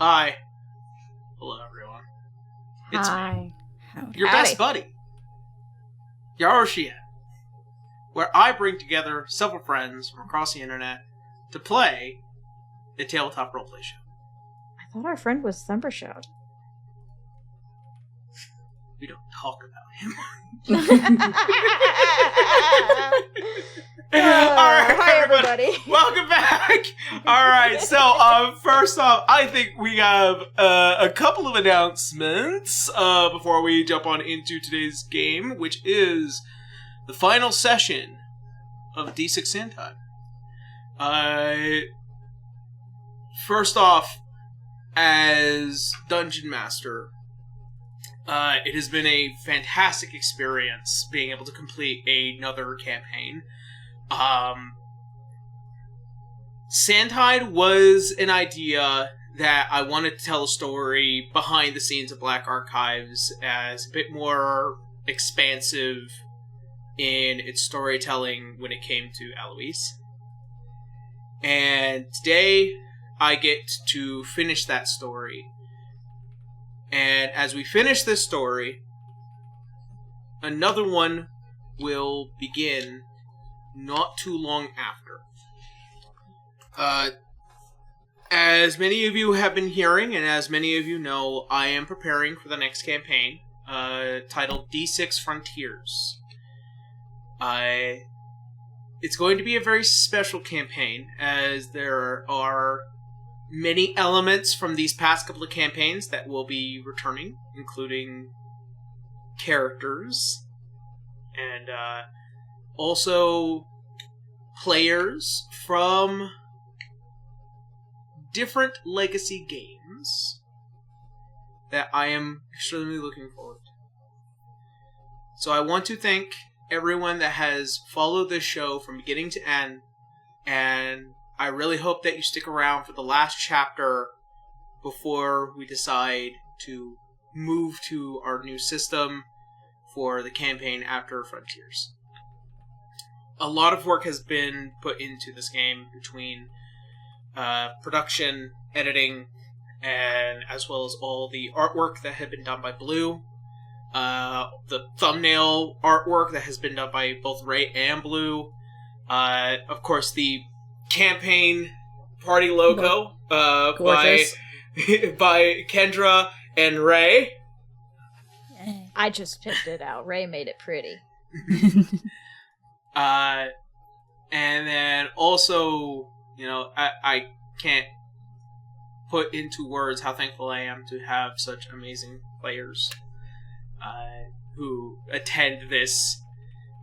Hi. Hello, everyone. It's me, your best buddy, Yaroshia, where I bring together several friends from across the internet to play a tabletop roleplay show. I thought our friend was Thundershout. We don't talk about him. Alright, hi everybody. Welcome back. Alright, so first off, I think we have a couple of announcements before we jump on into today's game, which is the final session of D6 Sandtide. First off, as Dungeon Master, it has been a fantastic experience being able to complete another campaign. Sandtide was an idea that I wanted to tell a story behind the scenes of Black Archives as a bit more expansive in its storytelling when it came to Eloise. And today, I get to finish that story. And as we finish this story, another one will begin not too long after. As many of you have been hearing, and as many of you know, I am preparing for the next campaign, titled D6 Frontiers. It's going to be a very special campaign, as there are many elements from these past couple of campaigns that will be returning, including characters, and also players from different legacy games that I am extremely looking forward to. So I want to thank everyone that has followed this show from beginning to end, and I really hope that you stick around for the last chapter before we decide to move to our new system for the campaign after Frontiers. A lot of work has been put into this game between production, editing, and as well as all the artwork that had been done by Blue, the thumbnail artwork that has been done by both Ray and Blue, of course the campaign party logo by Kendra and Ray. I just picked it out. Ray made it pretty. And then also, you know, I can't put into words how thankful I am to have such amazing players who attend this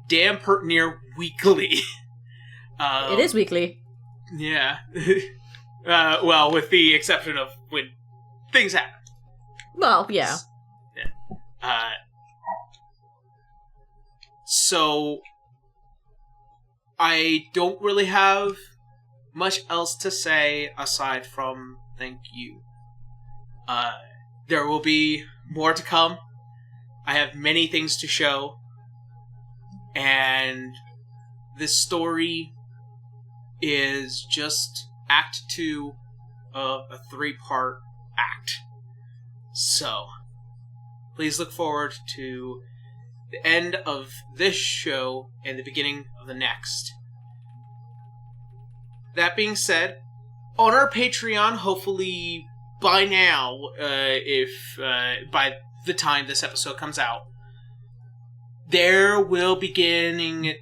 damn near weekly. It is weekly. Yeah. Well, with the exception of when things happen. Well, yeah. Yeah. So, I don't really have much else to say aside from thank you. There will be more to come. I have many things to show. And this story is just Act 2 of a 3-part act. So, please look forward to the end of this show and the beginning of the next. That being said, on our Patreon, hopefully by now, if by the time this episode comes out, I will begin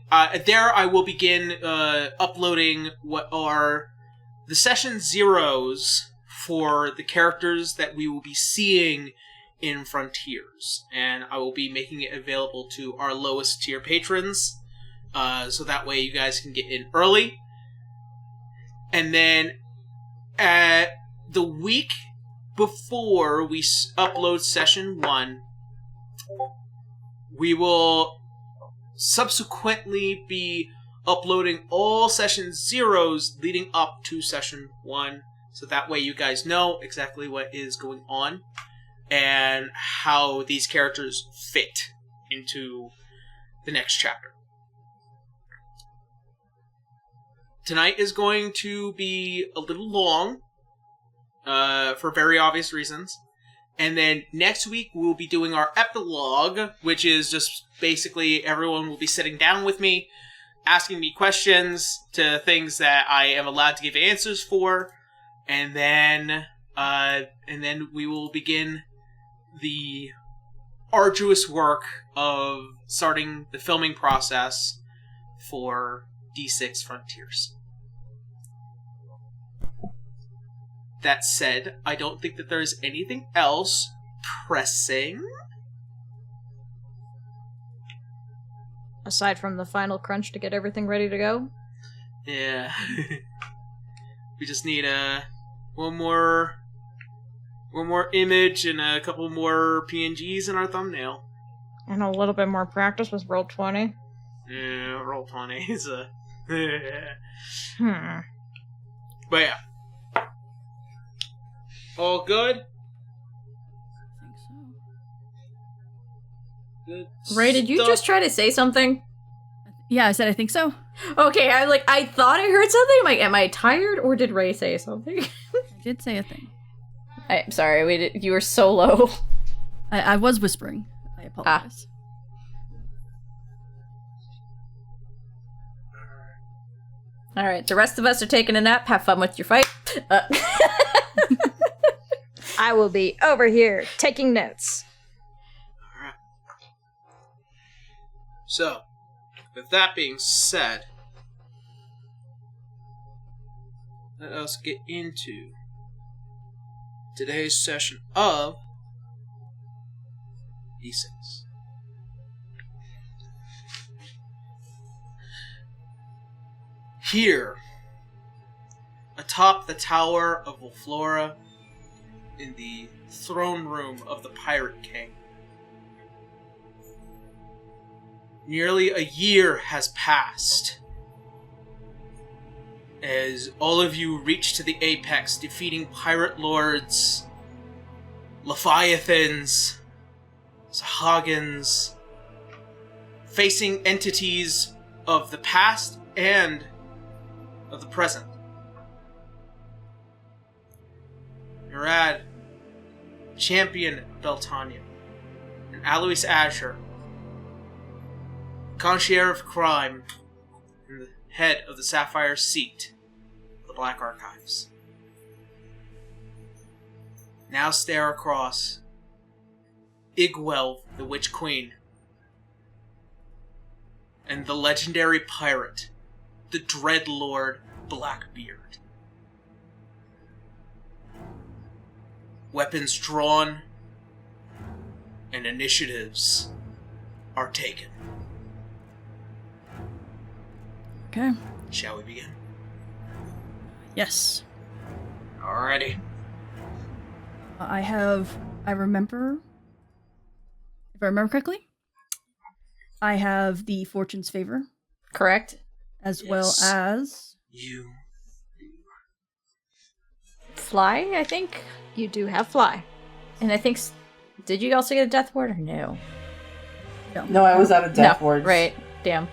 uploading what are the session zeros for the characters that we will be seeing in Frontiers, and I will be making it available to our lowest tier patrons, so that way you guys can get in early. And then at the week before we upload session 1, we will subsequently be uploading all session zeros leading up to session 1, so that way you guys know exactly what is going on and how these characters fit into the next chapter. Tonight is going to be a little long. for very obvious reasons. And then next week we'll be doing our epilogue, which is just basically everyone will be sitting down with me, asking me questions to things that I am allowed to give answers for, and then we will begin the arduous work of starting the filming process for D6 Frontiers. That said, I don't think that there's anything else pressing. Aside from the final crunch to get everything ready to go? Yeah. We just need one more image and a couple more PNGs in our thumbnail. And a little bit more practice with Roll20. Yeah, Roll20 is a... But yeah. All good? I think so. Good Ray, did you stuff. just try to say something? Yeah, I said I think so. Okay, I thought I heard something. Am I tired, or did Ray say something? I did say a thing. I'm sorry, you were so low. I was whispering. I apologize. Alright, the rest of us are taking a nap. Have fun with your fight. I will be over here taking notes. Alright. So, with that being said, let us get into today's session of D6. Here, atop the tower of Volflora, in the throne room of the Pirate King, nearly a year has passed as all of you reach to the apex, defeating pirate lords, Leviathans, Sahagins, facing entities of the past and of the present. Murad, Champion Beltania, and Alois Asher, Concierge of Crime, and the head of the Sapphire Seat of the Black Archives. Now stare across Igwell, the Witch Queen, and the legendary pirate, the Dread Lord Blackbeard. Weapons drawn, and initiatives are taken. Okay. Shall we begin? Yes. Alrighty. I remember, if I remember correctly, I have the Fortune's Favor, Correct? as well as... You. Fly, I think? You do have fly. And I think... Did you also get a death ward, or no? No, I was out of death no, wards. right. Damn.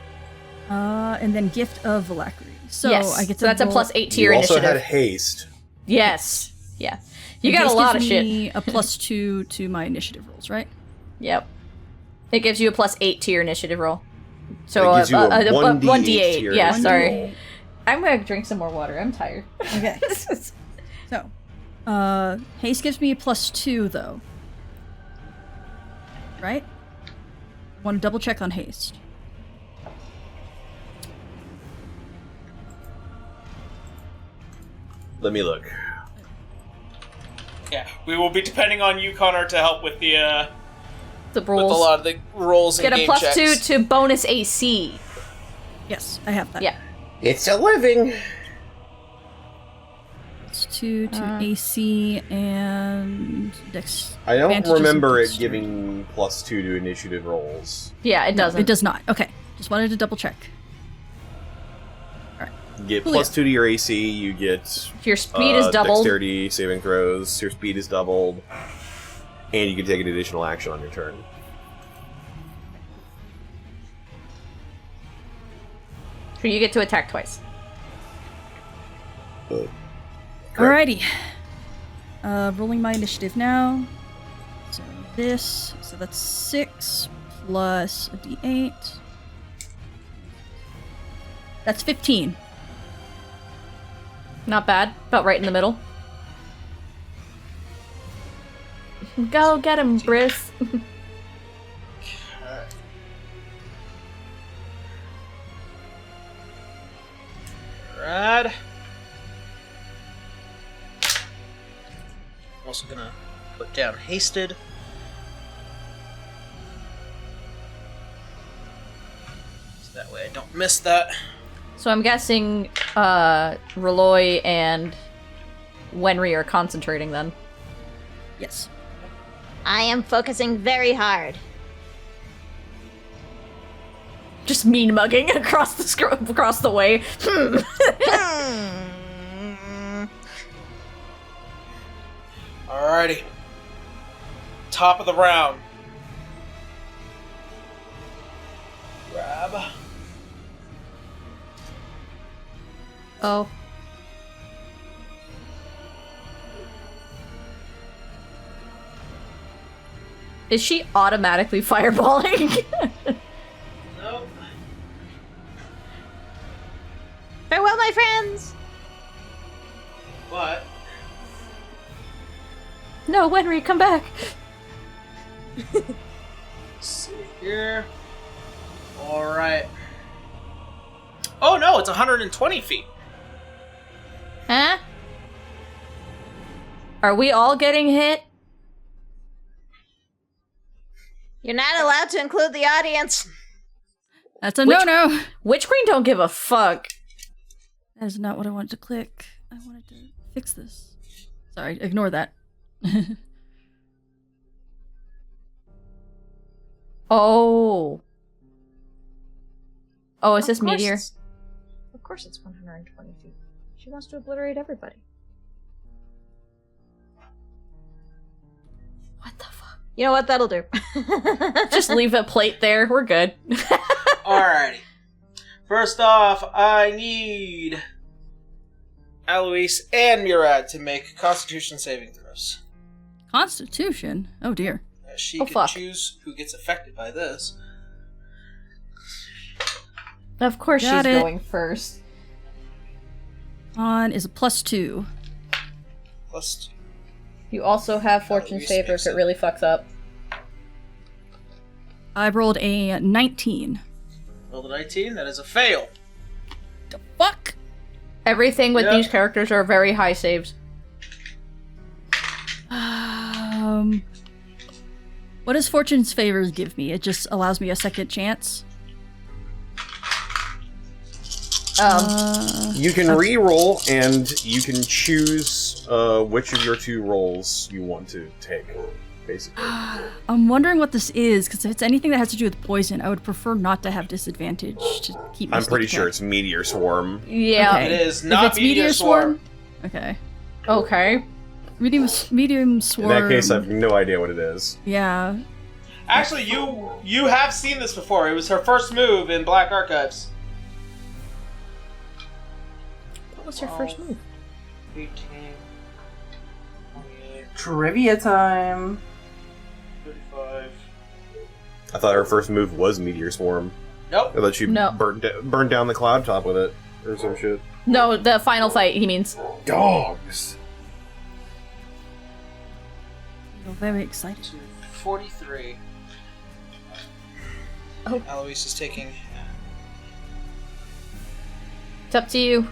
And then Gift of Valkyrie. So yes. I get to so that's a roll- plus 8 to You your also initiative. had haste. Yes. Yeah. You and got a haste lot of gives shit. me a plus 2 to my initiative rolls, right? Yep. It gives you a plus 8 to your initiative roll. So It gives you a 1d8 to 1d8. your Yeah, initiative sorry. roll. I'm gonna drink some more water. I'm tired. Okay. So, haste gives me a plus 2, though. Right? Want to double check on haste. Let me look. Yeah, we will be depending on you, Connor, to help with the The rolls. with a lot of the rolls Get and a game plus checks. 2 to bonus AC. Yes, I have that. Yeah. It's a living. Plus 2 to AC and Dex. I don't advantages remember and it giving plus 2 to initiative rolls. Yeah, it doesn't. It does not. Okay. Just wanted to double check. You get Cool, plus yeah. 2 to your AC, you get Your speed is doubled. dexterity saving throws, your speed is doubled, and you can take an additional action on your turn. So you get to attack twice. Correct. Alrighty. Rolling my initiative now. So that's 6 plus a d8. That's 15. Not bad. About right in the middle. Go get him, Briss. Right. I'm also gonna put down hasted. So that way I don't miss that. So I'm guessing Reloy and Wenry are concentrating then. Yes. I am focusing very hard. Just mean mugging across the way. Alrighty. Top of the round. Grab. Oh. Is she automatically fireballing? Nope. Farewell, my friends! But No, Wenry, come back. let's see here. Alright. Oh no, it's 120 feet. Huh? Are we all getting hit? You're not allowed to include the audience. That's a no-no. Witch Queen don't give a fuck. That is not what I wanted to click. I wanted to fix this. Sorry, ignore that. Oh. Oh, is this Of course meteor? Of course it's 120 feet. She wants to obliterate everybody. What the fuck? You know what? That'll do. Just leave a plate there. We're good. Alrighty. First off, I need Alois and Murad to make Constitution saving throws. Constitution? Oh dear. She Oh, can fuck. choose who gets affected by this. Of course Got she's it. going first. On is a +2. +2. You also have Fortune's Alois favor makes if it it. really fucks up. I rolled a 19. Roll the 19. That is a fail. The fuck? Everything with Yep. these characters are very high saves. What does Fortune's Favors give me? It just allows me a second chance. You can re-roll, and you can choose which of your 2 rolls you want to take, basically. I'm wondering what this is, because if it's anything that has to do with poison, I would prefer not to have disadvantage to keep my I'm pretty sneak sure attack. it's Meteor Swarm. Yeah. Okay. It is If not it's Meteor Swarm? Okay. Okay. Medium Swarm. In that case, I have no idea what it is. Yeah. Actually, you have seen this before. It was her first move in Black Archives. What was her first move? 18, 28, Trivia time. 35. I thought her first move was Meteor Swarm. Nope. I thought she No. burned down the cloud top with it, or some shit. No, the final fight, he means. Dogs! You're very excited. 43. Oh. Alois is taking. It's up to you.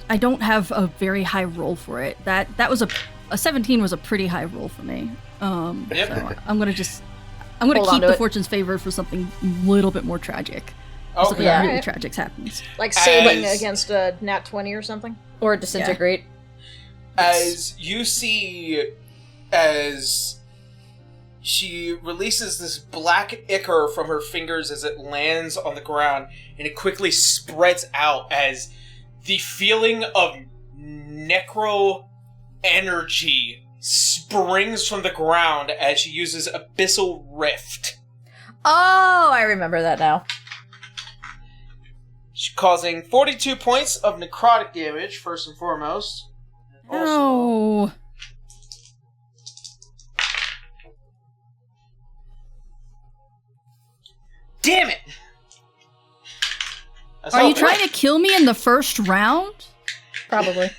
I don't have a very high roll for it. That was a 17 was a pretty high roll for me. Yep. So I'm gonna Hold on keep to the it. Fortune's Favor for something a little bit more tragic. Okay. Something Yeah. really tragic happens. Like saving As- against a nat 20 or something? Or disintegrate. As you see, as she releases this black ichor from her fingers as it lands on the ground, and it quickly spreads out as the feeling of necro energy springs from the ground as she uses Abyssal Rift. Oh, I remember that now. causing 42 points of necrotic damage, first and foremost. No. Damn it! Are you trying to kill me in the first round? Probably.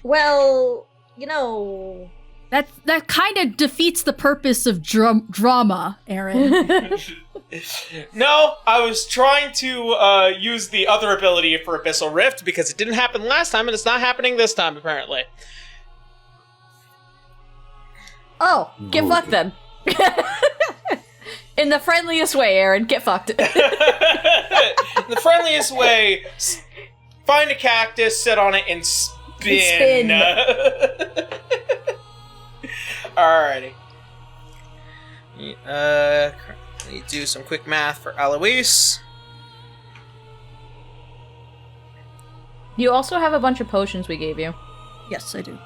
Well, you know. That kind of defeats the purpose of drama, Aaron. No, I was trying to use the other ability for Abyssal Rift because it didn't happen last time and it's not happening this time, apparently. Oh, get fucked then. In the friendliest way, Aaron, get fucked. The friendliest way, find a cactus, sit on it, and spin. Alrighty. Let me do some quick math for Alois. You also have a bunch of potions we gave you. Yes, I do.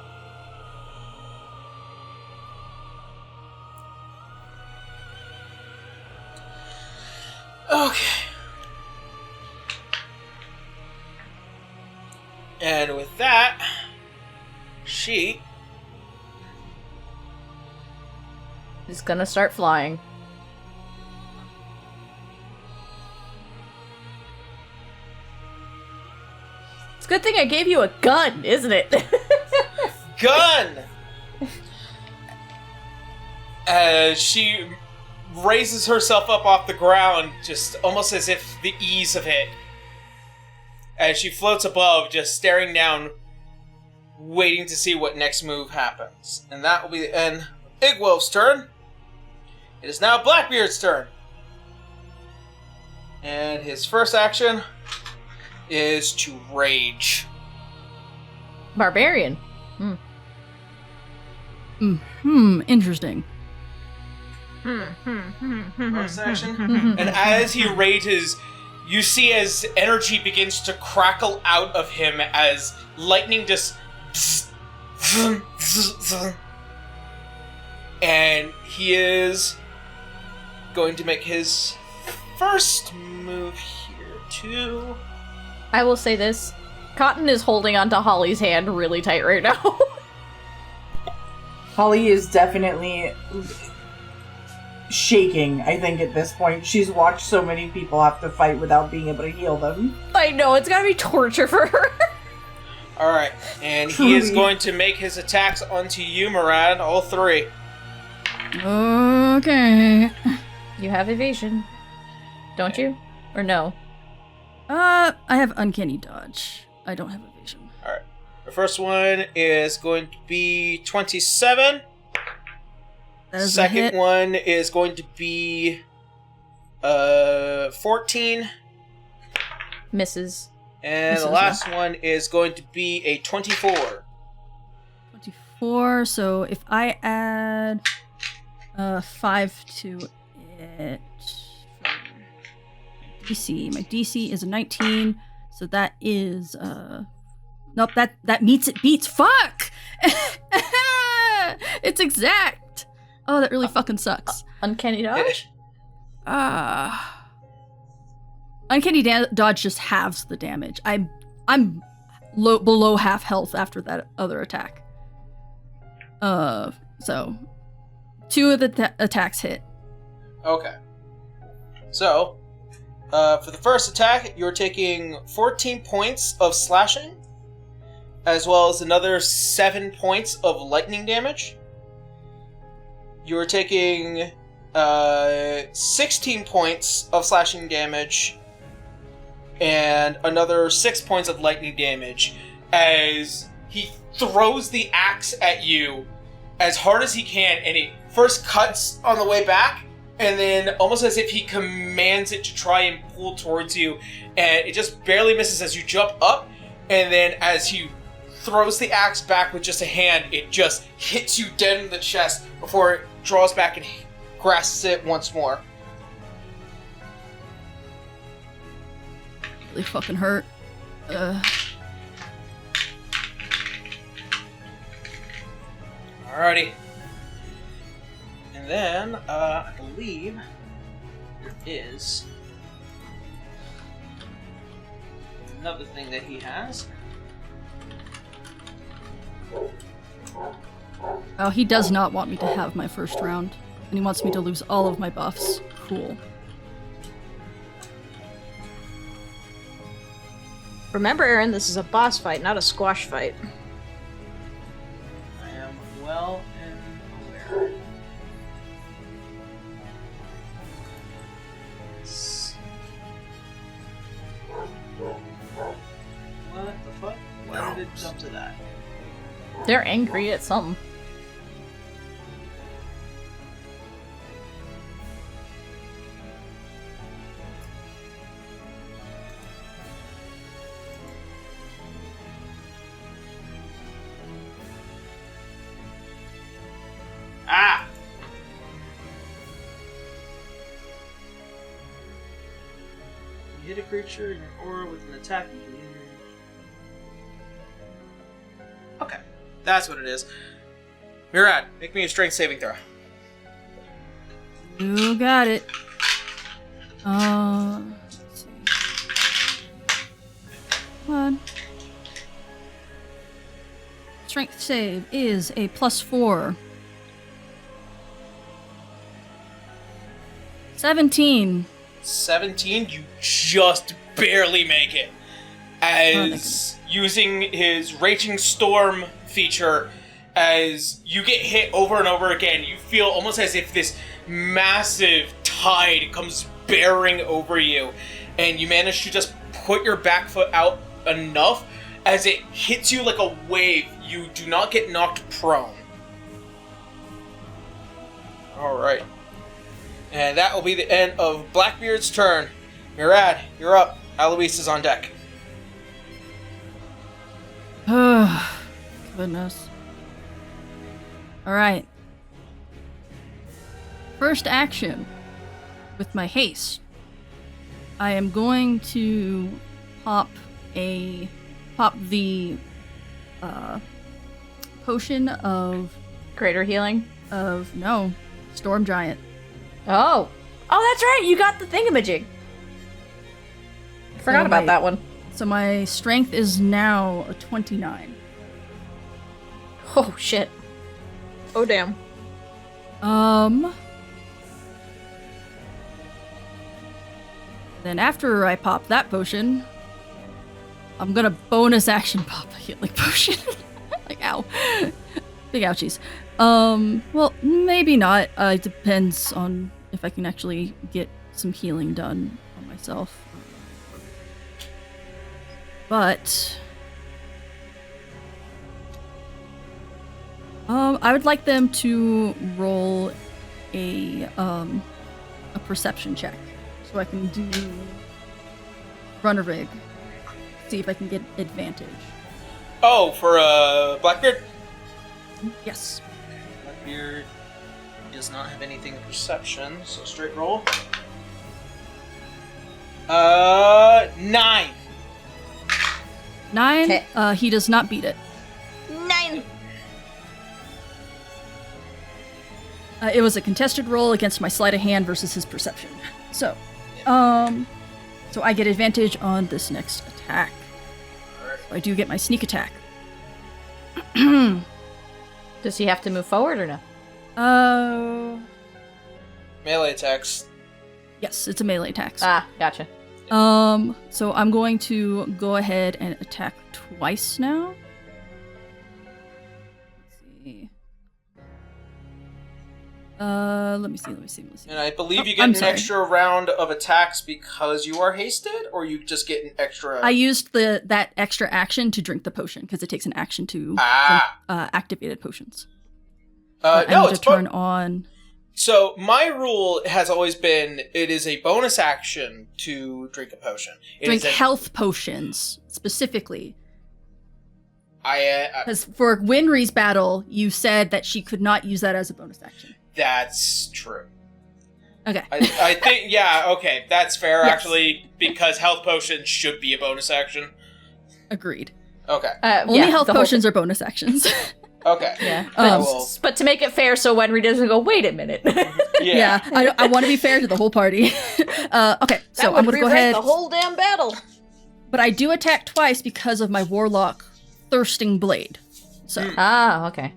Okay. And with that, she is gonna start flying. It's a good thing I gave you a gun, isn't it? gun! As she raises herself up off the ground, just almost as if the ease of it. As she floats above, just staring down, waiting to see what next move happens. And that will be the end of Igwolf's turn. It is now Blackbeard's turn. And his first action is to rage. Barbarian. Interesting. First action. And as he rages, you see as energy begins to crackle out of him as lightning just... And he is going to make his first move here, too. I will say this. Cotton is holding onto Holly's hand really tight right now. Holly is definitely shaking, I think, at this point. She's watched so many people have to fight without being able to heal them. I know, it's gotta be torture for her. Alright, and he is going to make his attacks onto you, Murad, all three. Okay. You have evasion. Don't you? Or no? I have uncanny dodge. I don't have evasion. Alright. The first one is going to be 27. That is a Second hit. one is going to be 14. Misses. And Misses, the last one is going to be a 24. 24, so if I add 5 to it for DC, my DC is a 19, so that is nope, that meets it beats. Fuck! It's exact. Oh, that really fucking sucks. Uncanny dodge? Uncanny dodge just halves the damage. I'm below half health after that other attack. So 2 of the attacks hit. Okay. So, for the first attack, you're taking 14 points of slashing, as well as another 7 points of lightning damage. You're taking 16 points of slashing damage, and another 6 points of lightning damage, as he throws the axe at you as hard as he can, and he first cuts on the way back, and then almost as if he commands it to try and pull towards you, and it just barely misses as you jump up, and then as he throws the axe back with just a hand, it just hits you dead in the chest before it draws back and grasps it once more. Really fucking hurt. Alrighty. And then, I believe there is another thing that he has. Oh, he does not want me to have my first round. And he wants me to lose all of my buffs. Cool. Remember, Aaron, this is a boss fight, not a squash fight. I am well and aware. What the fuck? Why did it jump to that? They're angry at something. Ah! You hit a creature in your aura with an attack. Okay, that's what it is. Murad, make me a strength saving throw. You got it. Let's see. Come on. Strength save is a +4. 17. 17, you just barely make it. As using his Raging Storm feature, as you get hit over and over again, you feel almost as if this massive tide comes bearing over you, and you manage to just put your back foot out enough as it hits you like a wave. You do not get knocked prone. Alright. And that will be the end of Blackbeard's turn. Murad, you're up. Alois is on deck. Goodness. Alright. First action. With my haste, I am going to pop the potion of Greater healing. Storm Giant. Oh, that's right. You got the thingamajig. Forgot about that one. So my strength is now a 29. Oh shit. Oh, damn. Then after I pop that potion, I'm gonna bonus action pop a healing potion. Like, ow. Big ouchies. Well, maybe not. It depends on if I can actually get some healing done on myself. But I would like them to roll a perception check so I can do run a rig. See if I can get advantage. Oh, for Blackbeard? Yes. Blackbeard does not have anything in perception, so straight roll. 9. 9. Okay. He does not beat it. 9. It was a contested roll against my sleight of hand versus his perception. So, so I get advantage on this next attack. So I do get my sneak attack. Does he have to move forward or no? Melee attacks. Yes, it's a melee attack. Ah, gotcha. So I'm going to go ahead and attack twice now. Let's see. Let me see. And I believe you get an extra round of attacks because you are hasted, or you just get an extra... I used that extra action to drink the potion, because it takes an action to drink activated potions. No, it's turn on... So, my rule has always been, it is a bonus action to drink a potion. Drink health potions, specifically. Because for Winry's battle, you said that she could not use that as a bonus action. That's true. Okay. I think, yeah, okay, that's fair, Yes. actually, because health potions should be a bonus action. Agreed. Okay. Only health potions are bonus actions. Okay. Yeah. Well, But to make it fair so Wenry doesn't go, wait a minute. yeah. I want to be fair to the whole party. Okay, so I'm going to go ahead. the whole damn battle. But I do attack twice because of my Warlock Thirsting Blade. So okay.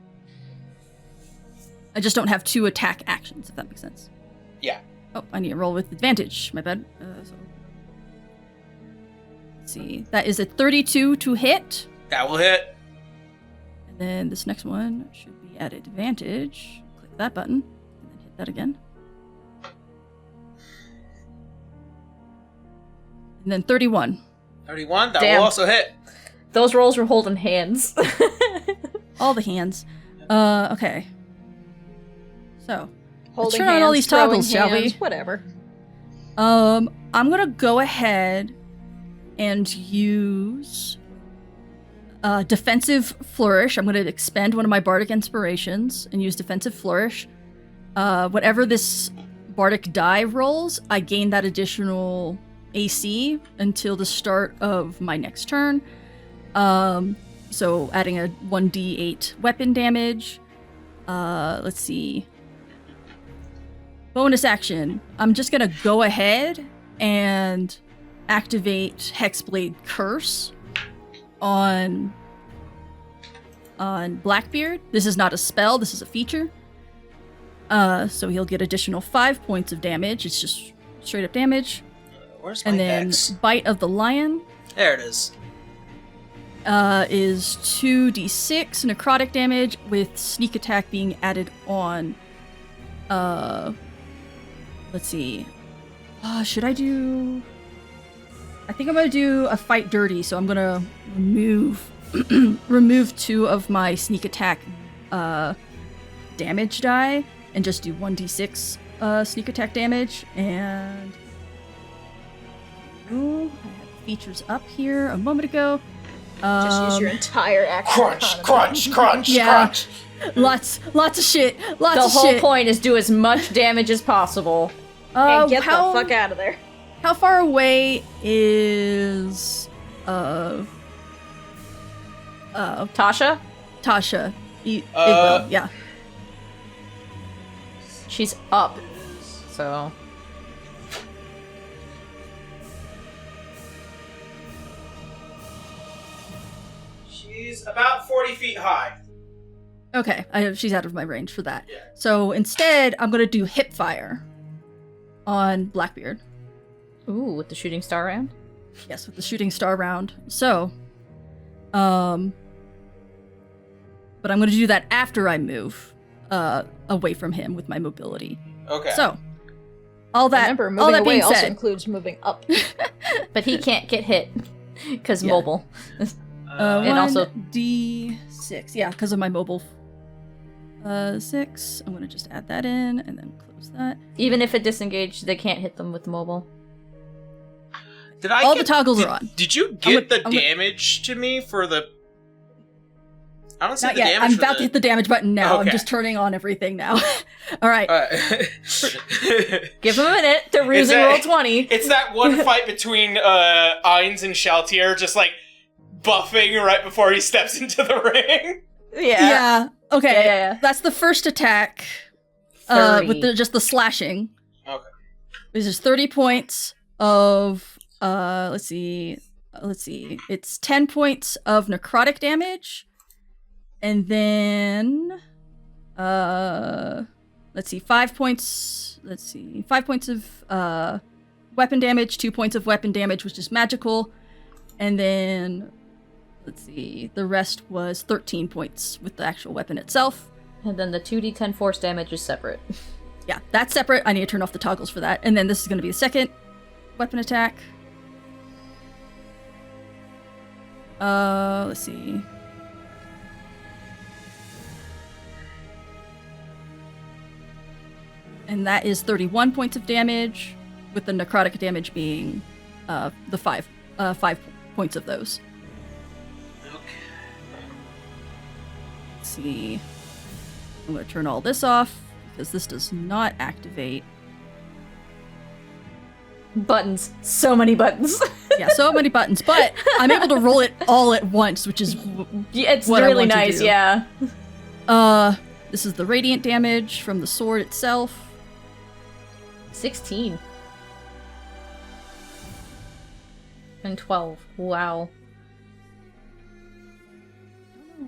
I just don't have 2 attack actions, if that makes sense. Yeah. Oh, I need to roll with advantage. My bad. Let's see. That is a 32 to hit. That will hit. And then this next one should be at advantage. Click that button, and then hit that again. And then 31. 31. That Damn. will also hit. Those rolls were holding hands. All the hands. Okay. So, let's Holding turn on all these throwing toggles, shall we? hands, Whatever. I'm gonna go ahead and use Defensive Flourish. I'm gonna expend one of my Bardic Inspirations and use Defensive Flourish. Whatever this Bardic die rolls, I gain that additional AC until the start of my next turn. So adding a 1d8 weapon damage. Let's see. Bonus action. I'm just gonna go ahead and activate Hexblade Curse on Blackbeard. This is not a spell, this is a feature. So he'll get additional 5 points of damage. It's just straight up damage. Where's my And then X? Bite of the Lion There it is. is 2d6 necrotic damage with sneak attack being added on. Let's see. Should I do... I think I'm gonna do a fight dirty, so I'm gonna remove remove 2 of my sneak attack damage die and just do 1d6 sneak attack damage. And ooh, I had features up here a moment ago. Just use your entire action. Crunch, economy. crunch, crunch, Yeah. crunch. Lots of shit. Lots The of whole shit. point is do as much damage as possible. And get how, the fuck out of there. How far away is Tasha? Tasha? Uh, Yeah. She's up. So. She's about 40 feet high. Okay, she's out of my range for that. Yeah. So instead, I'm gonna do hip fire on Blackbeard. Ooh, with the shooting star round? Yes, with the shooting star round. So, but I'm gonna do that after I move away from him with my mobility. Okay. So, all that Remember, all moving that away being also said, includes moving up. But he can't get hit. Because Yeah. mobile. and also- 1d6, yeah, because of my mobile. 6. I'm gonna just add that in and then close that. Even if it disengaged, they can't hit them with the mobile. Did I All get, the toggles did, are on. Did you get the I'm gonna- damage to me for the... I don't see Not the yet. damage I'm for about to hit the damage button now. I'm Okay. just turning on everything now. All right. Give him a minute. They're Is using that- roll 20. It's that one fight between Ainz and Shaltier just like buffing right before he steps into the ring. Yeah. Okay. Yeah. That's the first attack. 30. With just the slashing. Okay. This is 30 points of let's see. It's 10 points of necrotic damage. And then 5 points. 5 points of weapon damage, 2 points of weapon damage, which is magical. And then the rest was 13 points with the actual weapon itself. And then the 2d10 force damage is separate. Yeah, that's separate. I need to turn off the toggles for that. And then this is going to be the second weapon attack. Let's see. And that is 31 points of damage, with the necrotic damage being the 5 points of those. Okay. Let's see. I'm going to turn all this off, because this does not activate. Buttons. So many buttons. Yeah, so many buttons, but I'm able to roll it all at once, which is Yeah, it's what I really want to nice, do. yeah. This is the radiant damage from the sword itself. 16. And 12. Wow.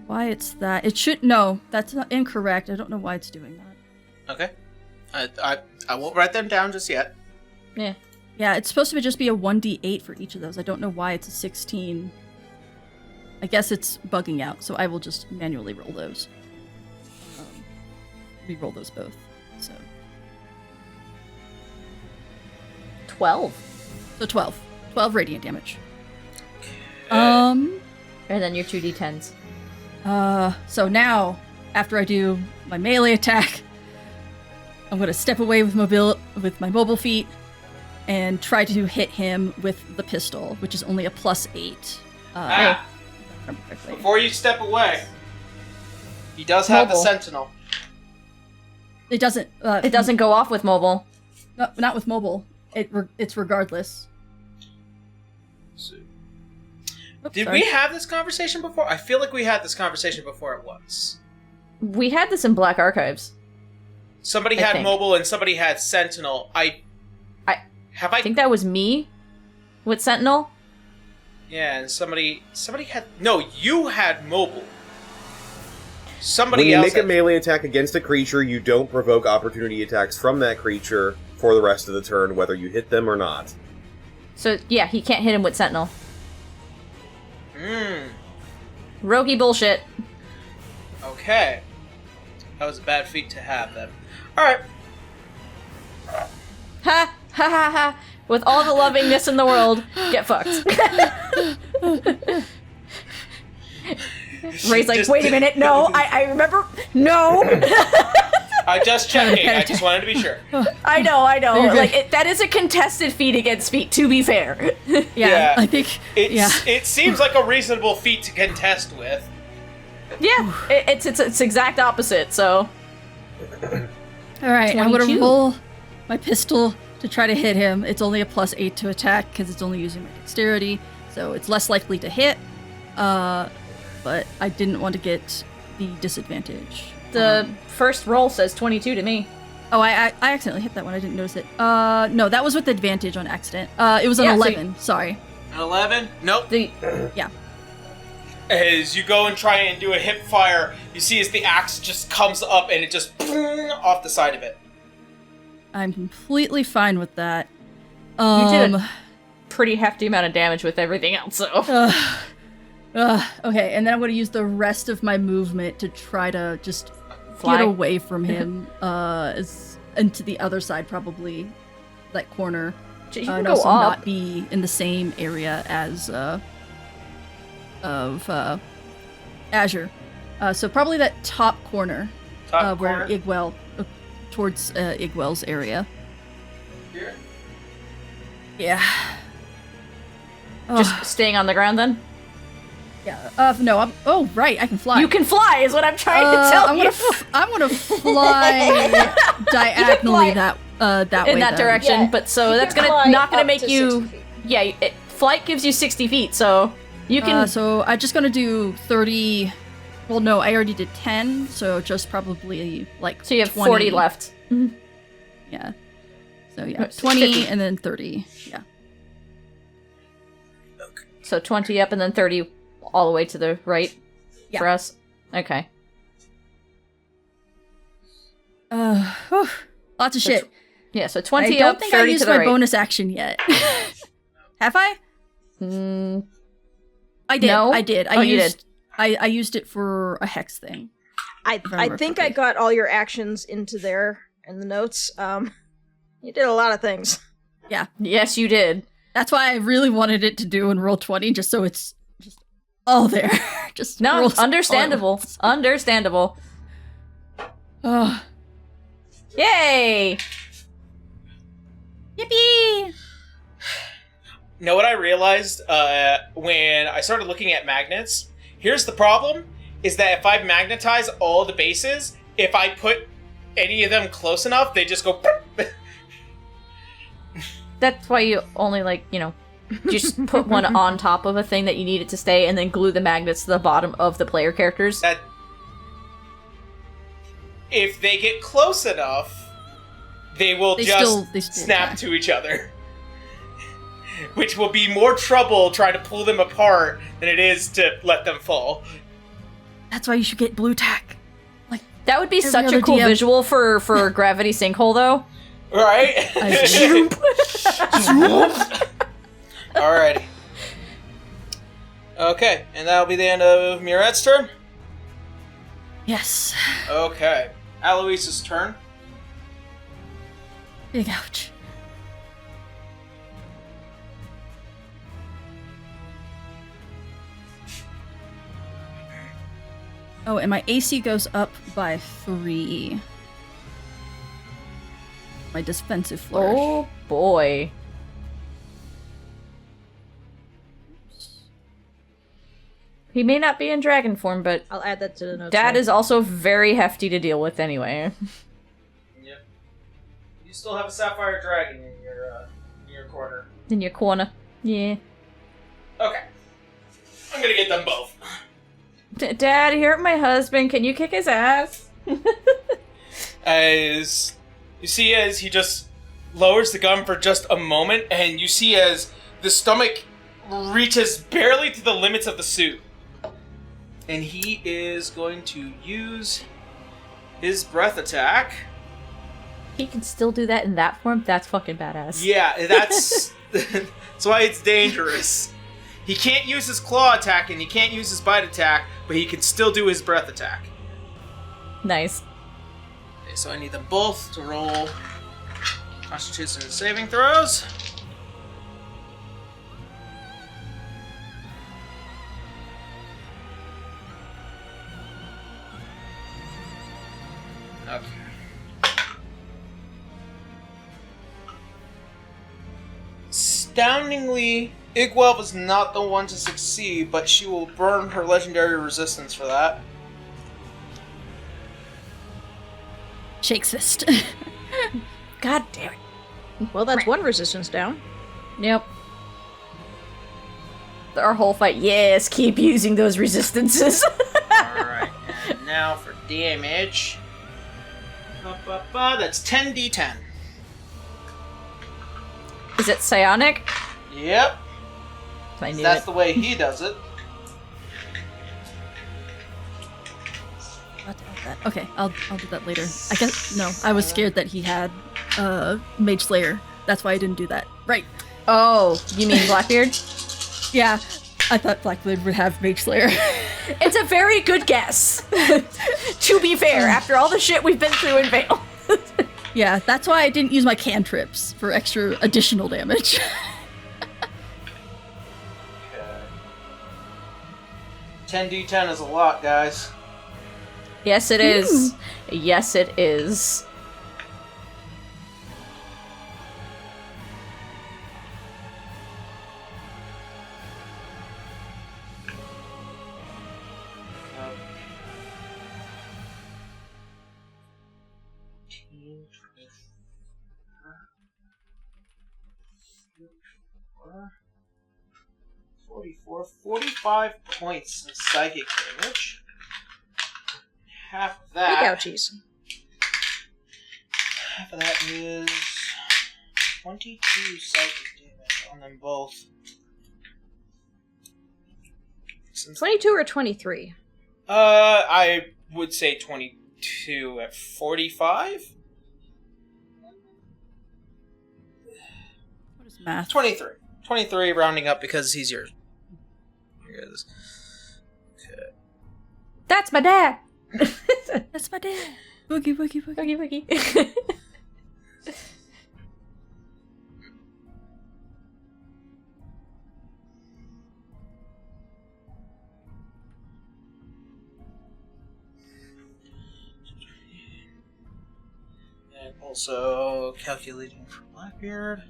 Why it's that? It should no. That's not incorrect. I don't know why it's doing that. Okay. I won't write them down just yet. Yeah. Yeah, it's supposed to just be a 1d8 for each of those. I don't know why it's a 16. I guess it's bugging out, so I will just manually roll those. Re-roll those both. So 12. So 12. 12 radiant damage. And then your 2d10s. So now, after I do my melee attack, I'm gonna step away with my mobile feet and try to hit him with the pistol, which is only a +8. If I remember correctly. Before you step away, he does have the Mobile. sentinel. It doesn't. It doesn't go off with mobile. No, not with mobile. It's regardless. Oops, Did sorry. we have this conversation before? I feel like we had this conversation before it once. We had this in Black Archives. Somebody I had think. mobile and somebody had sentinel. I I think that was me with Sentinel. Yeah, and somebody had... No, you had mobile. Somebody When you else make a had... melee attack against a creature, you don't provoke opportunity attacks from that creature for the rest of the turn, whether you hit them or not. So, yeah, he can't hit him with Sentinel. Roguey bullshit. Okay. That was a bad feat to have, then. Alright. Ha! Ha ha ha! With all the lovingness in the world, get fucked. Ray's like, wait a minute, no, I remember, no! I just checking, I just wanted to be sure. I know, You're good. like, that is a contested feat against feat, to be fair. Yeah, I think. It seems like a reasonable feat to contest with. Yeah, it's exact opposite, so. All right, I'm gonna 22. roll my pistol to try to hit him. It's only a +8 to attack because it's only using my dexterity, so it's less likely to hit. But I didn't want to get the disadvantage. The first roll says 22 to me. Oh, I accidentally hit that one. I didn't notice it. No, that was with advantage on accident. It was an Yeah, so 11. Sorry. An 11? Nope. Yeah. As you go and try and do a hip fire, you see as the axe just comes up and it just off the side of it. I'm completely fine with that. You did a pretty hefty amount of damage with everything else, so. Okay, and then I'm going to use the rest of my movement to try to just Fly. get away from him, and to the other side, probably, that corner. You can And go also up. not be in the same area as, Azure. So probably that top corner, Top where corner. Igwell, towards Igwell's area. Here? Yeah. Just staying on the ground then? Yeah. No. Oh, right. I can fly. You can fly, is what I'm trying to tell you. I'm gonna fly diagonally fly that way. in that then. direction, Yeah, but so you that's can gonna fly not gonna up make to you. 60 feet. Yeah, flight gives you 60 feet, so you can. So I'm just gonna do 30. Well, no, I already did 10, so just probably like. so you have 20. 40 left. Yeah. So yeah, It's 20 50. and then 30. Yeah. So 20 up and then 30 all the way to the right for us. Okay. Whew, lots of shit. Yeah, so I 20 don't up, think I 30 used to the my right. bonus action yet. Have I? I did. No? I did. Oh, you did. I used it for a hex thing. I remember think I correctly. got all your actions into there in the notes. You did a lot of things. Yeah. Yes, you did. That's why I really wanted it to do in roll 20, just so it's just all there. Just No, rolls understandable. Understandable. Oh. Yay! Yippee! Know what I realized when I started looking at magnets? Here's the problem, is that if I magnetize all the bases, if I put any of them close enough, they just go... That's why you only, just put one on top of a thing that you need it to stay, and then glue the magnets to the bottom of the player characters. that if they get close enough, they will They just still snap attack. to each other. which will be more trouble trying to pull them apart than it is to let them fall. That's why you should get blue tack. That would be Every such a other cool DM. visual for Gravity Sinkhole, though. Right? Alrighty. Okay, and that'll be the end of Mirette's turn? Yes. Okay. Aloise's turn. Big ouch. Oh, and my AC goes up by 3. My defensive flourish. Oh boy. He may not be in dragon form, but I'll add that to the notes. Dad is also very hefty to deal with anyway. Yep. You still have a sapphire dragon in your corner. In your corner. Yeah. Okay. I'm gonna get them both. Dad, you hurt my husband. Can you kick his ass? As you see, as he just lowers the gun for just a moment, and you see as the stomach reaches barely to the limits of the suit. And he is going to use his breath attack. He can still do that in that form? That's fucking badass. Yeah, that's why it's dangerous. He can't use his claw attack and he can't use his bite attack, but he can still do his breath attack. Nice. Okay, so I need them both to roll Constitution saving throws. Okay. Astoundingly, Igwell was not the one to succeed, but she will burn her legendary resistance for that. Shakes fist. God damn it. Well, that's one resistance down. Yep. Our whole fight. Yes, keep using those resistances. Alright, and now for damage. That's 10d10. Is it psionic? Yep. I knew That's it. the way he does it. Okay, I'll do that later. I guess no. I was scared that he had Mage Slayer. That's why I didn't do that. Right. Oh, you mean Blackbeard? Yeah. I thought Blackbeard would have Mage Slayer. It's a very good guess. To be fair, after all the shit we've been through in Vale. Yeah, that's why I didn't use my cantrips for extra additional damage. Okay. 10d10 is a lot, guys. Yes, it is. Yes, it is. For 45 points of psychic damage. Half of Big that. ouchies. Half of that is 22 psychic damage on them both. Since 22 or 23? I would say 22 at 45. What is math? 23. 23 rounding up because he's yours. Here it is. Okay. That's my dad. That's my dad. Boogie, boogie, boogie. Boogie boogie. And also calculating for Blackbeard.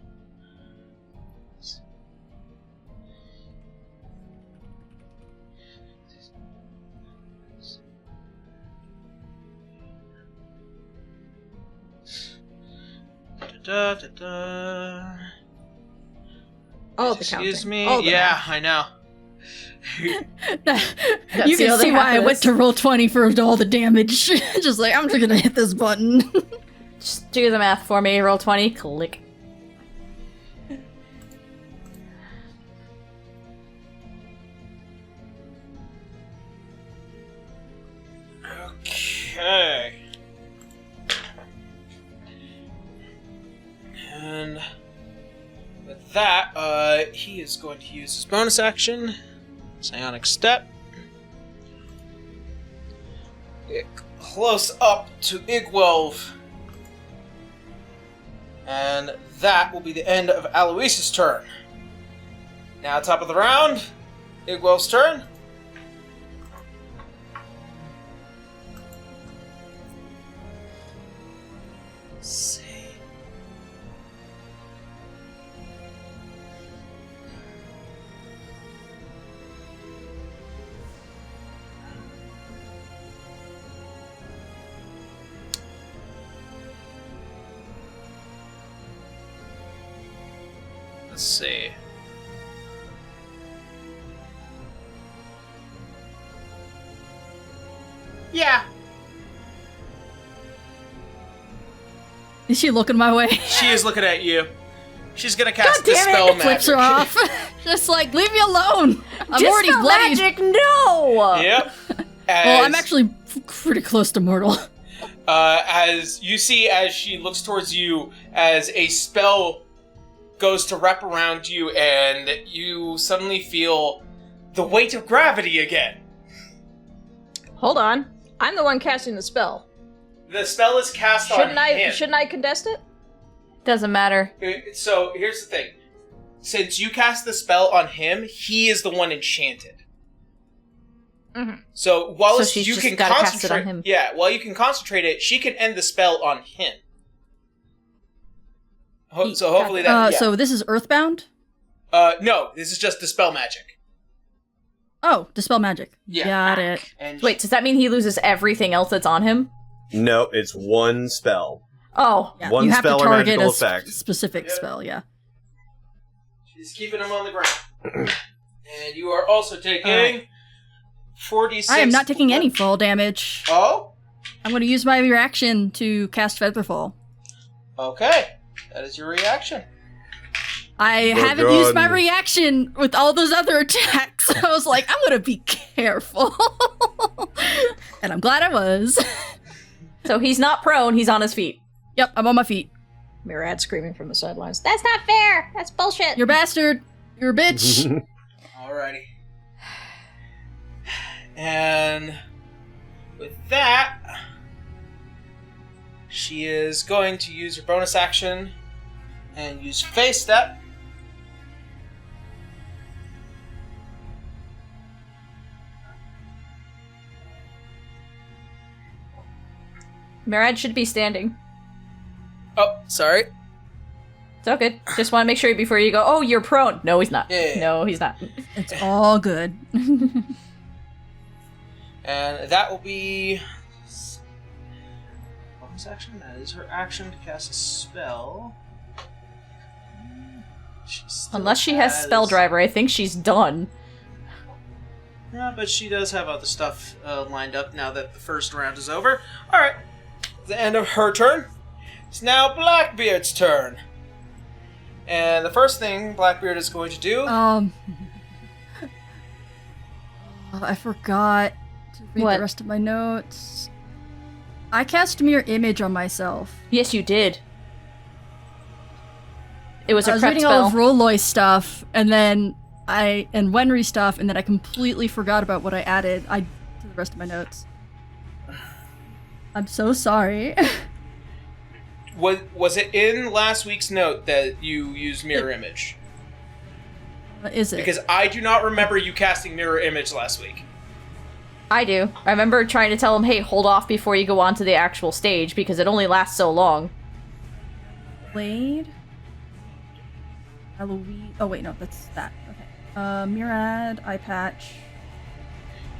Da, da, da. Oh, the Excuse counting. me. All the Yeah, math. I know. You the can other see half why I of went this. to roll 20 for all the damage. Just like, I'm just gonna hit this button. Just do the math for me. Roll 20. Click. Okay. And with that, he is going to use his bonus action, Psionic Step. Get close up to Igwelv. And that will be the end of Aloysius' turn. Now, top of the round, Igwelv's turn. Let's see. Let's see. Yeah. Is she looking my way? She is looking at you. She's gonna cast God damn it! Dispel Magic. Flips her off. Just like, leave me alone. I'm already Dispel bloodied. magic, no! Yep. Well, I'm actually pretty close to mortal. As you see, as she looks towards you, as a spell goes to wrap around you, and you suddenly feel the weight of gravity again. Hold on. I'm the one casting the spell. The spell is cast on him. Shouldn't I contest it? Doesn't matter. So here's the thing: since you cast the spell on him, he is the one enchanted. Mm-hmm. So while she's you just can gotta concentrate, cast it on him. yeah, while you can concentrate it, she can end the spell on him. So hopefully that. So this is Earthbound? No, this is just Dispel Magic. Oh, Dispel Magic. Yeah. Got it. And Wait, does that mean he loses everything else that's on him? No, it's one spell. Oh. Yeah, One you have spell to or target magical a effect. specific Yep. spell, yeah. she's keeping him on the ground. And you are also taking 46. I am not taking any fall damage. Oh, I'm going to use my reaction to cast Featherfall. okay. That is your reaction. I We're haven't used my done. reaction with all those other attacks. I was like, I'm going to be careful. And I'm glad I was. So he's not prone, he's on his feet. Yep, I'm on my feet. Mirad screaming from the sidelines. That's not fair! That's bullshit! You're a bastard. You're a bitch. Alrighty. And with that, she is going to use her bonus action and use Face Step. Mirad should be standing. Oh, sorry. It's all good. Just want to make sure before you go, oh, you're prone. No, he's not. Yeah. No, he's not. It's all good. And that will be bonus action. That is her action to cast a spell. Unless she has spell driver, I think she's done. Yeah, but she does have other stuff lined up now that the first round is over. Alright. The end of her turn. It's now Blackbeard's turn. And the first thing Blackbeard is going to do... I forgot to read What? the rest of my notes. I cast Mirror Image on myself. Yes, you did. It was I a was prep reading spell. all of Rolloy stuff, and then and Wenry stuff, and then I completely forgot about what I added to the rest of my notes. I'm so sorry. Was it in last week's note that you used Mirror Image? What is it? Because I do not remember you casting Mirror Image last week. I do. I remember trying to tell him, hey, hold off before you go on to the actual stage, because it only lasts so long. Blade. Halloween. Oh wait, no, that's that. Okay. Murad, Eye Patch.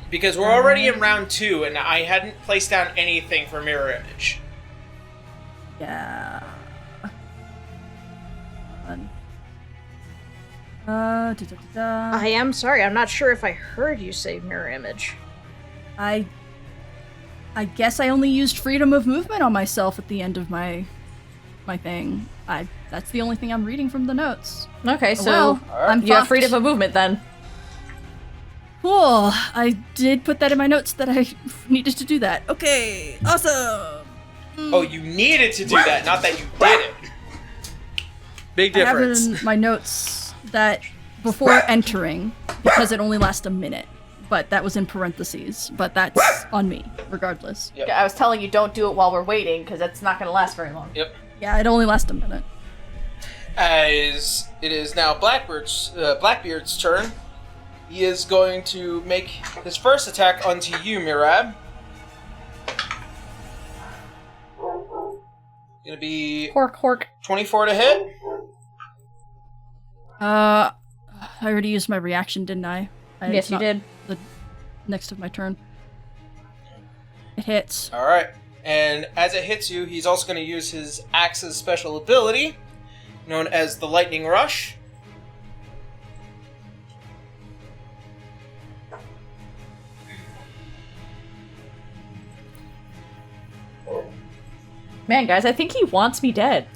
Because we're already in round 2, and I hadn't placed down anything for Mirror Image. Yeah. Da-da-da-da. I am sorry, I'm not sure if I heard you say mirror image. I guess I only used freedom of movement on myself at the end of my thing. That's the only thing I'm reading from the notes. Okay, so well, I'm you have fucked. freedom of movement then. Cool. I did put that in my notes that I needed to do that. Okay, awesome. Oh, you needed to do that, not that you did it. Big I have difference. in my notes that before entering, because it only lasts a minute, but that was in parentheses. But that's on me, regardless. Yep. I was telling you don't do it while we're waiting, because that's not going to last very long. Yep. Yeah, it only lasts a minute. As it is now Blackbeard's turn, he is going to make his first attack onto you, Mirab. Gonna be Hork. 24 to hit. I already used my reaction, didn't I? Yes, It's you not did. The next of my turn. It hits. All right, and as it hits you, he's also going to use his axe's special ability, known as the Lightning Rush. Man, guys, I think he wants me dead.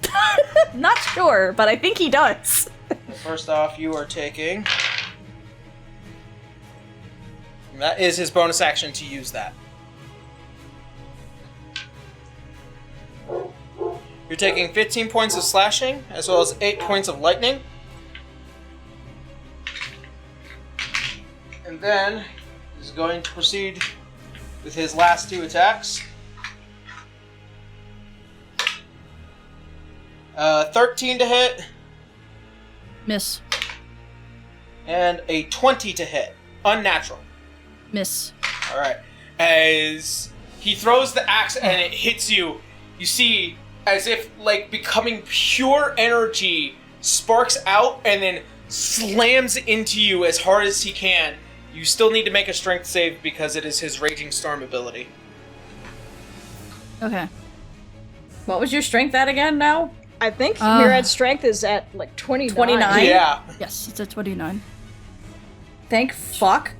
Not sure, but I think he does. First off, you are taking... That is his bonus action to use that. You're taking 15 points of slashing, as well as 8 points of lightning. And then he's going to proceed with his last 2 attacks. 13 to hit, Miss. and a 20 to hit. Unnatural. Miss. Alright. As he throws the axe and it hits you, you see as if, like, becoming pure energy sparks out and then slams into you as hard as he can. You still need to make a strength save because it is his Raging Storm ability. Okay. What was your strength at again now? I think Mirad's strength is at like 29. 29? Yeah. Yes, it's a 29. Thank fuck.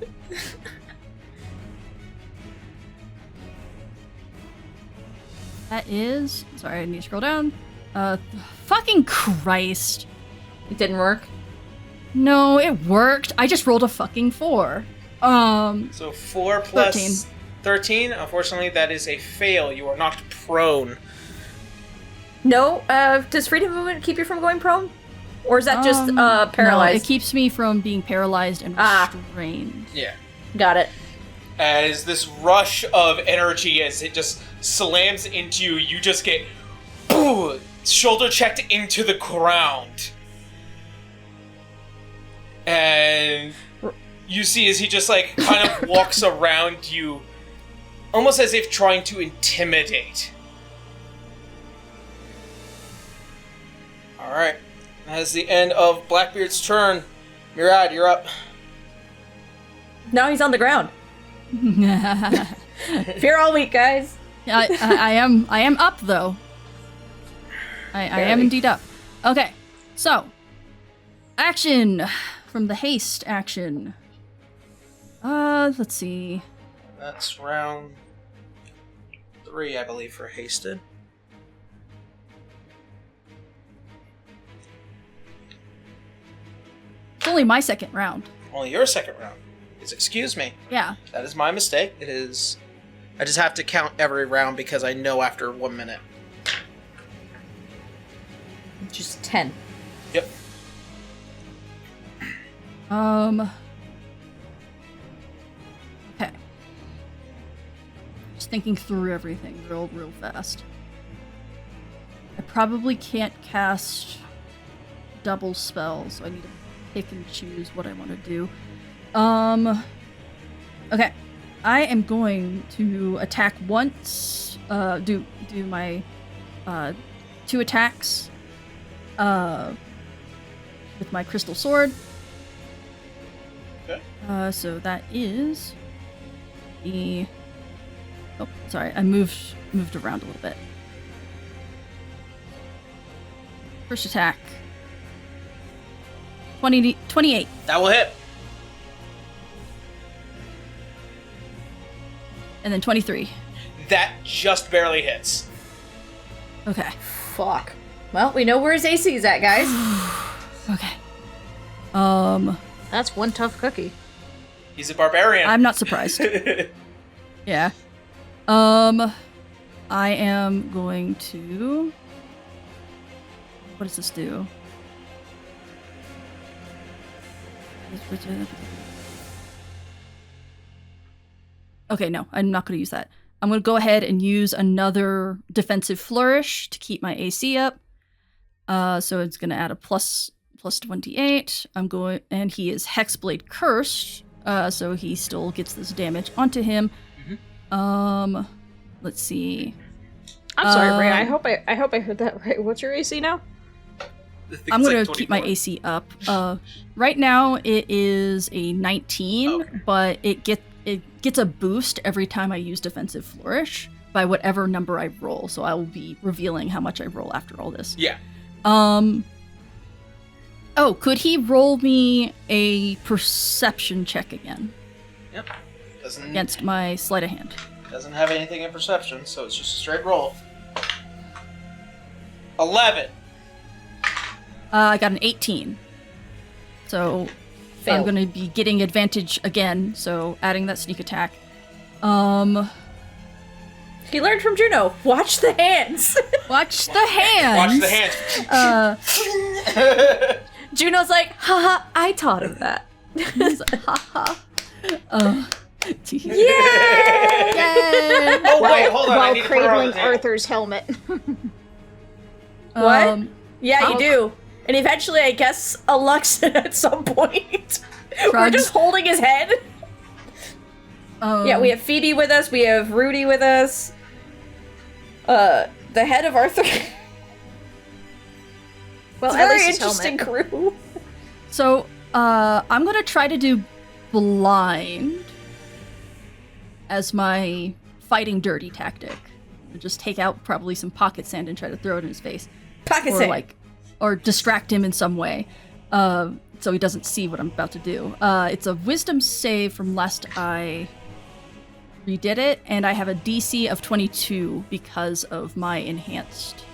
That is... Sorry, I need to scroll down. Fucking Christ. It didn't work. No, it worked. I just rolled a fucking 4. So 4 plus 13. Unfortunately, that is a fail. You are knocked prone. No, does freedom movement keep you from going prone? Or is that just No, paralyzed? it keeps me from being paralyzed and restrained. Yeah. Got it. As this rush of energy, as it just slams into you, you just get shoulder checked into the ground. And you see as he just like kind of walks around you, almost as if trying to intimidate. Alright. That is the end of Blackbeard's turn. Murad, you're up. Now he's on the ground. Fear all week, guys. I am up though. I am indeed up. Okay, so action from the haste action. Let's see. That's round 3, I believe, for hasted. It's only my second round. Only your second round. Excuse me. Yeah. That is my mistake. It is... I just have to count every round because I know after 1 minute. Just 10. Yep. Okay. Just thinking through everything real fast. I probably can't cast double spells, so I need to pick and choose what I want to do. Okay. I am going to attack once, do my, 2 attacks, with my crystal sword. Okay. So that is the... Oh, sorry, I moved around a little bit. First attack. 28. That will hit. And then 23. That just barely hits. Okay. Fuck. Well, we know where his AC is at, guys. Okay. That's one tough cookie. He's a barbarian. I'm not surprised. Yeah. I am going to... What does this do? Okay, no, I'm not going to use that. I'm going to go ahead and use another defensive flourish to keep my AC up. So it's going to add a plus 28. And he is Hexblade Cursed, so he still gets this damage onto him. Let's see. I'm sorry, Ray. I hope I heard that right. What's your AC now? I'm going to keep my AC up. Right now it is a 19, okay. But it gets a boost every time I use Defensive Flourish by whatever number I roll. So I will be revealing how much I roll after all this. Yeah. Oh, could he roll me a perception check again? Yep. Against my sleight of hand. Doesn't have anything in perception, so it's just a straight roll. 11. I got an 18. So Failed. I'm going to be getting advantage again, so adding that sneak attack. He learned from Juno. Watch the hands. Watch the hands. Watch the hands. Juno's like, haha, I taught him that. He's like, haha. Yay! Yay! Oh, wait, hold on. I While need to put her on cradling the table. Arthur's helmet. What? Yeah, you how- do. And eventually, I guess, a Luxon at some point. We're Shrugs. just holding his head. Yeah, we have Phoebe with us. We have Rudy with us. The head of Arthur. Well, It's a at very least his interesting helmet. crew. So, I'm gonna try to do blind as my fighting dirty tactic. Just take out probably some pocket sand and try to throw it in his face. Pocket or sand. Or distract him in some way, so he doesn't see what I'm about to do. It's a wisdom save from last I redid it, and I have a DC of 22 because of my enhanced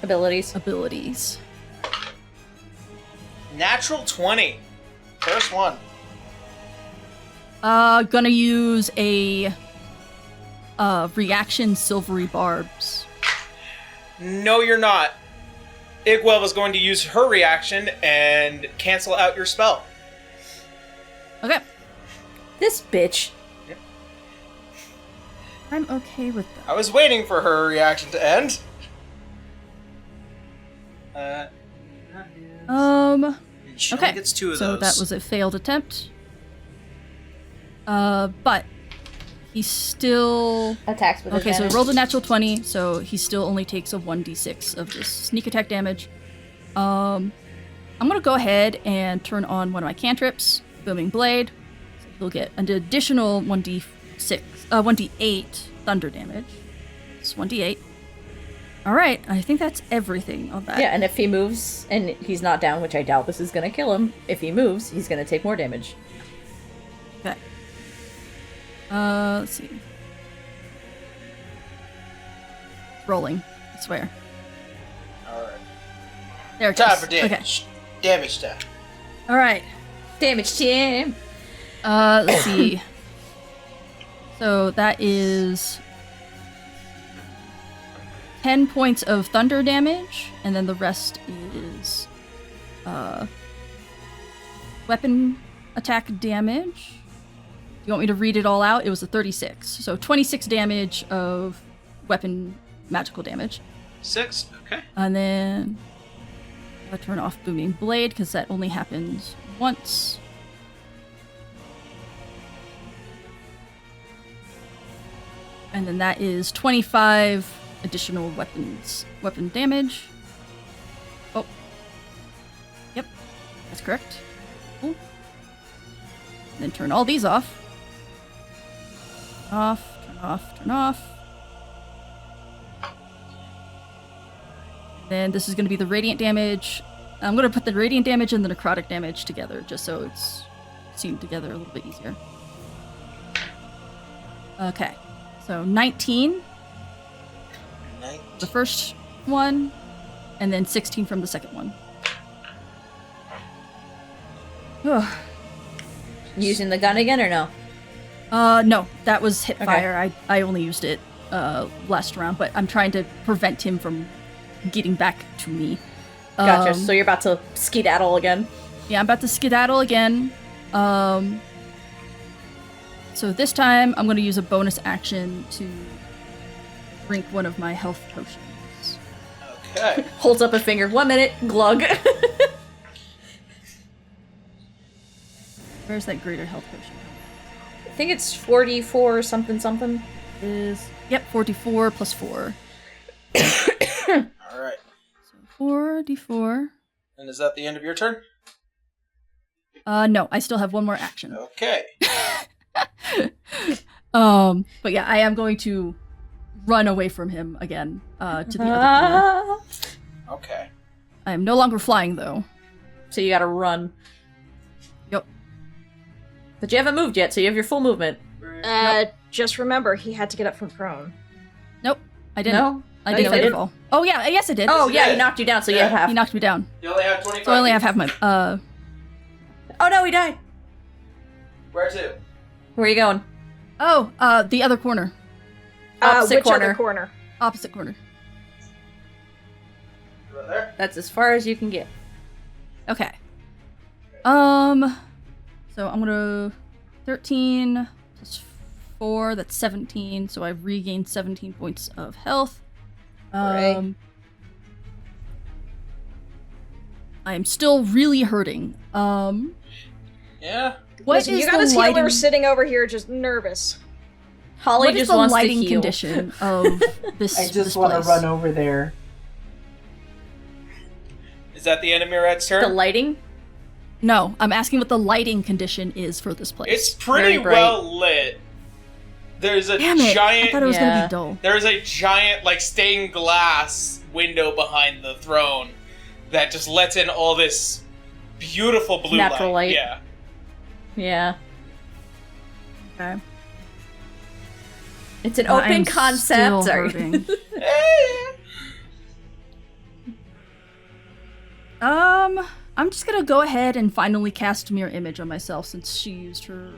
abilities. Natural 20. First one. Gonna use a reaction silvery barbs. No, you're not. Igwell is going to use her reaction and cancel out your spell. Okay. This bitch. I'm okay with that. I was waiting for her reaction to end. She only Okay. gets 2 of So those. that was a failed attempt. But he still... Attacks with Okay, so he advantage. rolled a natural 20, so he still only takes a 1d6 of this sneak attack damage. I'm gonna go ahead and turn on one of my cantrips, Booming Blade. So he'll get an additional 1d8 thunder damage. It's 1d8. Alright, I think that's everything on that. Yeah, and if he moves and he's not down, which I doubt this is gonna kill him, if he moves, he's gonna take more damage. Okay. Let's see. Rolling, I swear. Alright. There it Time goes. for damage. Damage time. Alright. Damage team! Let's see. So that is 10 points of thunder damage, and then the rest is weapon attack damage. You want me to read it all out? It was a 36. So 26 damage of weapon magical damage. 6. Okay. And then I'll turn off Booming Blade because that only happens once. And then that is 25 additional weapon damage. Oh. Yep. That's correct. Cool. And then turn all these off. Turn off. Then this is going to be the radiant damage. I'm going to put the radiant damage and the necrotic damage together just so it's seen together a little bit easier. Okay. So 19, the first one, and then 16 from the second one. Ugh. Using the gun again or no? No, that was hip Okay. fire. I only used it last round, but I'm trying to prevent him from getting back to me. Gotcha. So you're about to skedaddle again. Yeah, I'm about to skedaddle again. So this time I'm going to use a bonus action to drink one of my health potions. Okay. Holds up a finger. 1 minute. Glug. Where's that greater health potion? I think it's 44 something something. Yep, 44 plus 4. All right. So 4d4. And is that the end of your turn? No, I still have one more action. Okay. But yeah, I am going to run away from him again, to the other corner. Okay. I am no longer flying, though. So you gotta run. Yep. But you haven't moved yet, so you have your full movement. Just remember, he had to get up from prone. Nope, I didn't. No? I No, did you free didn't? fall. Oh yeah, yes I did. Oh, Yes, yeah, you he did. knocked you down, so you Yeah. have half. He knocked me down. You only have 25. So I only have half my, Oh no, he died. Where to? Where are you going? the other corner. Opposite Which corner. other corner? Opposite corner. Right there? That's as far as you can get. Okay. So I'm gonna 13 plus 4, that's 17, so I've regained 17 points of health. Hooray. I am still really hurting. Yeah. What Listen, is you got the his lighting? healer sitting over here just nervous. Holly What is just the wants to lighting heal. condition of this? I just this want to place? run over there. Is that the end of Mirad's The turn? lighting? No, I'm asking what the lighting condition is for this place. It's pretty Very bright. well lit. There's a Damn it! I giant. thought it was gonna Yeah. be dull. There's a giant, like, stained glass window behind the throne that just lets in all this beautiful blue Natural light. Yeah. Yeah. Okay. It's an I'm open concept. still Sorry. hurting. Eh. I'm just gonna go ahead and finally cast Mirror Image on myself since she used her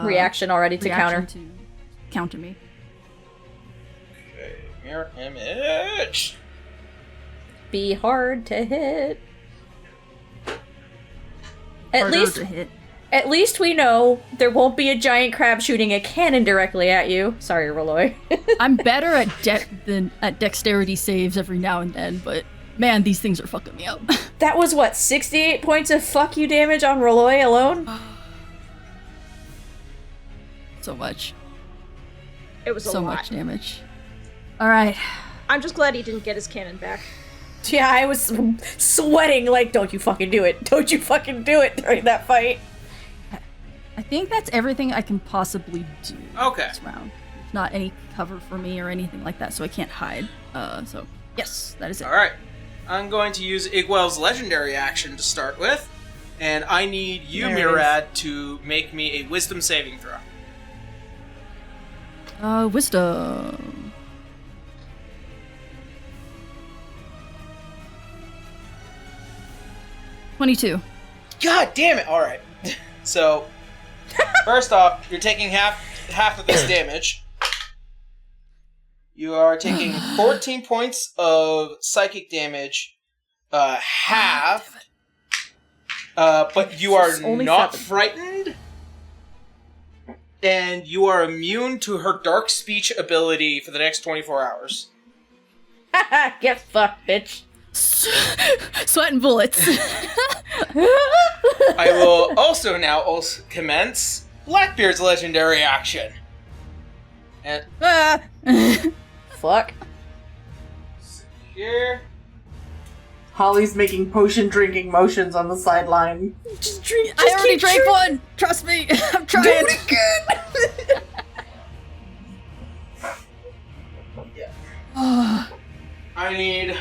Reaction already to reaction counter. to counter me. Okay, mirror image. Be hard to hit. At Harder least, to hit. at least we know there won't be a giant crab shooting a cannon directly at you. Sorry, Rolloy. I'm better at dexterity saves every now and then, but man, these things are fucking me up. That was what, 68 points of fuck you damage on Rolloy alone? So much. It was a So lot. much damage. Alright. I'm just glad he didn't get his cannon back. Yeah, I was sweating like, don't you fucking do it. Don't you fucking do it during that fight. I think that's everything I can possibly do Okay. this round. There's not any cover for me or anything like that, so I can't hide. So, yes, that is it. Alright. I'm going to use Igwell's legendary action to start with. And I need you, There it Mirad, to make me a wisdom saving throw. Wisdom. $22. God damn it! Alright. So, first off, you're taking half of this damage. You are taking 14 points of psychic damage, half. But you are Only not 7. frightened, and you are immune to her dark speech ability for the next 24 hours. Get fucked, bitch. Sweating bullets. I will also now commence Blackbeard's legendary action. And Fuck. here, Holly's making potion drinking motions on the sideline. Just drink. I already drank one. Trust me. I'm trying. Do it again. I need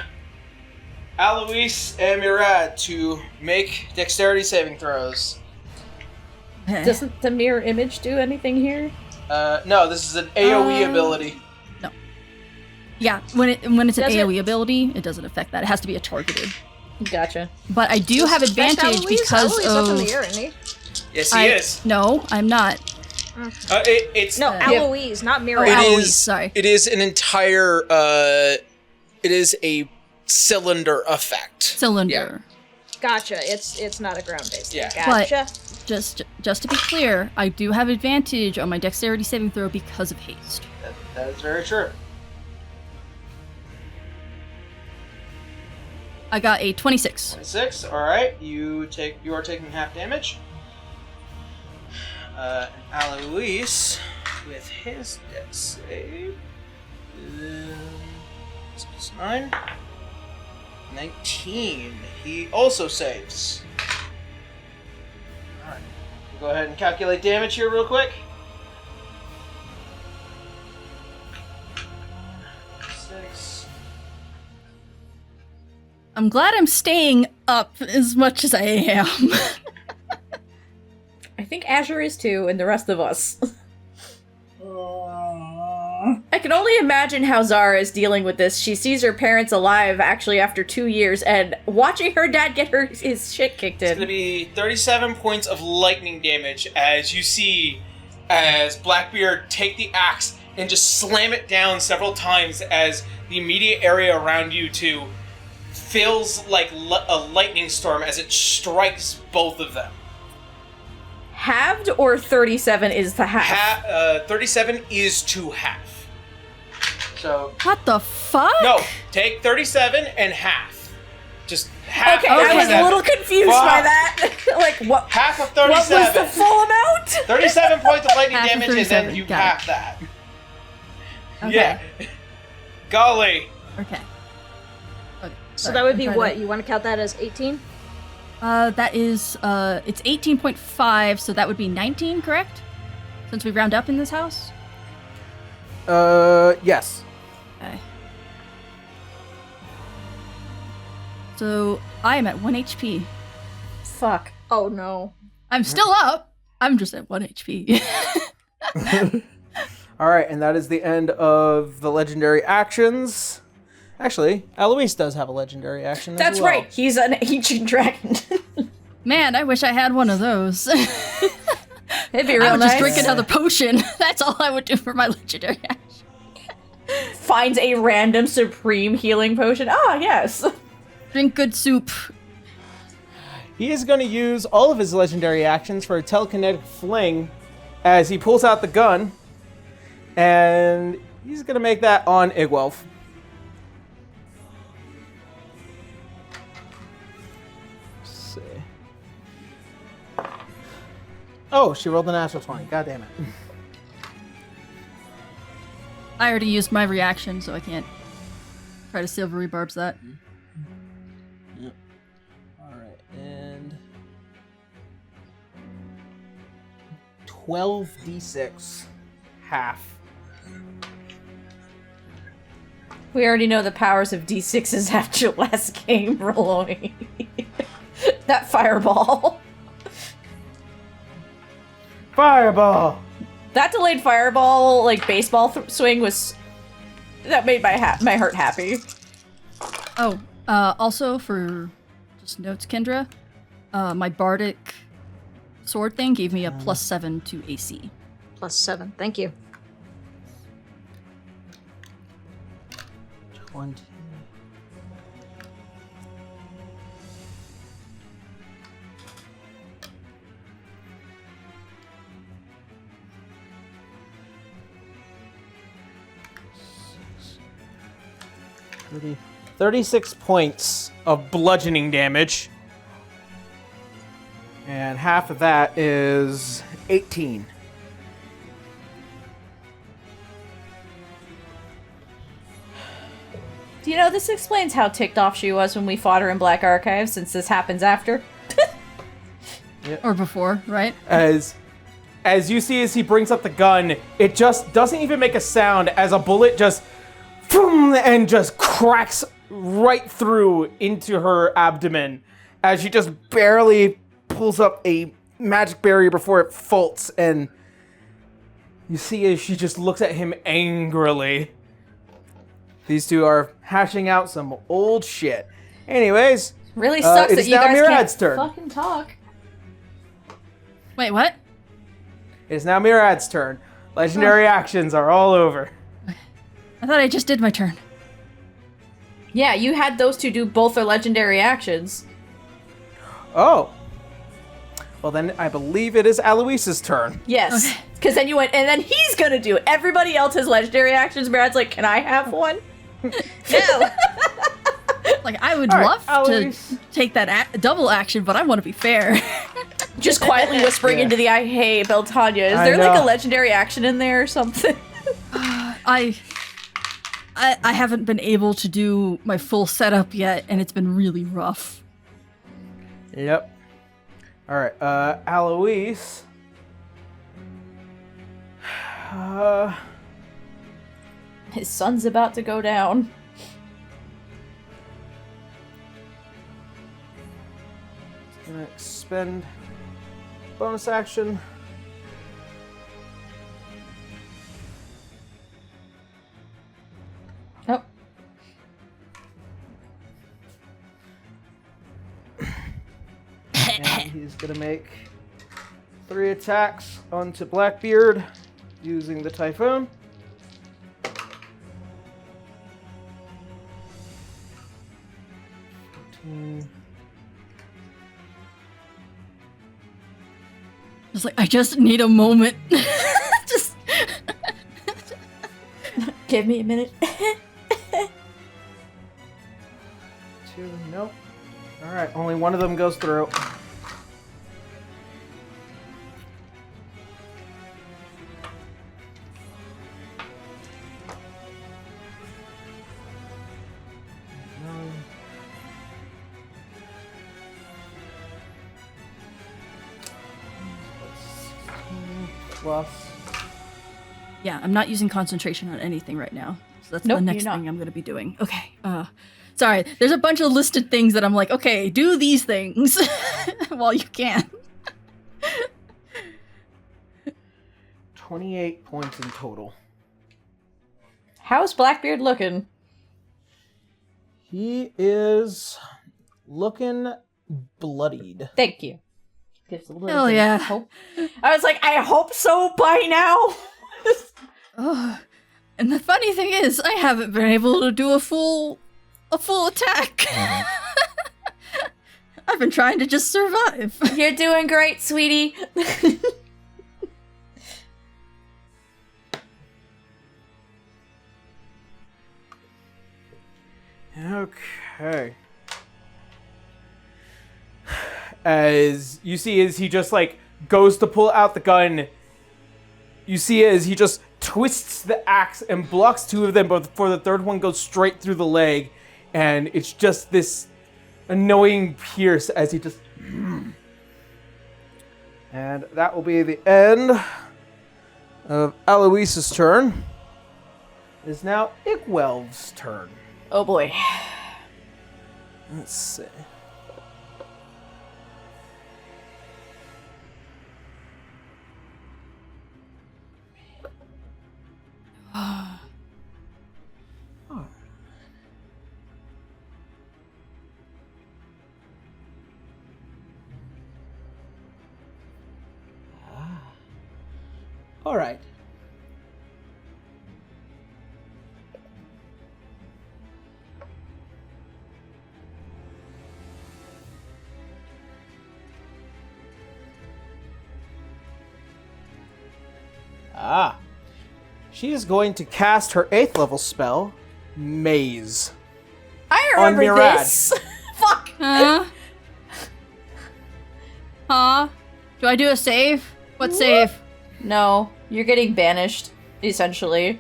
Alois and Murad to make dexterity saving throws. Doesn't the mirror image do anything here? No, this is an AoE ability. Yeah, when it's an Does it- AoE ability, it doesn't affect that. It has to be a targeted. Gotcha. But I do have advantage Alois because up in of the air, isn't he? Yes, he is. No, I'm not. It's No, Eloise, not Miriam. It Eloise, is. sorry. It is an entire. It is a cylinder effect. Cylinder. Gotcha. It's not a ground based. Yeah. Gotcha. Just to be clear, I do have advantage on my dexterity saving throw because of haste. That is very true. I got a 26. 26. All right. You are taking half damage. Alois with his dex save is 9. 19. He also saves. Alright. Go ahead and calculate damage here real quick. 6. I'm glad I'm staying up as much as I am. I think Azure is too, and the rest of us. I can only imagine how Zara is dealing with this. She sees her parents alive actually after 2 years, and watching her dad get his shit kicked in. It's going to be 37 points of lightning damage as you see as Blackbeard take the axe and just slam it down several times as the immediate area around you two feels like a lightning storm as it strikes both of them. Halved or 37 is the half? 37 is to half. So What the fuck? no, take 37 and half. Just half. Okay, I was a little confused by Fuck. that. Like, what? Half of What 37. was the full amount? 37 points of lightning Half of damage, and 37, then you got it. half that. Okay. Yeah. Golly. Okay. So that would be what? You want to count that as 18? That is, it's 18.5, so that would be 19, correct? Since we round up in this house? Yes. Okay. So, I am at 1 HP. Fuck. Oh no. I'm still up! I'm just at 1 HP. Alright, and that is the end of the legendary actions. Actually, Alois does have a legendary action That's as well. right, he's an ancient dragon. Man, I wish I had one of those. It'd be I real would nice. just drink another potion. That's all I would do for my legendary action. Finds a random supreme healing potion. Ah, yes. Drink good soup. He is going to use all of his legendary actions for a telekinetic fling as he pulls out the gun, and he's going to make that on Igwelf. Let's see. Oh, she rolled a natural 20. God damn it. I already used my reaction, so I can't try to silvery barbs that. Alright, and 12d6 half. We already know the powers of D6s after last game, Roloni. That fireball. Fireball! That delayed fireball, like, baseball swing was... That made my heart happy. Oh, also for just notes, Kendra, my bardic sword thing gave me a +7 to AC. +7. Thank you. 20. $30 36 points of bludgeoning damage. And half of that is 18. Do you know, this explains how ticked off she was when we fought her in Black Archive, since this happens after. Or before, right? As you see as he brings up the gun, it just doesn't even make a sound as a bullet just and just cracks right through into her abdomen as she just barely pulls up a magic barrier before it faults, and you see as she just looks at him angrily. These two are hashing out some old shit. Anyways, Really sucks it that is you now guys Murad's can't turn. fucking talk. Wait, what? It is now Mirad's turn. Legendary actions are all over. I thought I just did my turn. Yeah, you had those two do both their legendary actions. Oh. Well, then I believe it is Aloise's turn. Yes. Because then you went, and then he's gonna do it. Everybody else has legendary actions. Mirad's like, can I have one? No. Like, I would All right, love Aloise. to take that double action, but I want to be fair. Just quietly whispering Yeah. into the eye, hey, Beltania, is I there like know. a legendary action in there or something? I haven't been able to do my full setup yet, and it's been really rough. Yep. All right, Aloise. His sun's about to go down. Gonna expend bonus action. Oh. And he's gonna make 3 attacks onto Blackbeard using the Typhoon. It's like, I just need a moment. Just Give me a minute. 2, nope. Alright, only one of them goes through. Plus. yeah, I'm not using concentration on anything right now. So that's Nope, the next you're not. thing I'm going to be doing. Okay. Sorry, there's a bunch of listed things that I'm like, okay, do these things while you can. 28 points in total. How's Blackbeard looking? He is looking bloodied. Thank you. Gives a little Hell bit of yeah. hope. I was like, I hope so by now. Oh, and the funny thing is, I haven't been able to do a full attack. I've been trying to just survive. You're doing great, sweetie. Okay. As you see, as he just like goes to pull out the gun, you see as he just twists the axe and blocks 2 of them, but before the third one goes straight through the leg, and it's just this annoying pierce as he just. And that will be the end of Aloise's turn. It is now Ickwelv's turn. Oh boy. Let's see. All right. She is going to cast her 8th level spell, Maze. I On remember Mirad. this. Fuck. Huh? Huh? Do I do a save? What save? No, you're getting banished, essentially.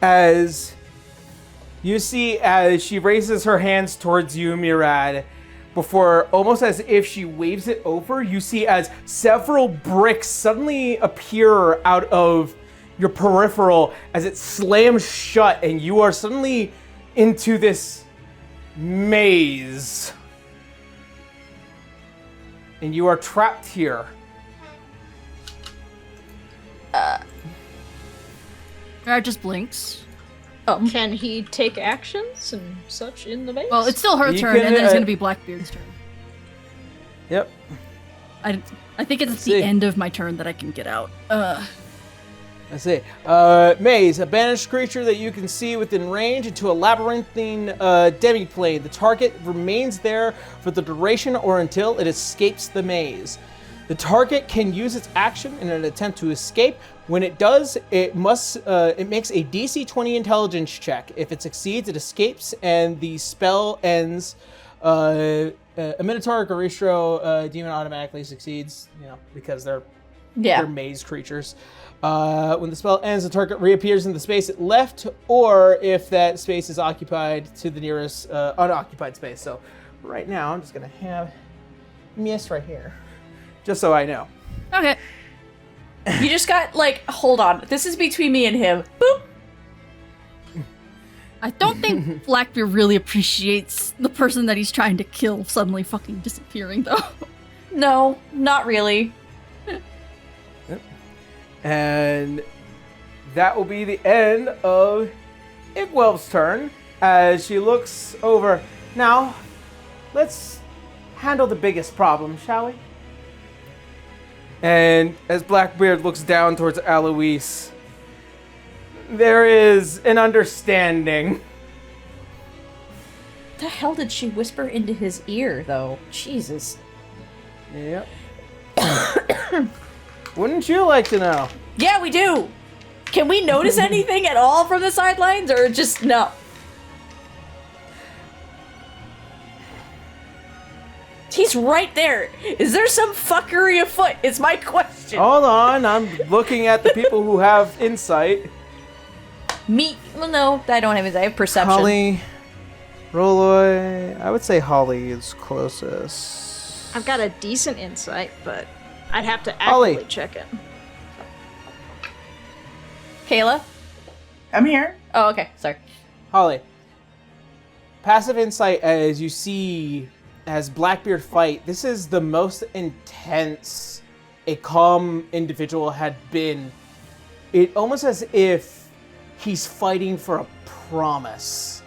As you see, as she raises her hands towards you, Mirad, before, almost as if she waves it over, you see as several bricks suddenly appear out of your peripheral as it slams shut, and you are suddenly into this maze. And you are trapped here. Or just blinks. Can he take actions and such in the base? Well, it's still her You turn, can, and then it's gonna be Blackbeard's turn. Yep. I think it's see. the end of my turn that I can get out. Let's see. Maze, a banished creature that you can see within range into a labyrinthine demiplane. The target remains there for the duration or until it escapes the maze. The target can use its action in an attempt to escape. When it does, it makes a DC 20 intelligence check. If it succeeds, it escapes, and the spell ends. A Minotaur Garistro demon automatically succeeds, because they're maze creatures. When the spell ends, the target reappears in the space it left, or if that space is occupied to the nearest unoccupied space. So right now, I'm just going to have Mist right here, just so I know. Okay. You just got, hold on. This is between me and him. Boop. I don't think Blackbeard really appreciates the person that he's trying to kill suddenly fucking disappearing, though. No, not really. And that will be the end of Igwelf's turn as she looks over. Now, let's handle the biggest problem, shall we? And as Blackbeard looks down towards Alois, there is an understanding. The hell did she whisper into his ear, though? Jesus. Yep. Wouldn't you like to know? Yeah, we do! Can we notice anything at all from the sidelines, or just no? He's right there. Is there some fuckery afoot? Is my question. Hold on, I'm looking at the people who have insight. Me? Well, no, I don't have insight. I have perception. Holly, Roloy. I would say Holly is closest. I've got a decent insight, but I'd have to Holly. actively check it. Kayla? I'm here. Oh, okay. Sorry. Holly. Passive insight as you see as Blackbeard fight. This is the most intense a calm individual had been. It almost as if he's fighting for a promise.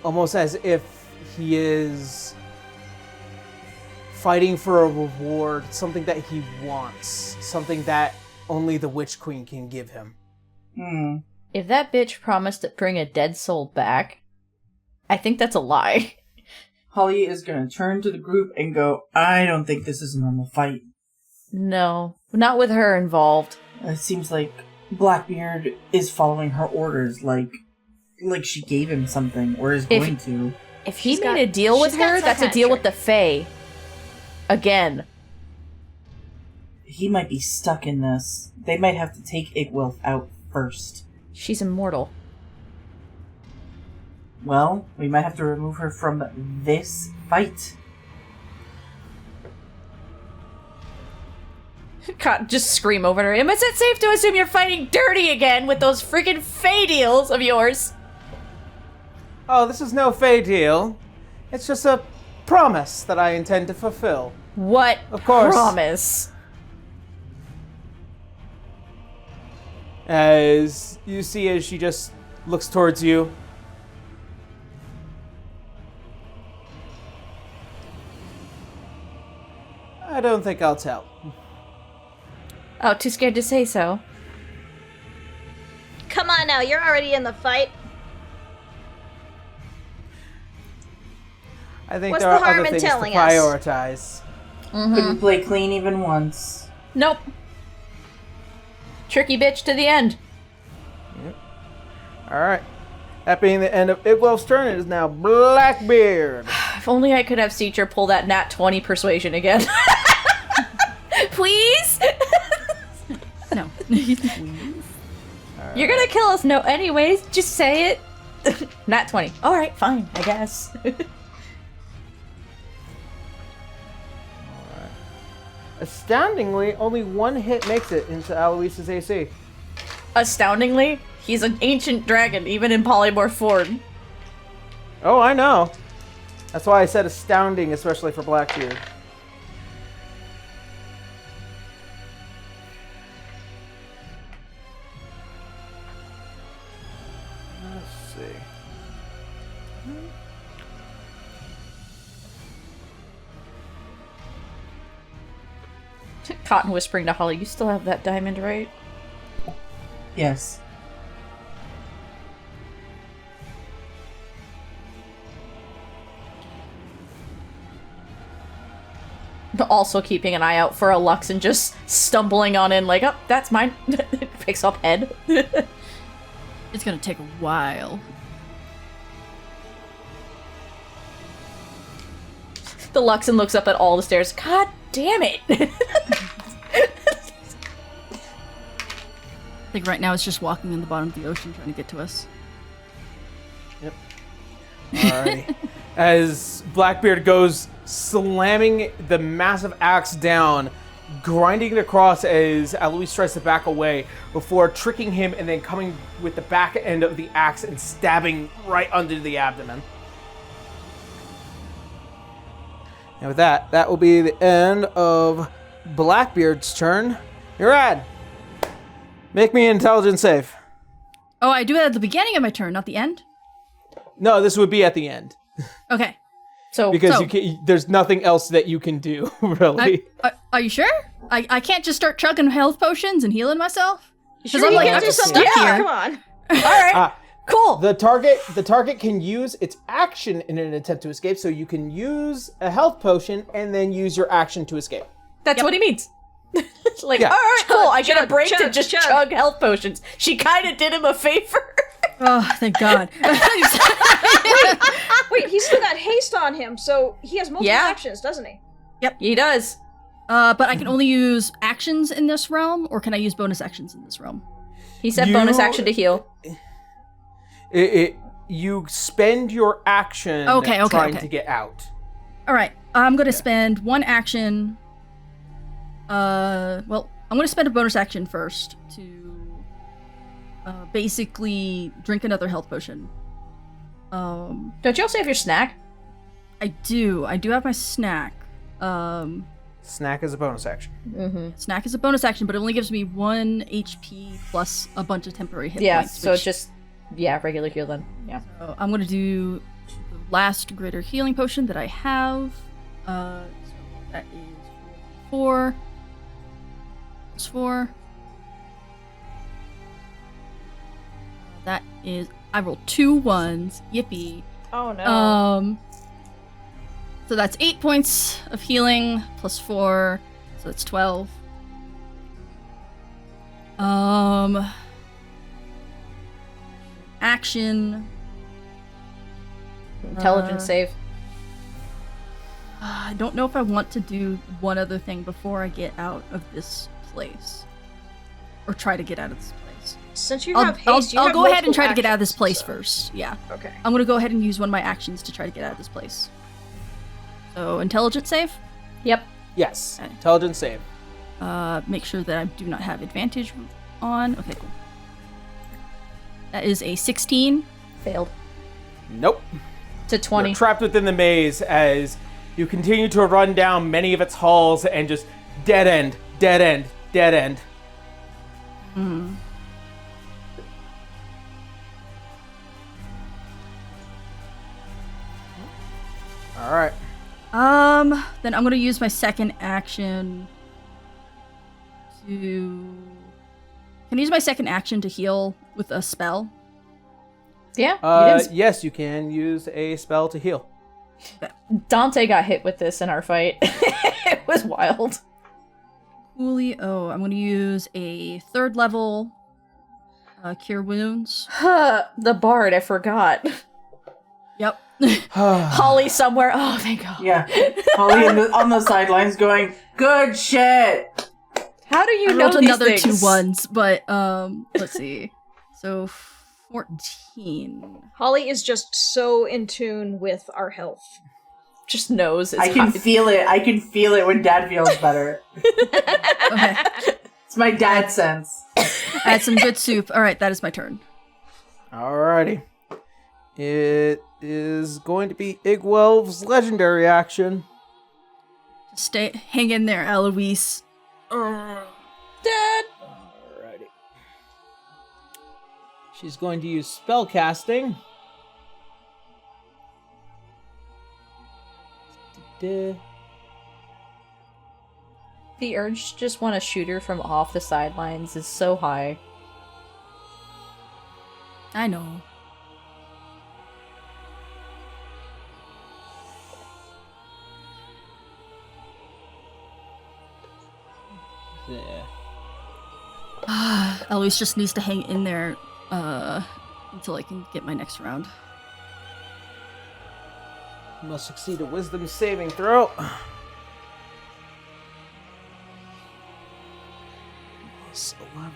Almost as if he is fighting for a reward, something that he wants, something that only the Witch Queen can give him. If that bitch promised to bring a dead soul back, I think that's a lie. Holly is going to turn to the group and go, I don't think this is a normal fight. No, not with her involved. It seems like Blackbeard is following her orders, like she gave him something, or is going to. If he made a deal with her, that's a deal with the Fae. Again. He might be stuck in this. They might have to take Igwelf out first. She's immortal. Well, we might have to remove her from this fight. Can't just scream over her. Is it safe to assume you're fighting dirty again with those freaking Fae deals of yours? Oh, this is no Fae deal. It's just a promise that I intend to fulfill. What Of course. promise? As you see as she just looks towards you. I don't think I'll tell. Oh, too scared to say so. Come on now, you're already in the fight. I think What's there the are harm other in things to telling us? prioritize. Couldn't play clean even once. Nope. Tricky bitch to the end. Alright. That being the end of Igwelf's turn, it is now Blackbeard. If only I could have Seacher pull that nat 20 persuasion again. Please? No. You're gonna kill us. No, anyways, just say it. Nat 20. Alright, fine, I guess. Astoundingly, only one hit makes it into Alois's AC. Astoundingly, he's an ancient dragon, even in polymorph form. Oh, I know. That's why I said astounding, especially for Blackbeard. Let's see. Cotton whispering to Holly, you still have that diamond, right? Yes. Also keeping an eye out for a Lux and just stumbling on in like, oh, that's mine. Picks up head. It's gonna take a while. The Luxon looks up at all the stairs. God damn it! I think right now it's just walking in the bottom of the ocean trying to get to us. Yep. Alrighty. As Blackbeard goes slamming the massive axe down, grinding it across as Alois tries to back away before tricking him and then coming with the back end of the axe and stabbing right under the abdomen. And with that, that will be the end of Blackbeard's turn. You're Make me an intelligence save. Oh, I do it at the beginning of my turn, not the end? No, this would be at the end. Okay. Because there's nothing else that you can do, really. Are you sure? I can't just start chugging health potions and healing myself? Sure, I'm you like, can I'm do just something. stuck Yeah, here. come on. Alright, cool. The target can use its action in an attempt to escape, so you can use a health potion and then use your action to escape. That's what he means. Like, Yeah. alright, cool, I get a Chug, break to chug, just chug. chug health potions. She kinda did him a favor. Oh, thank God. Wait, he's still got haste on him, so he has multiple Yeah. actions, doesn't he? He does. But I can only use actions in this realm, or can I use bonus actions in this realm? He said You- bonus action to heal. You spend your action trying to get out. All right, I'm going to spend one action. I'm going to spend a bonus action first to basically drink another health potion. Don't you also have your snack? I do have my snack. Snack is a bonus action. Snack is a bonus action, but it only gives me 1 HP plus a bunch of temporary hit Yeah, points. so just, regular heal then. Yeah. So I'm going to do the last greater healing potion that I have. So that is 4. Plus 4. That is... I rolled 2 1s. Yippee. Oh no. So that's 8 points of healing plus 4, so that's 12. Action. Intelligence save. I don't know if I want to do one other thing before I get out of this place, or try to get out of this place. Since you have haste, I'll have go ahead and multiple try to get out of this actions, place so- first. Yeah. Okay. I'm gonna go ahead and use one of my actions to try to get out of this place. So, intelligence save. Yep. Yes. Okay. Intelligence save. Make sure that I do not have advantage on. Okay, cool. That is a 16. Failed. Nope. To 20. You're trapped within the maze as you continue to run down many of its halls and just dead end, dead end, dead end. All right. Then I'm gonna use my second action to... Can I use my second action to heal with a spell? Yeah. You didn't Yes, you can use a spell to heal. Dante got hit with this in our fight. It was wild. Coolly. Oh, I'm gonna use a 3rd level Cure Wounds. The bard, I forgot. Yep. Holly somewhere. Oh, thank God. Yeah. Holly on the sidelines going, good shit. How do you I know rolled these another things? 2 ones, but let's see. So 14. Holly is just so in tune with our health. Just knows. It's I can hot. feel it. I can feel it when Dad feels better. Okay. It's my dad sense. I had some good soup. All right, that is my turn. Alrighty. It is going to be Igwelv's legendary action. Hang in there, Eloise. Dad. Alrighty. She's going to use spell casting. The urge to just want to shoot her from off the sidelines is so high. I know. Yeah. Eloise just needs to hang in there until I can get my next round. Must succeed a wisdom saving throw. Plus 11.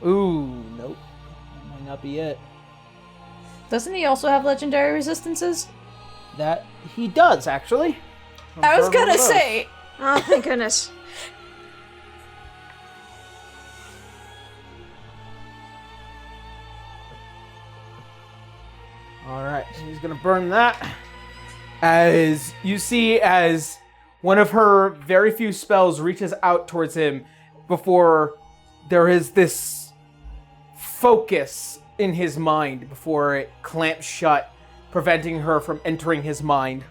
Ooh, nope. That might not be it. Doesn't he also have legendary resistances? That he does, actually. I was gonna say. Oh, thank goodness. Alright, so he's gonna burn that. As you see, as one of her very few spells reaches out towards him before there is this focus in his mind before it clamps shut, preventing her from entering his mind.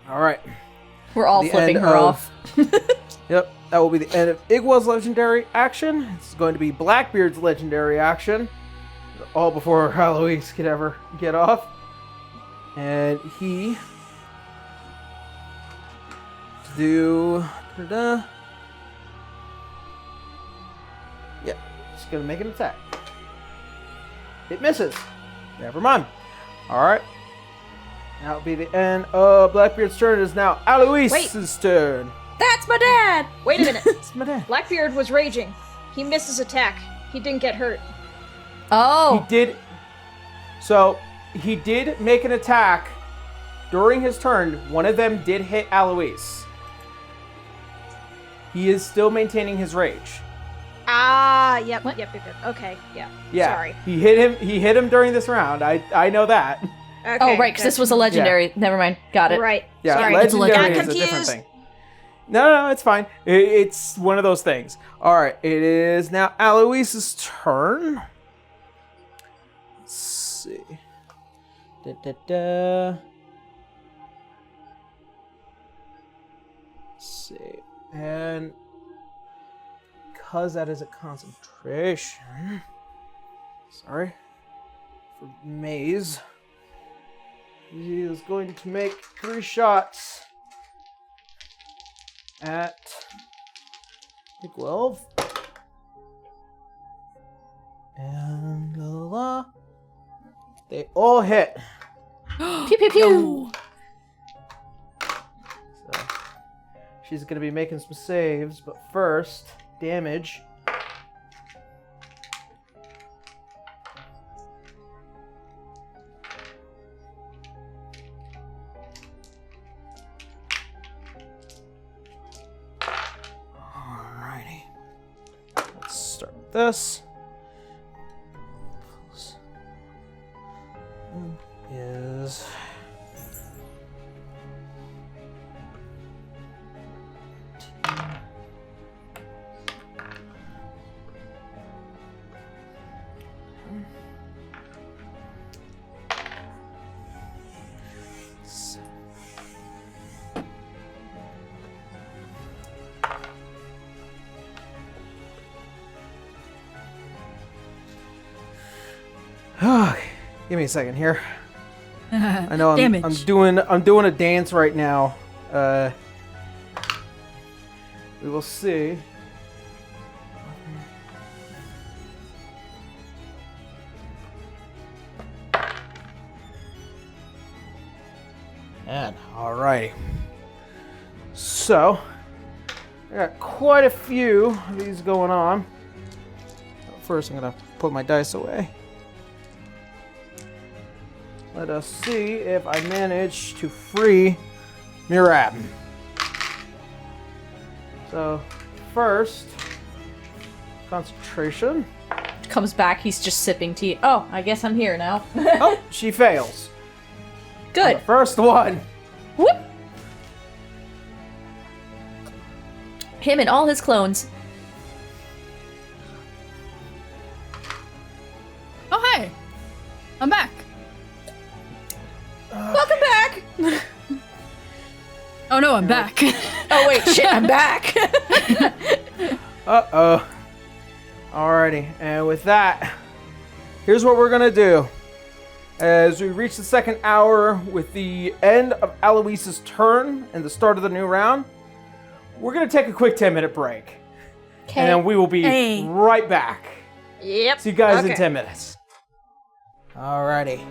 Alright. We're all flipping her off. Yep, that will be the end of Igwa's legendary action. It's going to be Blackbeard's legendary action. All before Eloise could ever get off. And he... do... Yeah, just gonna make an attack. It misses. Never mind. Alright. That'll be the end of Blackbeard's turn. It is now Eloise's turn. That's my dad! Wait a minute. It's my dad. Blackbeard was raging. He missed his attack. He didn't get hurt. Oh! He did. So, he did make an attack during his turn. One of them did hit Eloise. He is still maintaining his rage. Ah, yep. Okay, yeah. Yeah. Sorry. He hit him during this round. I know that. Okay, Oh, right, because this was a legendary. Never mind. Got it. Right. Yeah, Sorry. legendary Got is a different confused. thing. No, it's fine. It's one of those things. All right, it is now Eloise's turn. Let's see. Let's see. And because that is a concentration. Sorry. For Maze. He is going to make 3 shots at 12. And they all hit. Pew pew pew! So she's gonna be making some saves, but first, damage. Alrighty. Let's start with this. Is give me a second here. I know Damage. I'm doing a dance right now. We will see. And alrighty. So I got quite a few of these going on. First, I'm gonna put my dice away. Let us see if I manage to free Mirab. So, first, concentration. Comes back, he's just sipping tea. Oh, I guess I'm here now. Oh, she fails. Good. The first one. Whoop! Him and all his clones. Oh, hi. I'm back. Welcome back! Oh no, I'm back. Oh wait, shit, I'm back. Uh-oh. Alrighty, and with that, here's what we're gonna do. As we reach the second hour with the end of Aloise's turn and the start of the new round, we're gonna take a quick 10-minute break. Okay. And then we will be right back. Yep. See you guys in 10 minutes. Alrighty.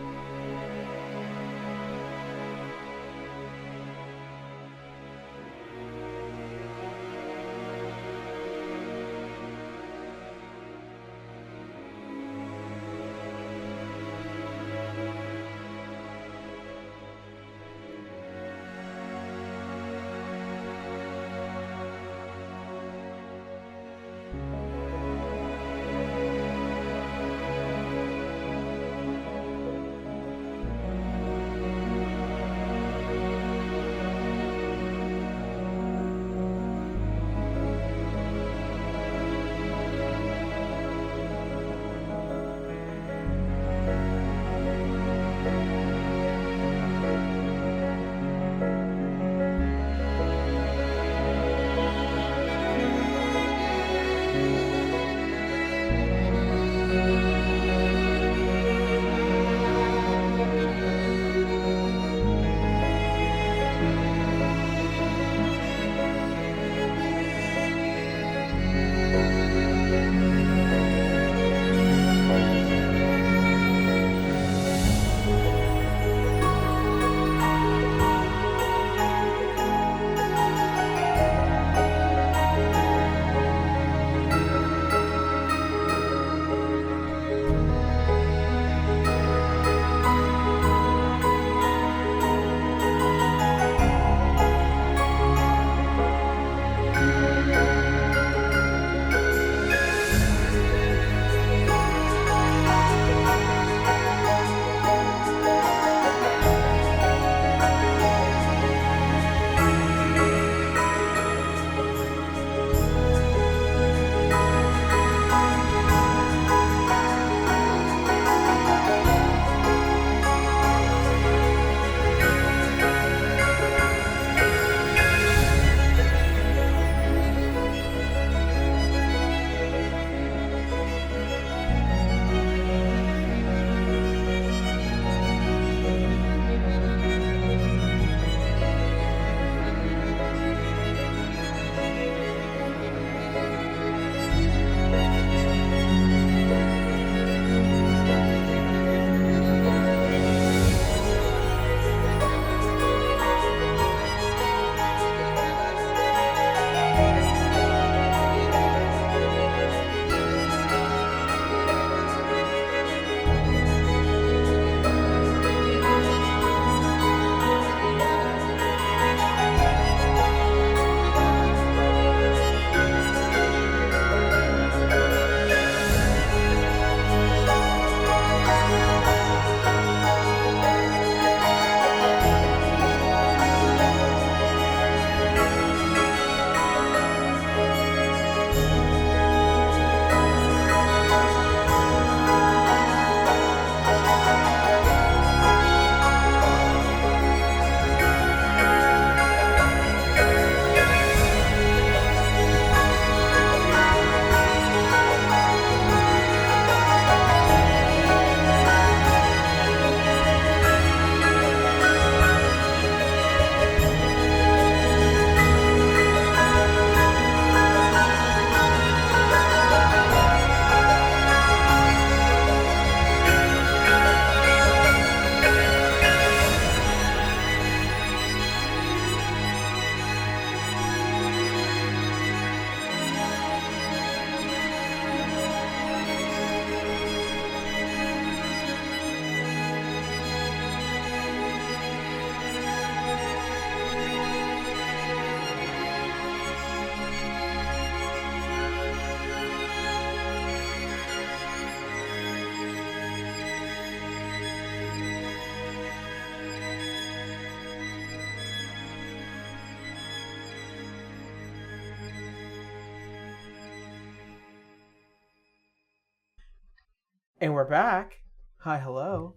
And we're back. Hi, hello.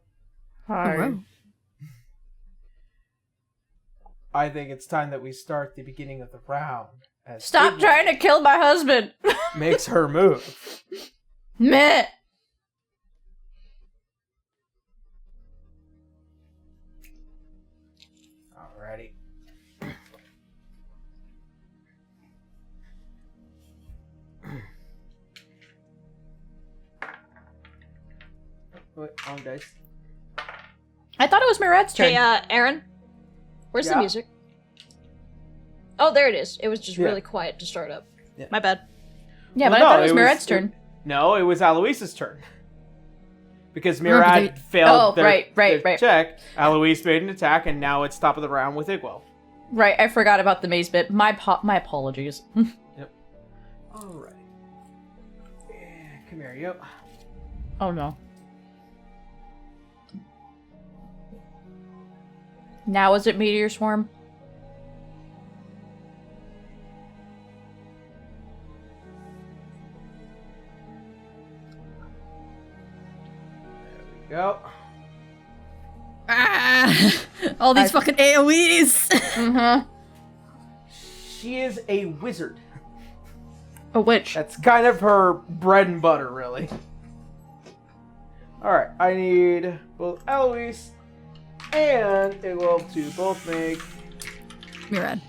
Hi. Hello. I think it's time that we start the beginning of the round. As Stop Igor trying to kill my husband. makes her move. Meh. Alrighty. Wait, wrong dice. I thought it was Mirad's turn. Hey, Aaron, where's the Yeah? music? Oh, there it is. It was just Yeah. really quiet to start up. Yeah. My bad. Yeah, Well, but I thought no, it was it Mirad's was- turn. No, it was Aloise's turn. Because Remember Mirad they- failed Oh, their, right, their check. Aloise made an attack, and now it's top of the round with Igwell. Right, I forgot about the maze bit. My apologies. Alright. Yeah, come here, yo. Oh no. Now is it Meteor Swarm? Go. Ah! All these fucking AoEs! Mm-hmm. She is a wizard. A witch. That's kind of her bread and butter, really. Alright, I need both Eloise and Igwell to both make... Mirad.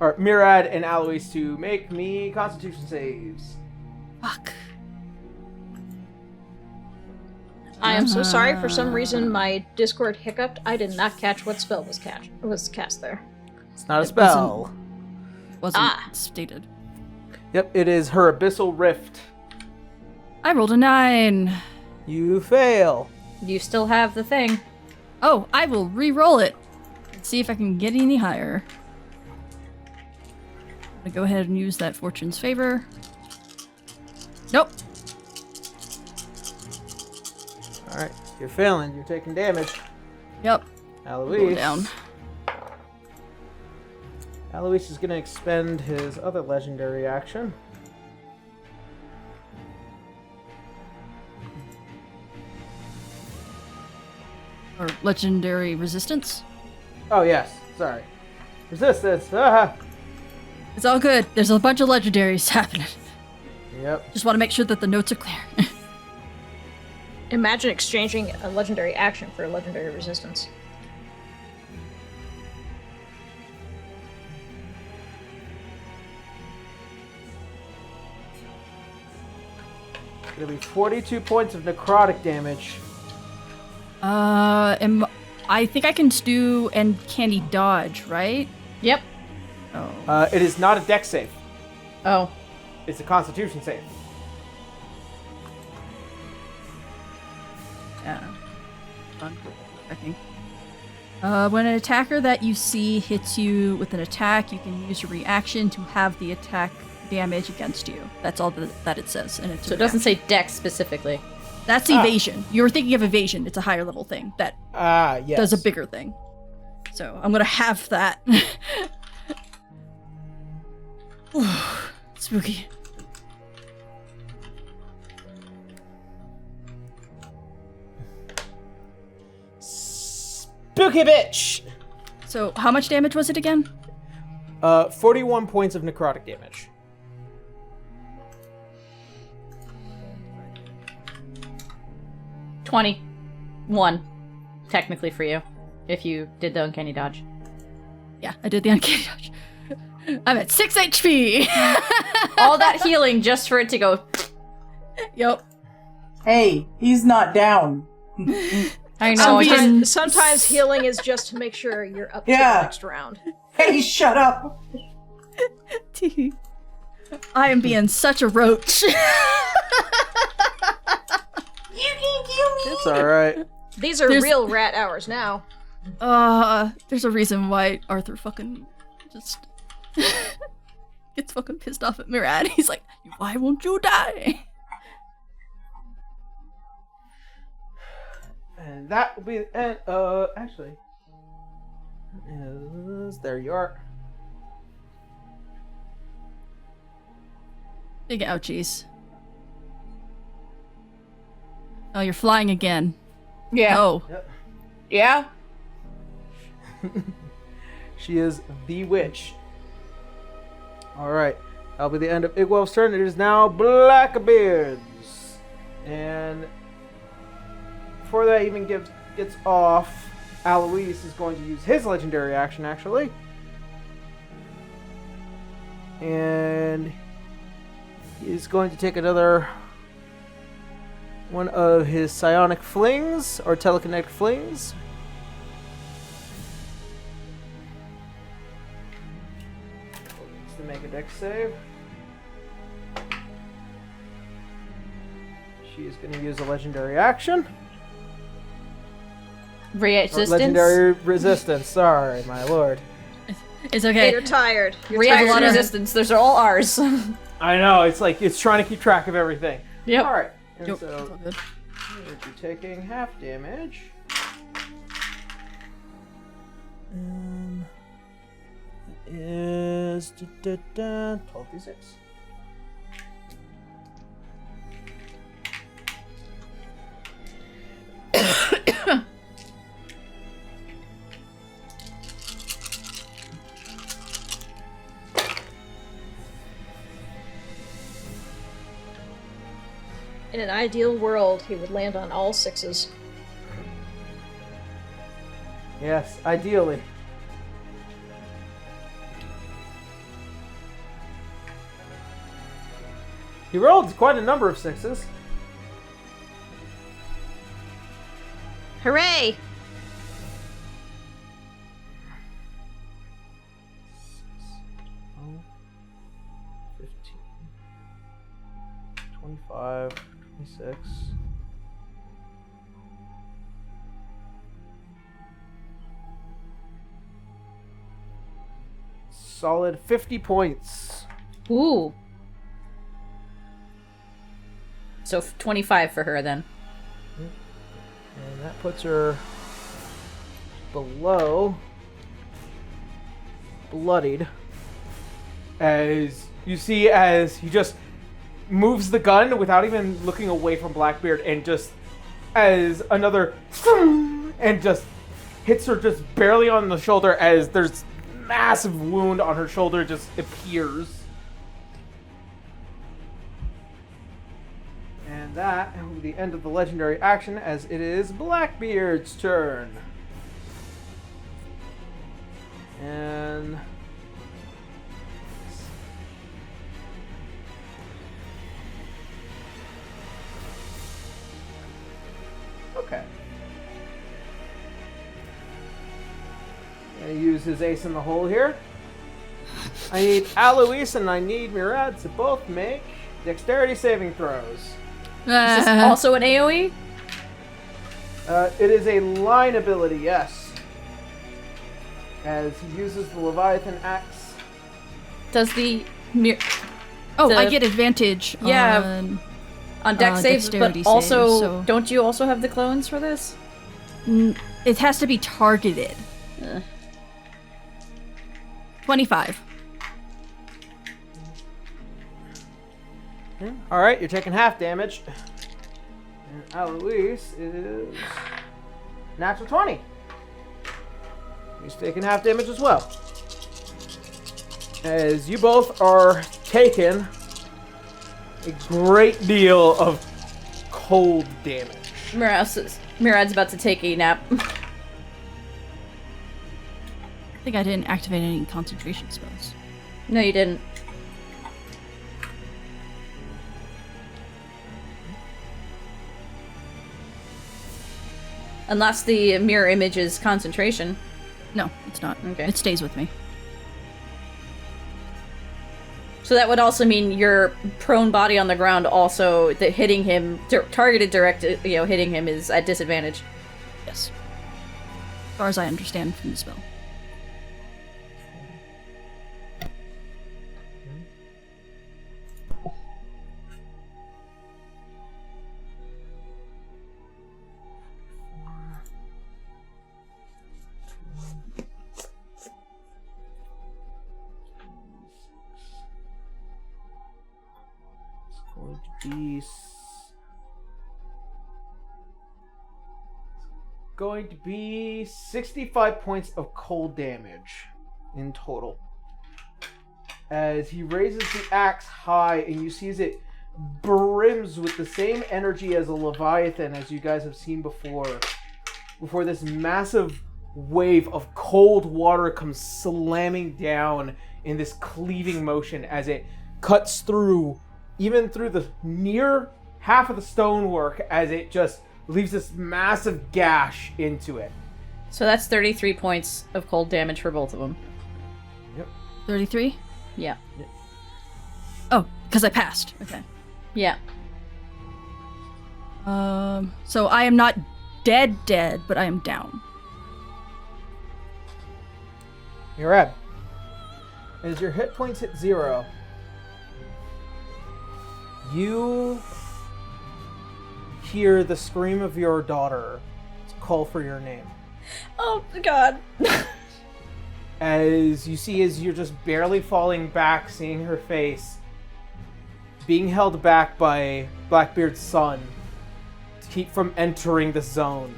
Or Mirad and Aloise to make me Constitution saves. Fuck. I am so sorry. For some reason, my Discord hiccuped. I did not catch what spell was cast there. It's not a It spell. Wasn't stated. Yep, it is her Abyssal Rift. I rolled a 9. You fail. You still have the thing. Oh, I will re-roll it. See if I can get any higher. I'm gonna go ahead and use that Fortune's Favor. Nope. Alright, you're failing. You're taking damage. Yep. Go Aloise. down. Alois is going to expend his other legendary action. Or legendary resistance. Oh, yes. Sorry. Resistance. Ah. It's all good. There's a bunch of legendaries happening. Yep. Just want to make sure that the notes are clear. Imagine exchanging a legendary action for a legendary resistance. It'll be 42 points of necrotic damage. I think I can do Uncanny Dodge, right? Yep. Oh. It is not a dex save. Oh. It's a Constitution save. Yeah. I think. When an attacker that you see hits you with an attack, you can use your reaction to have the attack damage against you. That's all that it says. And it's So it doesn't say dex specifically. That's evasion. You're thinking of evasion. It's a higher level thing that Yes. does a bigger thing. So I'm gonna have that. Spooky. Spooky bitch! So how much damage was it again? 41 points of necrotic damage. $21, technically for you, if you did the uncanny dodge. Yeah, I did the uncanny dodge. I'm at 6 HP. All that healing just for it to go. Yep. Hey, he's not down. I know. Sometimes healing is just to make sure you're up to Yeah. the next round. Hey, shut up! I am being such a roach. You can kill me! It's alright. These are There's- real rat hours now. There's a reason why Arthur fucking just gets fucking pissed off at Mirad. He's like, why won't you die? And that will be the end. Actually. There you are. Big ouchies. Oh, you're flying again. Yeah. Oh. Yep. Yeah. She is the witch. Alright. That'll be the end of Igwell's turn. It is now Blackbeard's. And before that even gets off, Alois is going to use his legendary action, actually. And he's going to take another one of his psionic flings, or telekinetic flings. To make a dex save. She is going to use a legendary action. Resistance? Legendary resistance, sorry, my lord. It's okay. You're tired. You're Reaction tired. resistance. Those are all ours. I know, it's like, it's trying to keep track of everything. Yep. Alright, and Yep, so that's all good. you're taking half damage. That is 12d6. In an ideal world, he would land on all sixes. Yes, ideally. He rolled quite a number of sixes. Hooray! 15, 25, 26. Solid 50 points. Ooh. So 25 for her then. And that puts her below bloodied. As you see, as he just moves the gun without even looking away from Blackbeard, and just as another and just hits her just barely on the shoulder, as there's massive wound on her shoulder just appears. And that will be the end of the legendary action, as it is Blackbeard's turn. And okay. Gonna use his ace in the hole here. I need Alois and I need Murad to both make dexterity saving throws. Is this also an AoE? It is a line ability, yes. As he uses the Leviathan axe. Does the Oh, the- I get advantage Yeah. on dex saves, but dexterity also saves, so- don't you also have the clones for this? It has to be targeted. 25. Alright, you're taking half damage. And Alois is natural 20. He's taking half damage as well. As you both are taking a great deal of cold damage. Murad's about to take a nap. I think I didn't activate any concentration spells. No, you didn't. Unless the mirror image is concentration. No, it's not. Okay. It stays with me. So that would also mean your prone body on the ground also that hitting him, targeted direct, hitting him is at disadvantage. Yes. As far as I understand from the spell. Going to be 65 points of cold damage. in total. As he raises the axe high, and you see as it brims with the same energy as a Leviathan as you guys have seen before this massive wave of cold water comes slamming down in this cleaving motion as it cuts through, even through the near half of the stonework, as it just leaves this massive gash into it. So that's 33 points of cold damage for both of them. Yep. 33? Yeah. Oh, because I passed. Okay. Yeah. So I am not dead, but I am down. You're at. As your hit points hit 0, you hear the scream of your daughter call for your name. Oh, God. As you see, as you're just barely falling back, seeing her face, being held back by Blackbeard's son to keep from entering the zone.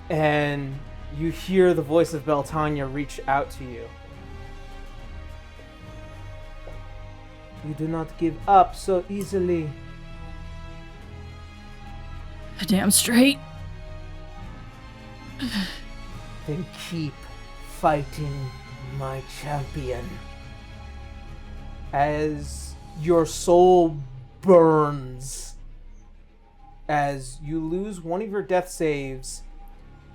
And you hear the voice of Beltania reach out to you. You do not give up so easily. Damn straight. Then keep fighting, my champion. As your soul burns, as you lose one of your death saves,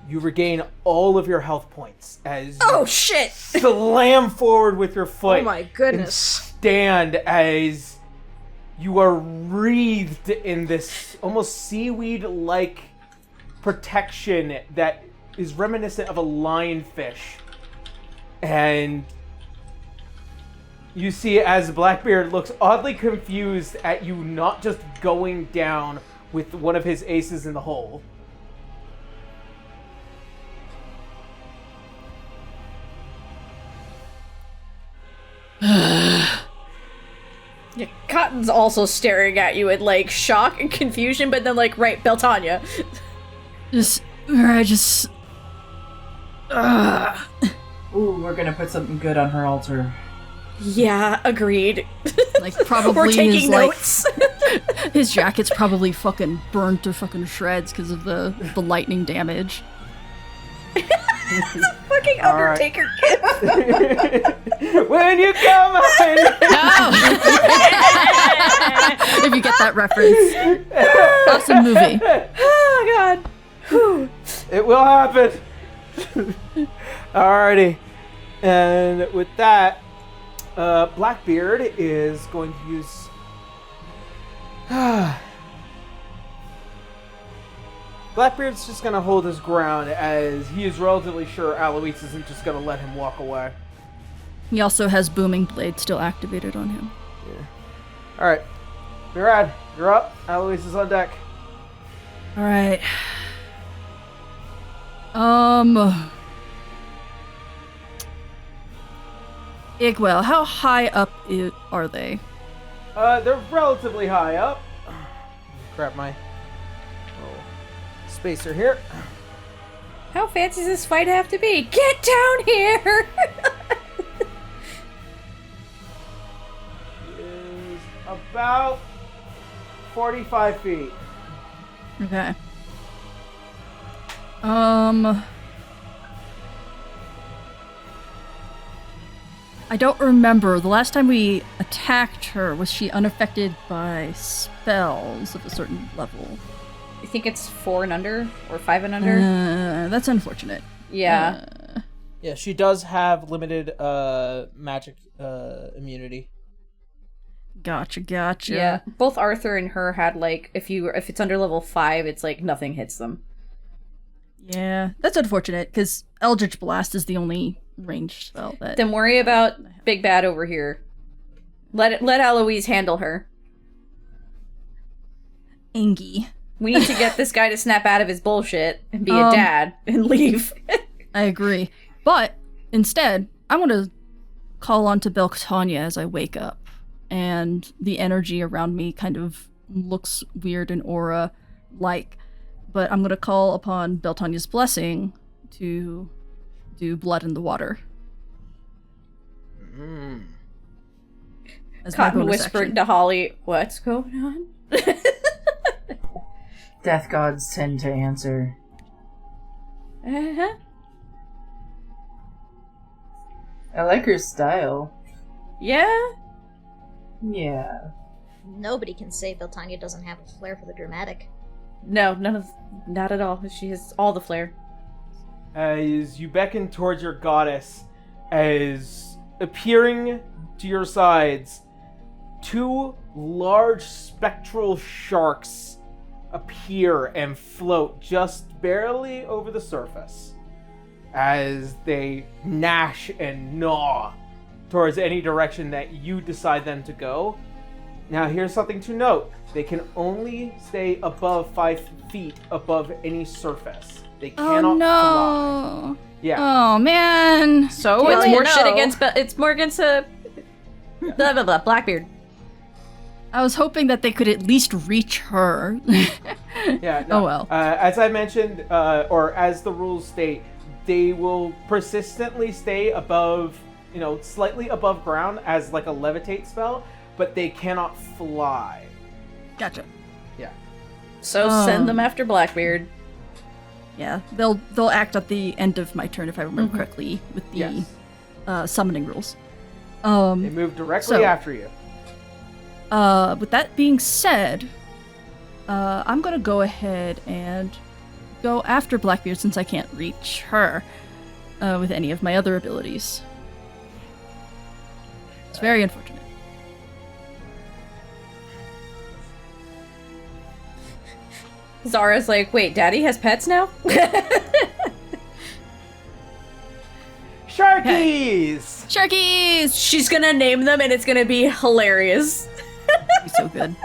you regain all of your health points. As Oh, shit! slam forward with your foot. Oh my And goodness. stand as you are wreathed in this almost seaweed-like protection that is reminiscent of a lionfish. And you see as Blackbeard looks oddly confused at you not just going down with one of his aces in the hole. Yeah, Cotton's also staring at you in, like, shock and confusion, but then, like, right, Beltania. I just... Ooh, we're gonna put something good on her altar. Yeah, agreed. Like, probably We're taking his, notes. like, his jacket's probably fucking burnt to fucking shreds because of the lightning damage. Fucking Undertaker kid. When you come on! If you get that reference. Awesome movie. Oh, God. Whew. It will happen. Alrighty. And with that, Blackbeard is going to use... Blackbeard's just going to hold his ground as he is relatively sure Alois isn't just going to let him walk away. He also has Booming Blade still activated on him. Yeah. Alright. Mirad, you're up. Alois is on deck. Alright. Igwell, how high up are they? They're relatively high up. Grab my little spacer here. How fancy does this fight have to be? Get down here! Is about 45 feet. Okay. I don't remember. The last time we attacked her, was she unaffected by spells of a certain level? I think it's 4 and under, or 5 and under. That's unfortunate. Yeah. Yeah, she does have limited magic immunity. Gotcha. Yeah. Both Arthur and her had, like, if it's under level 5, it's like nothing hits them. Yeah, that's unfortunate, because Eldritch Blast is the only ranged spell that... Then worry about Big Bad over here. Let Alois handle her. Angie. We need to get this guy to snap out of his bullshit and be a dad and leave. I agree. But, instead, I want to call on to Beltania as I wake up. And the energy around me kind of looks weird and aura-like. But I'm going to call upon Beltania's blessing to do blood in the water. As my Cotton bonus whispered action. to Holly, "What's going on?" Death gods tend to answer. Uh-huh. I like her style. Yeah. Yeah. Nobody can say Beltania doesn't have a flair for the dramatic. No, not at all. She has all the flair. As you beckon towards your goddess, as appearing to your sides, 2 large spectral sharks appear and float just barely over the surface as they gnash and gnaw towards any direction that you decide them to go. Now, here's something to note. They can only stay above 5 feet above any surface. They Oh cannot no! fly. Yeah. Oh man! So Well, it's you more know. shit against. It's more against blah blah blah. Blackbeard. I was hoping that they could at least reach her. Yeah. Oh well. As I mentioned, or as the rules state, they will persistently stay above, slightly above ground as like a levitate spell, but they cannot fly. Gotcha. Yeah. So send them after Blackbeard. Yeah, they'll act at the end of my turn if I remember correctly with the Yes. summoning rules. They move directly so- after you. With that being said, I'm gonna go ahead and go after Blackbeard since I can't reach her with any of my other abilities. It's very unfortunate. Zara's like, wait, Daddy has pets now? Sharkies! Sharkies! She's gonna name them and it's gonna be hilarious. Be so good.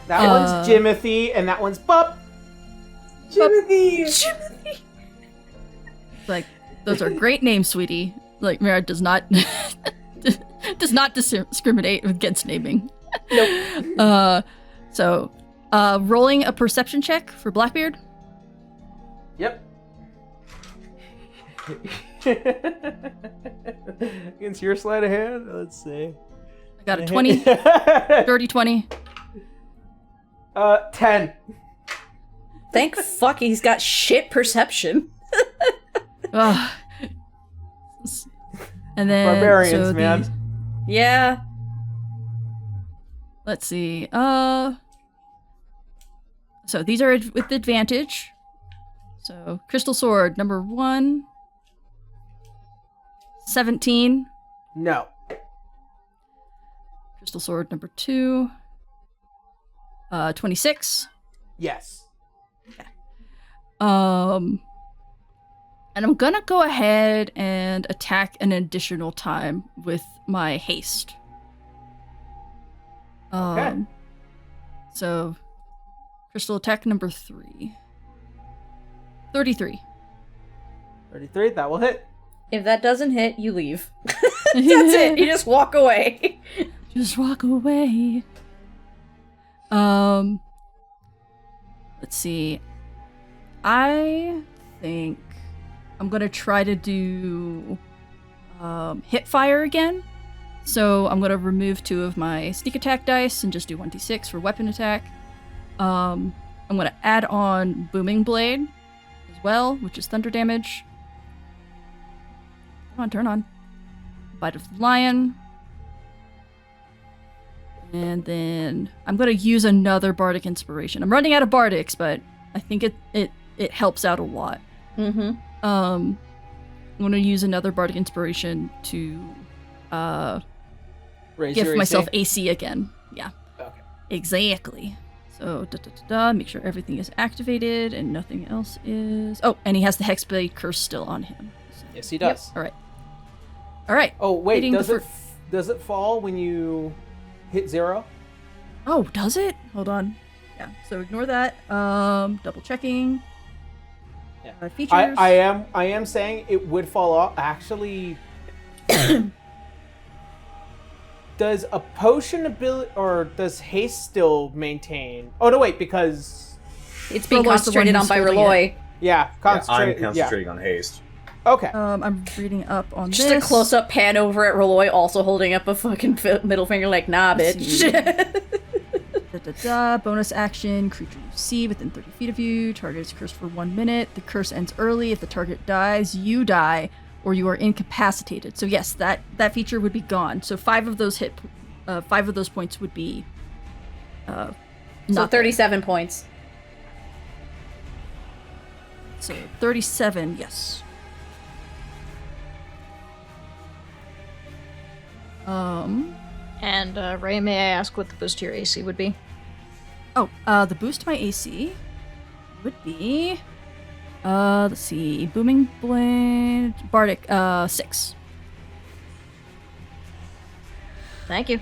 That one's Jimothy, and that one's Pup. Timothy! Like, those are great names, sweetie. Like, Mara does not does not discriminate against naming. Nope. Rolling a perception check for Blackbeard. Yep. Against your sleight of hand? Let's see. I got a 20, dirty 20. 10. Thank fuck he's got shit perception. Ugh. And then Barbarians, so man. Yeah. Let's see. So these are with advantage. So Crystal Sword number 1, 17. No. Crystal Sword number 2, 26. Yes. And I'm gonna go ahead and attack an additional time with my haste. Okay. So, crystal attack number 3. 33. 33, that will hit. If that doesn't hit, you leave. That's it. You just walk away. Just walk away. Let's see. I think I'm gonna try to do hip fire again. So I'm gonna remove 2 of my sneak attack dice and just do 1d6 for weapon attack. I'm gonna add on booming blade as well, which is thunder damage. Come on, turn on. Bite of the lion. And then I'm gonna use another bardic inspiration. I'm running out of bardics, but I think it helps out a lot. Mm-hmm. I'm gonna use another bardic inspiration to Raise give your myself AC. AC again. Yeah. Okay. Exactly. So make sure everything is activated and nothing else is. Oh, and he has the Hexblade curse still on him. So, Yes, he does. all right. Oh, wait, Hitting does the it, does it fall when you hit 0? Oh, does it? Hold on. Yeah. So ignore that. Double checking. Yeah. Features. I am saying it would fall off. Actually, does a potion ability or does haste still maintain? Oh no, wait, because It's being Reloy's the one concentrated on who's by holding Reloy. yeah, I'm concentrate. concentrating on haste. Okay. I'm reading up on Just this. a close-up pan over at Roloi, also holding up a fucking middle finger like, nah, bitch. Bonus action. Creature you see within 30 feet of you. Target is cursed for 1 minute. The curse ends early. If the target dies, you die, or you are incapacitated. So yes, that feature would be gone. So 5 of those points would be. So not 37 points. So 37, yes. And Ray, may I ask what the boost to your AC would be? The boost to my AC would be, let's see, Booming Blade, Bardic, 6. Thank you.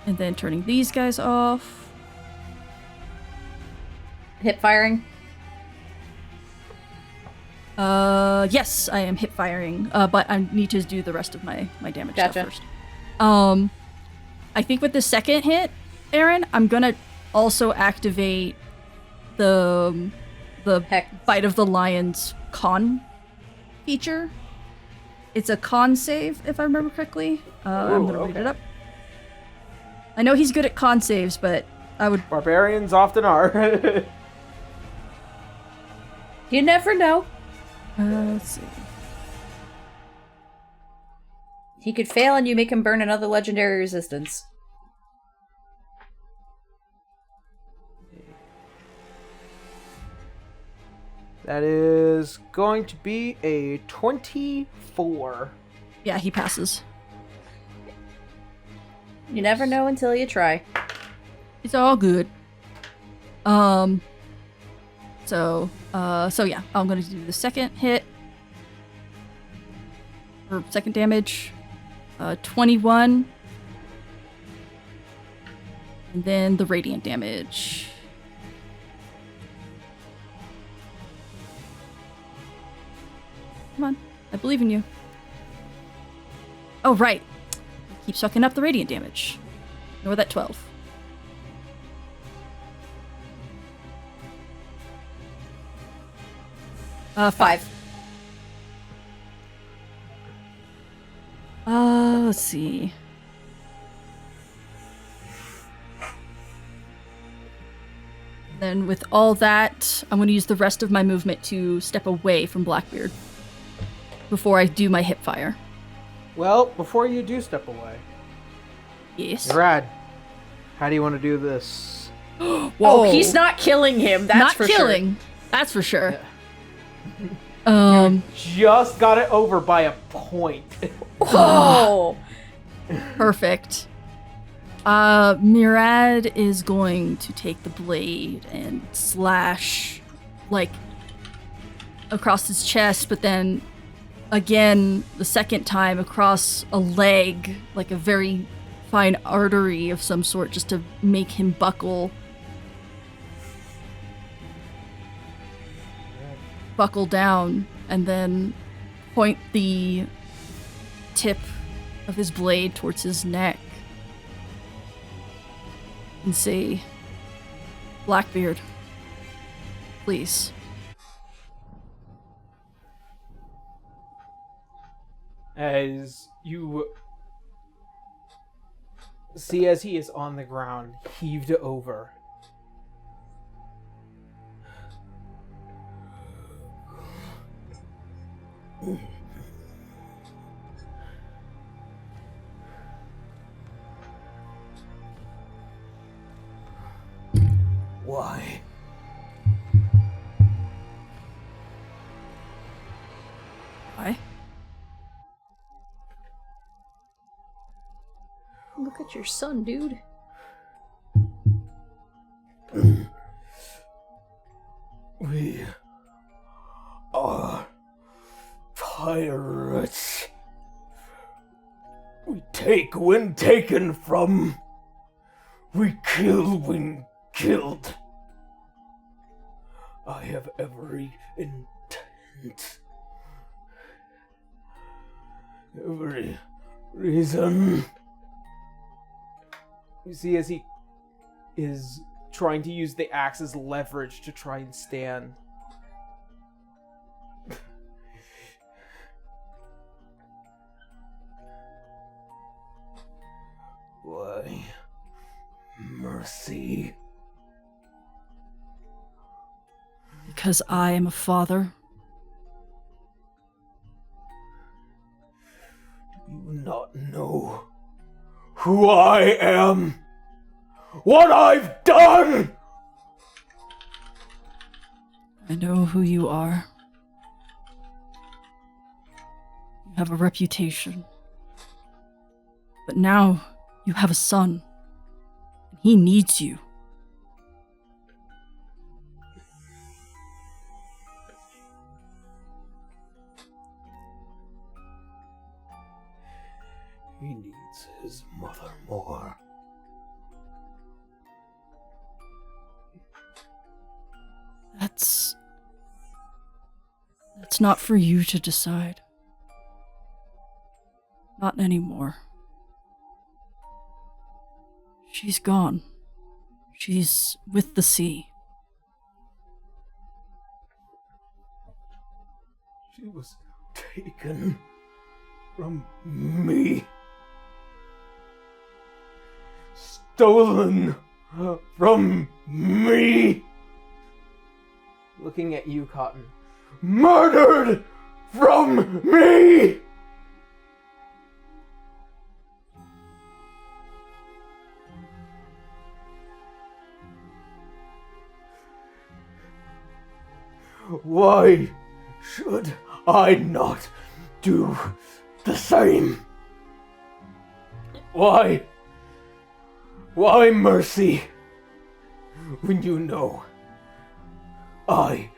And then turning these guys off. Hip firing. Yes, I am hip firing, but I need to do the rest of my damage Gotcha. stuff first. I think with the second hit, Aaron, I'm gonna also activate the Heck. Bite of the Lion's con feature. It's a con save, if I remember correctly. I'm gonna read it up. I know he's good at con saves, but I would... Barbarians often are. You never know. let's see. He could fail and you make him burn another legendary resistance. That is going to be a 24. Yeah, he passes. You never know until you try. It's all good. So yeah, I'm gonna do the second hit. Or second damage. 21. And then the radiant damage. Come on, I believe in you. Oh, right. Keep sucking up the radiant damage. Ignore that 12. Five. Let's see. Then with all that, I'm going to use the rest of my movement to step away from Blackbeard before I do my hip fire. Well, before you do step away, Yes. Brad, how do you want to do this? Whoa. Oh, he's not killing him. That's not for killing. That's for sure. Just got it over by a point. sure. Oh. Perfect. Murad is going to take the blade and slash, like, across his chest, but then again, the second time across a leg, like a very fine artery of some sort, just to make him buckle down, and then point the tip of his blade towards his neck and say, Blackbeard, please. As you see, as he is on the ground, heaved over. Why? Why? Look at your son, dude. We are pirates. We take when taken from. We kill when killed. I have every intent. Every reason. You see, as he is trying to use the axe as leverage to try and stand. because I am a father? Do you not know who I am? What I've done? I know who you are. You have a reputation. But now you have a son. And he needs you. He needs his mother more. That's not for you to decide. Not anymore. She's gone. She's with the sea. She was taken from me. Stolen from me. Looking at you, Cotton. Murdered from me! Why should I not do the same? Why? Why mercy? When you know I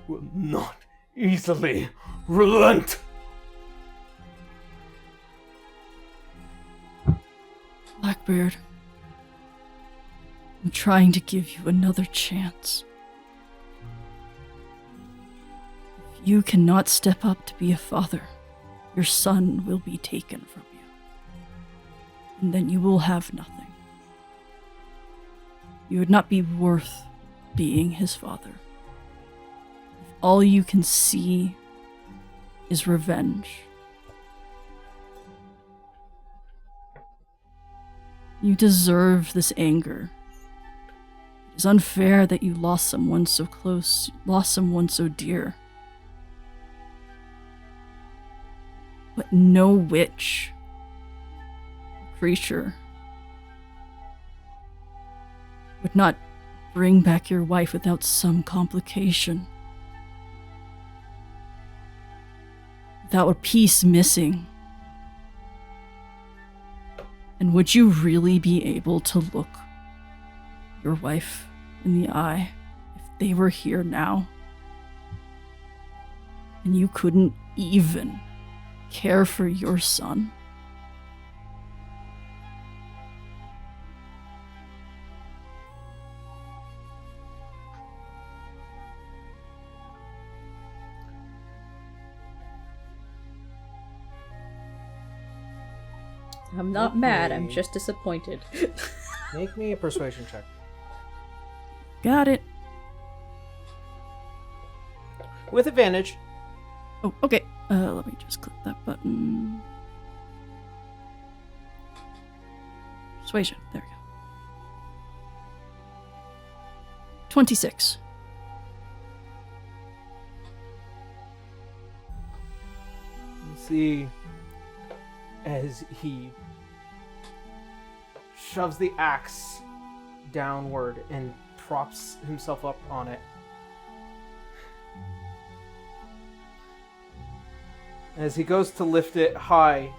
will not easily relent. Blackbeard, I'm trying to give you another chance. If you cannot step up to be a father, your son will be taken from you. And then you will have nothing. You would not be worth being his father. If all you can see is revenge, you deserve this anger. It is unfair that you lost someone so close, lost someone so dear. But no witch, creature, would not bring back your wife without some complication. Without a piece missing. And would you really be able to look your wife in the eye if they were here now? And you couldn't even care for your son? I'm not mad, I'm just disappointed. Make me a persuasion check. Got it. With advantage. Oh, okay. Let me just click that button. Persuasion. There we go. 26. You see, as he shoves the axe downward and props himself up on it. As he goes to lift it high,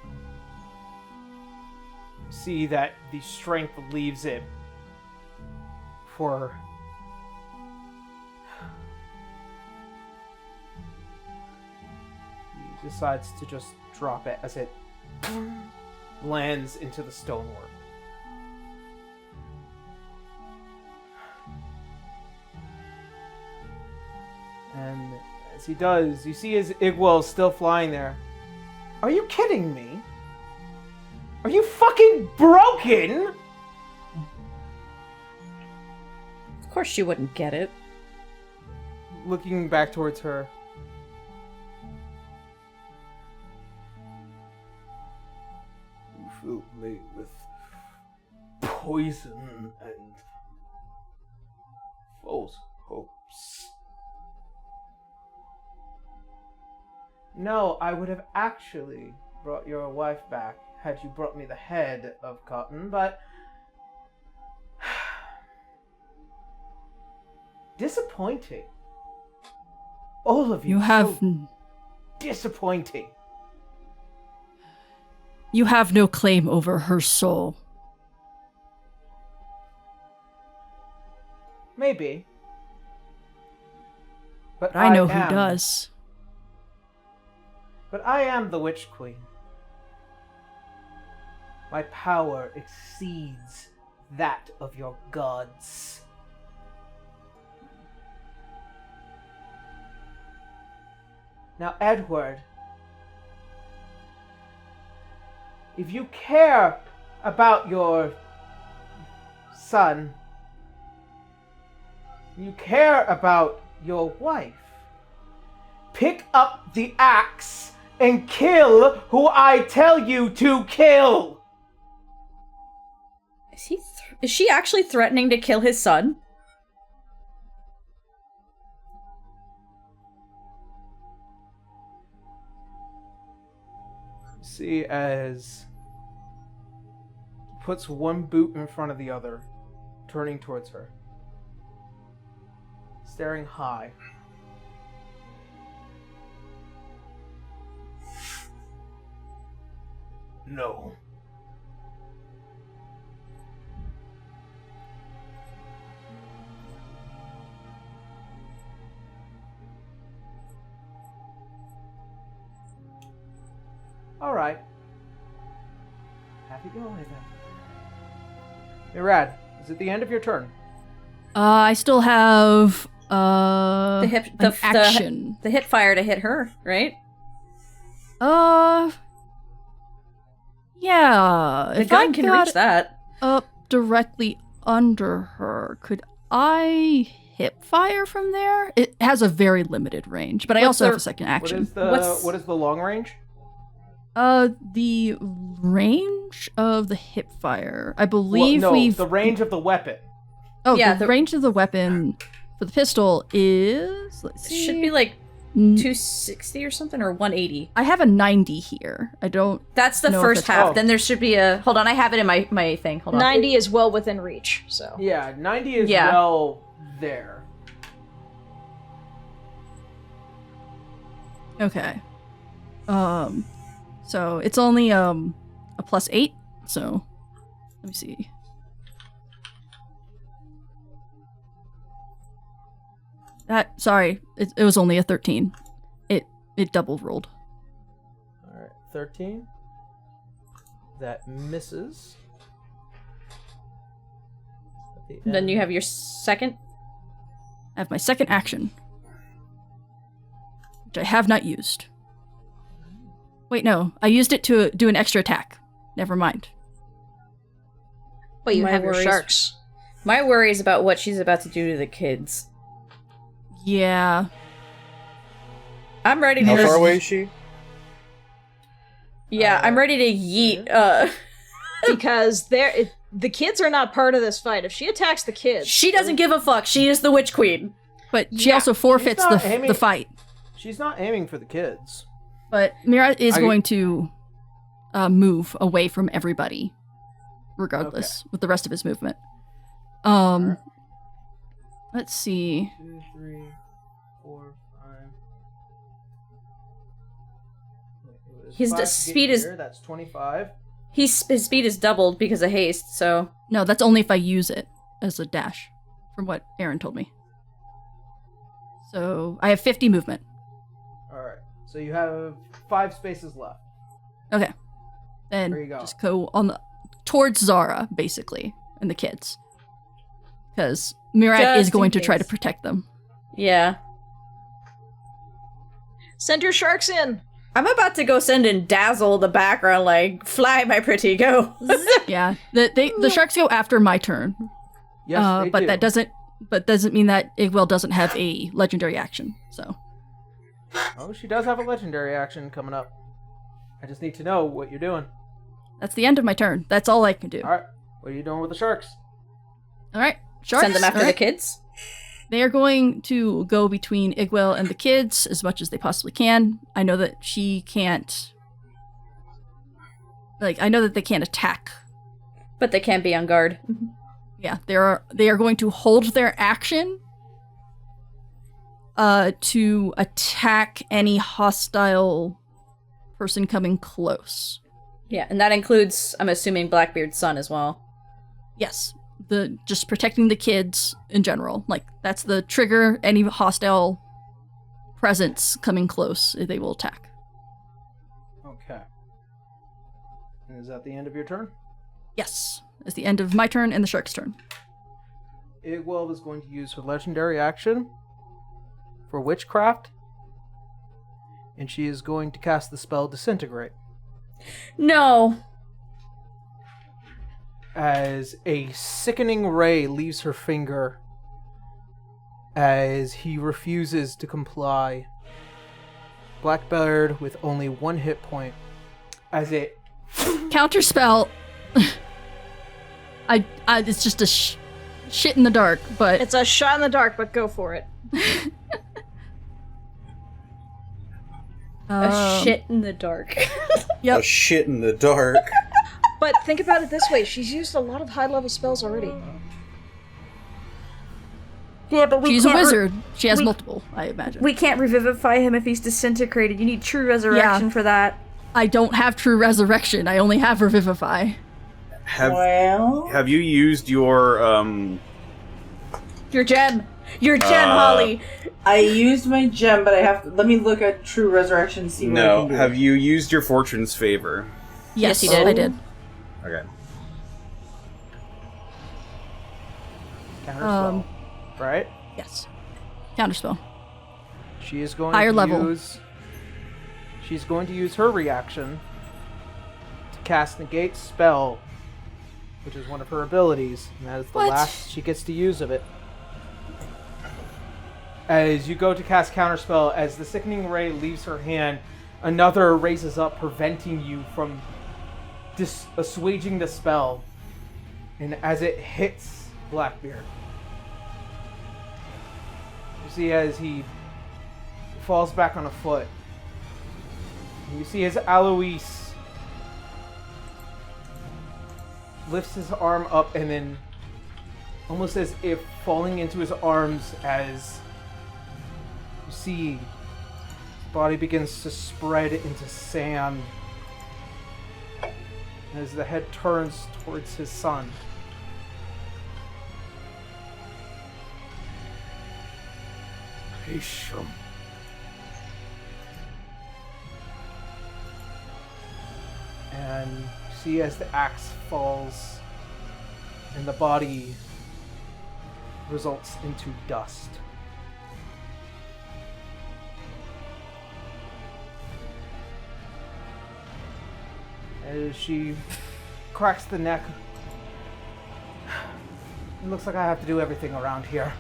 you see that the strength leaves it for he decides to just drop it as it lands into the stonework. And as he does, you see his Igwell still flying there. Are you kidding me? Are you fucking broken? Of course she wouldn't get it. Looking back towards her. You filled me with poison and false hopes. No, I would have actually brought your wife back had you brought me the head of Cotton, but... disappointing. All of you, You have... so disappointing. You have no claim over her soul. Maybe. But I know am, who does. But I am the Witch Queen. My power exceeds that of your gods. Now, Edward, if you care about your son, you care about your wife, pick up the axe and kill who I tell you to kill! Is she actually threatening to kill his son? See as puts one boot in front of the other, turning towards her, staring high. No. All right. Have you go with it. Mirad, is it the end of your turn? I still have The action. The hip fire to hit her, right? Yeah. The if gun I can got reach that. up directly under her, could I hip fire from there? It has a very limited range, but I also have a second action. What is the long range? The range of the hip fire. I believe the range of the weapon. Oh, Yeah, the the- range of the weapon for the pistol is... Let's It see. should be like 260 or something, or 180. I have a 90 here. I don't... That's the No, if first it's- half. oh. Then there should be a... Hold on, I have it in my thing. Hold on. 90 is well within reach, so. Yeah, 90 is Yeah. well there. Okay. So it's only a +8, so let me see. Sorry, it was only a 13. It double rolled. All right, 13. That misses. At the Then you end. have your second. I have my second action, which I have not used. Wait, no, I used it to do an extra attack. Never mind. But you My have your worries- sharks. My worry is about what she's about to do to the kids. Yeah. I'm ready to... How far away is she? Yeah, I'm ready to yeet. Because the kids are not part of this fight. If she attacks the kids... She doesn't give a fuck. She is the Witch Queen. But she also forfeits she's not aiming- the fight. She's not aiming for the kids. But Mira is I- going to move away from everybody, regardless, with the rest of his movement. Alright. Let's see. 2, 3, 4, 5. Wait, it was His 5 to get speed is- here, That's 25. His speed is doubled because of haste, so... No, that's only if I use it as a dash, from what Aaron told me. So I have 50 movement. Alright, so you have 5 spaces left. Okay. Then There you go. just go towards Zara, basically, and the kids. Because Mirat Just is going in to try to case. protect them. Yeah. Send your sharks in! I'm about to go send in Dazzle in the background, like, fly, my pretty, go. Yeah. The sharks go after my turn. Yes, they but do. that doesn't mean that Igwell doesn't have a legendary action. So Oh, she does have a legendary action coming up. I just need to know what you're doing. that's the end of my turn. That's all I can do. Alright, what are you doing with the sharks? All right. Sharks. Send them after all the right. kids. They are going to go between Igwell and the kids as much as they possibly can. I know that she can't... I know that they can't attack. But they can be on guard. Yeah, they are going to hold their action to attack any hostile person coming close. Yeah, and that includes, I'm assuming, Blackbeard's son as well. Yes, just protecting the kids in general. That's the trigger. Any hostile presence coming close, they will attack. Okay. And is that the end of your turn? Yes, it's the end of my turn and the shark's turn. Igwell is going to use her legendary action for witchcraft, and she is going to cast the spell Disintegrate. No. As a sickening ray leaves her finger, as he refuses to comply. Blackbeard with only 1 hit point, as it Counterspell. It's just a shit in the dark, but It's a shot in the dark, but go for it. A shit in the dark. Yep. A shit in the dark. But think about it this way, she's used a lot of high-level spells already. Yeah, but She's a wizard. She has multiple, I imagine. We can't revivify him if he's disintegrated. You need true resurrection for that. I don't have true resurrection. I only have revivify. Have you used your Your gem, Holly. I used my gem, but I have to. Let me look at True Resurrection and see what I can do. have you used your fortune's favor? Yes, you did. I did. Okay. counterspell, right? Yes. Counterspell. She is going Higher to level. use. She's going to use her reaction to cast Negate Spell, which is one of her abilities, and that is the What? last she gets to use of it. As you go to cast Counterspell, as the Sickening Ray leaves her hand, another raises up, preventing you from assuaging the spell. And as it hits Blackbeard, you see as he falls back on a foot, you see as Alois lifts his arm up and then, almost as if falling into his arms, as you see his body begins to spread into sand as the head turns towards his son. Hisham. And you see as the axe falls and the body results into dust. As she cracks the neck, it looks like I have to do everything around here.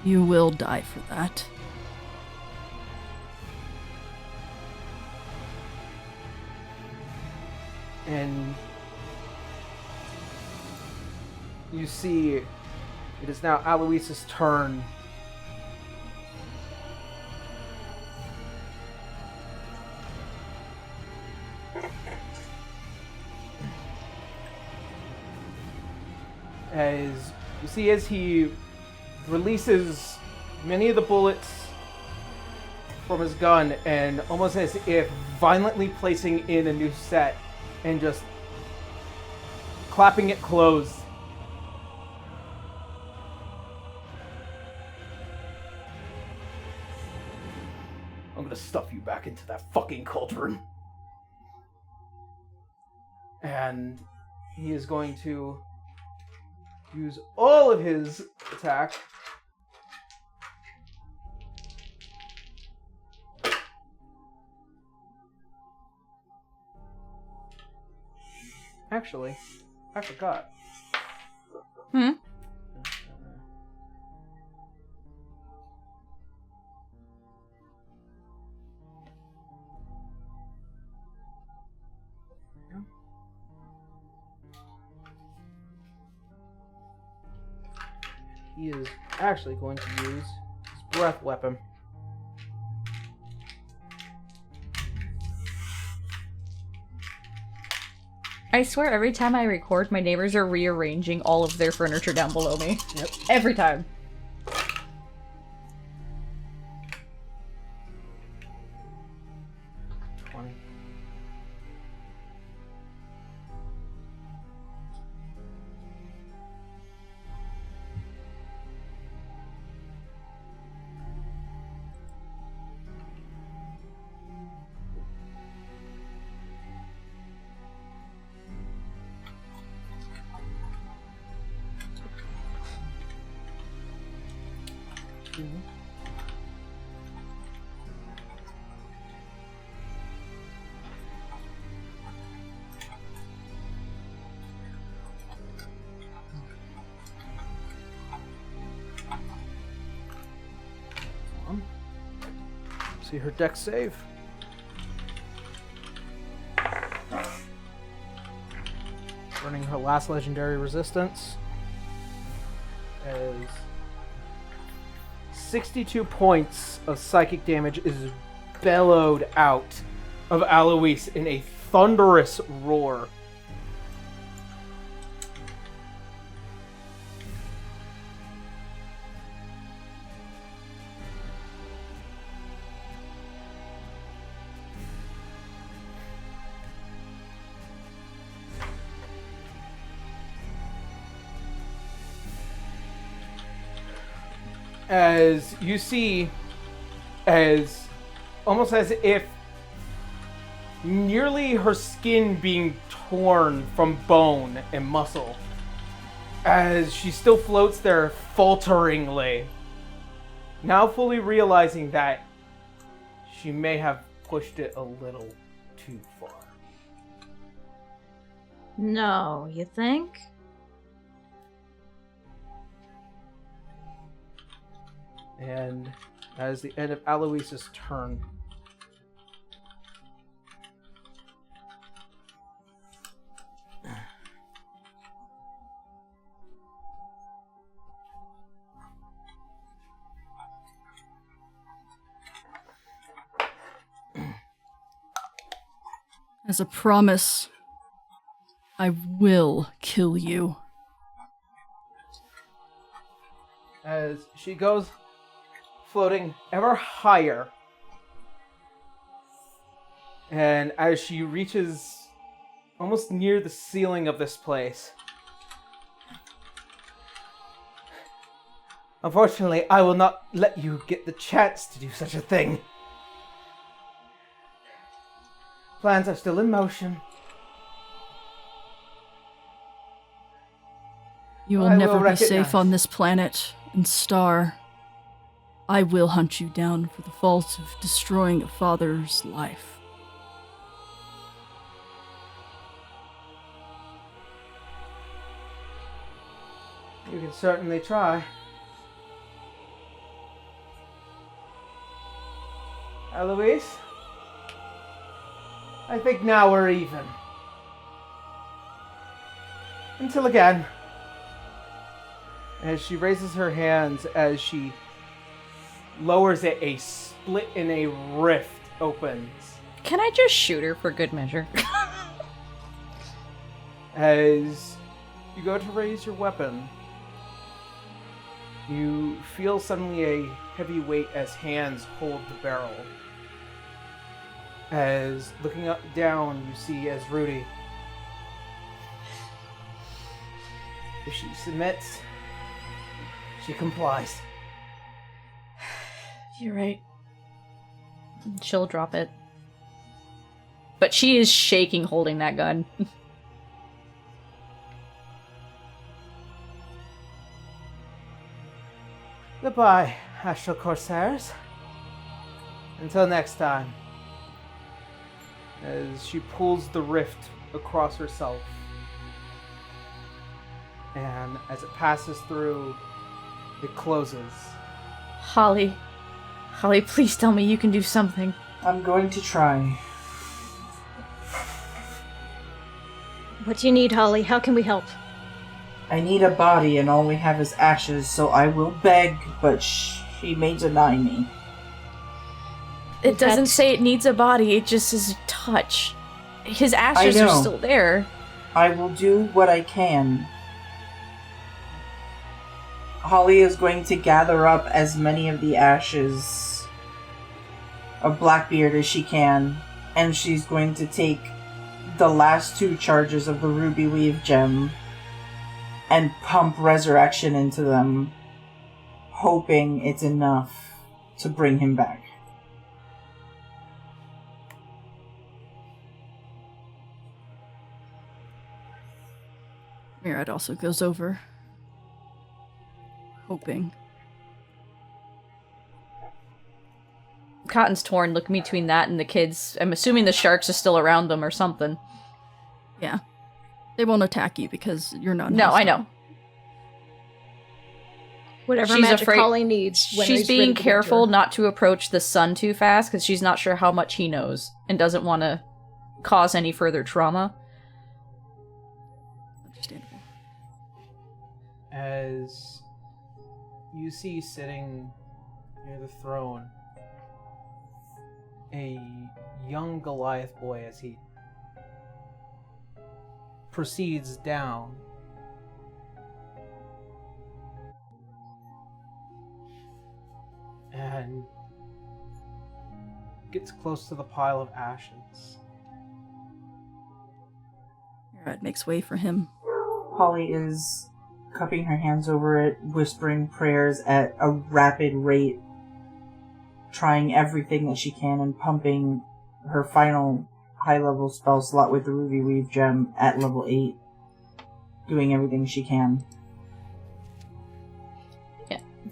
You will die for that. And you see it is now Alois's turn. As you see, as he releases many of the bullets from his gun, and almost as if violently placing in a new set and just clapping it closed. I'm gonna stuff you back into that fucking cauldron. And he is going to use all of his attack. Actually, I forgot. Hmm? he is actually going to use his breath weapon. I swear every time I record, my neighbors are rearranging all of their furniture down below me. Yep. Every time. 20. See her deck save. Burning her last legendary resistance. As 62 points of psychic damage is bellowed out of Alois in a thunderous roar. As you see, as almost as if nearly her skin being torn from bone and muscle, as she still floats there falteringly, now fully realizing that she may have pushed it a little too far. No, you think? And that is the end of Alois's turn. As a promise, I will kill you. As she goes floating ever higher, and as she reaches almost near the ceiling of this place, unfortunately, I will not let you get the chance to do such a thing. Plans are still in motion. You will I never will be safe recognize. on this planet. And Star, I will hunt you down for the fault of destroying a father's life. You can certainly try. Eloise? I think now we're even. Until again. As she raises her hands, as she lowers it, a split in a rift opens. Can I just shoot her for good measure? As you go to raise your weapon, you feel suddenly a heavy weight as hands hold the barrel. As looking up down, you see as Rudy. If she submits, she complies. You're right. She'll drop it. But she is shaking holding that gun. Goodbye, Astral Corsairs. Until next time. As she pulls the rift across herself. And as it passes through, it closes. Holly. Holly, please tell me you can do something. I'm going to try. What do you need, Holly? How can we help? I need a body and all we have is ashes, so I will beg, but she may deny me. It doesn't say it needs a body, it just says touch. His ashes I know. are still there. I will do what I can. Holly is going to gather up as many of the ashes of Blackbeard as she can, and she's going to take the last 2 charges of the Ruby Weave gem and pump resurrection into them, hoping it's enough to bring him back. Mirad also goes over, hoping. Cotton's torn, looking between that and the kids. I'm assuming the sharks are still around them or something. Yeah. They won't attack you because you're not. No, I know. Whatever She's magic afraid- Holly needs. When She's he's ready being to careful enter. not to approach the sun too fast because she's not sure how much he knows and doesn't want to cause any further trauma. Understandable. As you see sitting near the throne, a young Goliath boy as he proceeds down. And gets close to the pile of ashes. Mirad makes way for him. Holly is cupping her hands over it, whispering prayers at a rapid rate, trying everything that she can and pumping her final high-level spell slot with the Ruby Weave gem at level 8, doing everything she can.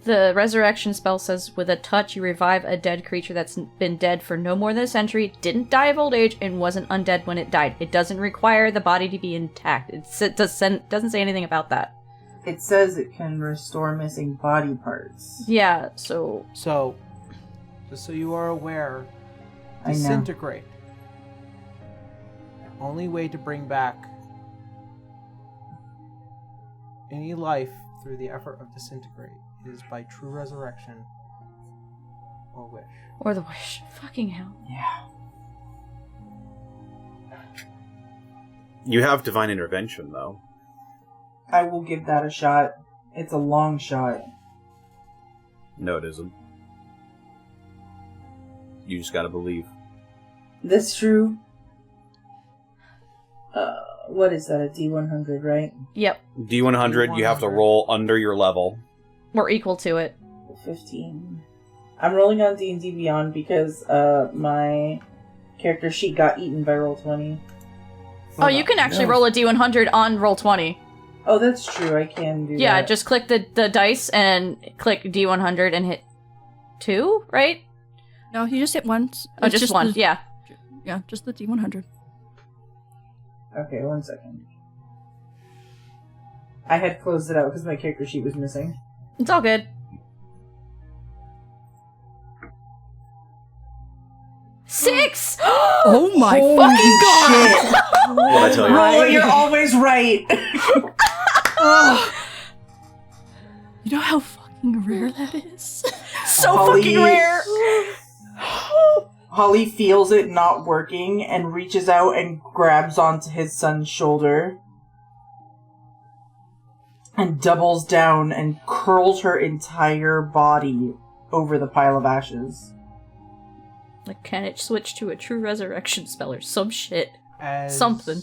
The resurrection spell says, with a touch, you revive a dead creature that's been dead for no more than a century, didn't die of old age, and wasn't undead when it died. It doesn't require the body to be intact. It doesn't say anything about that. It says it can restore missing body parts. Yeah, so... So, just so you are aware, I know. disintegrate. The only way to bring back any life through the effort of disintegrate is by true resurrection or wish. Or the wish. Fucking hell. Yeah. You have divine intervention, though. I will give that a shot. It's a long shot. No, it isn't. You just gotta believe. That's true. What is that, a D100, right? Yep. D100, you have to roll under your level. We're equal to it. 15. I'm rolling on D&D Beyond because my character sheet got eaten by Roll20. Oh, you can actually roll a d100 on Roll20. Oh, that's true. I can do that. Yeah, just click the dice and click d100 and hit 2, right? No, you just hit once. Oh, It's just one, the- yeah. Yeah, just the D100. Okay, 1 second. I had closed it out because my character sheet was missing. It's all good. 6! Oh my Holy fucking god! shit. What'd I tell you? Roll, you're always right! Ugh. You know how fucking rare that is? So Holly- fucking rare! Holly feels it not working and reaches out and grabs onto his son's shoulder and doubles down and curls her entire body over the pile of ashes. Like, can it switch to a true resurrection spell or some shit? As Something.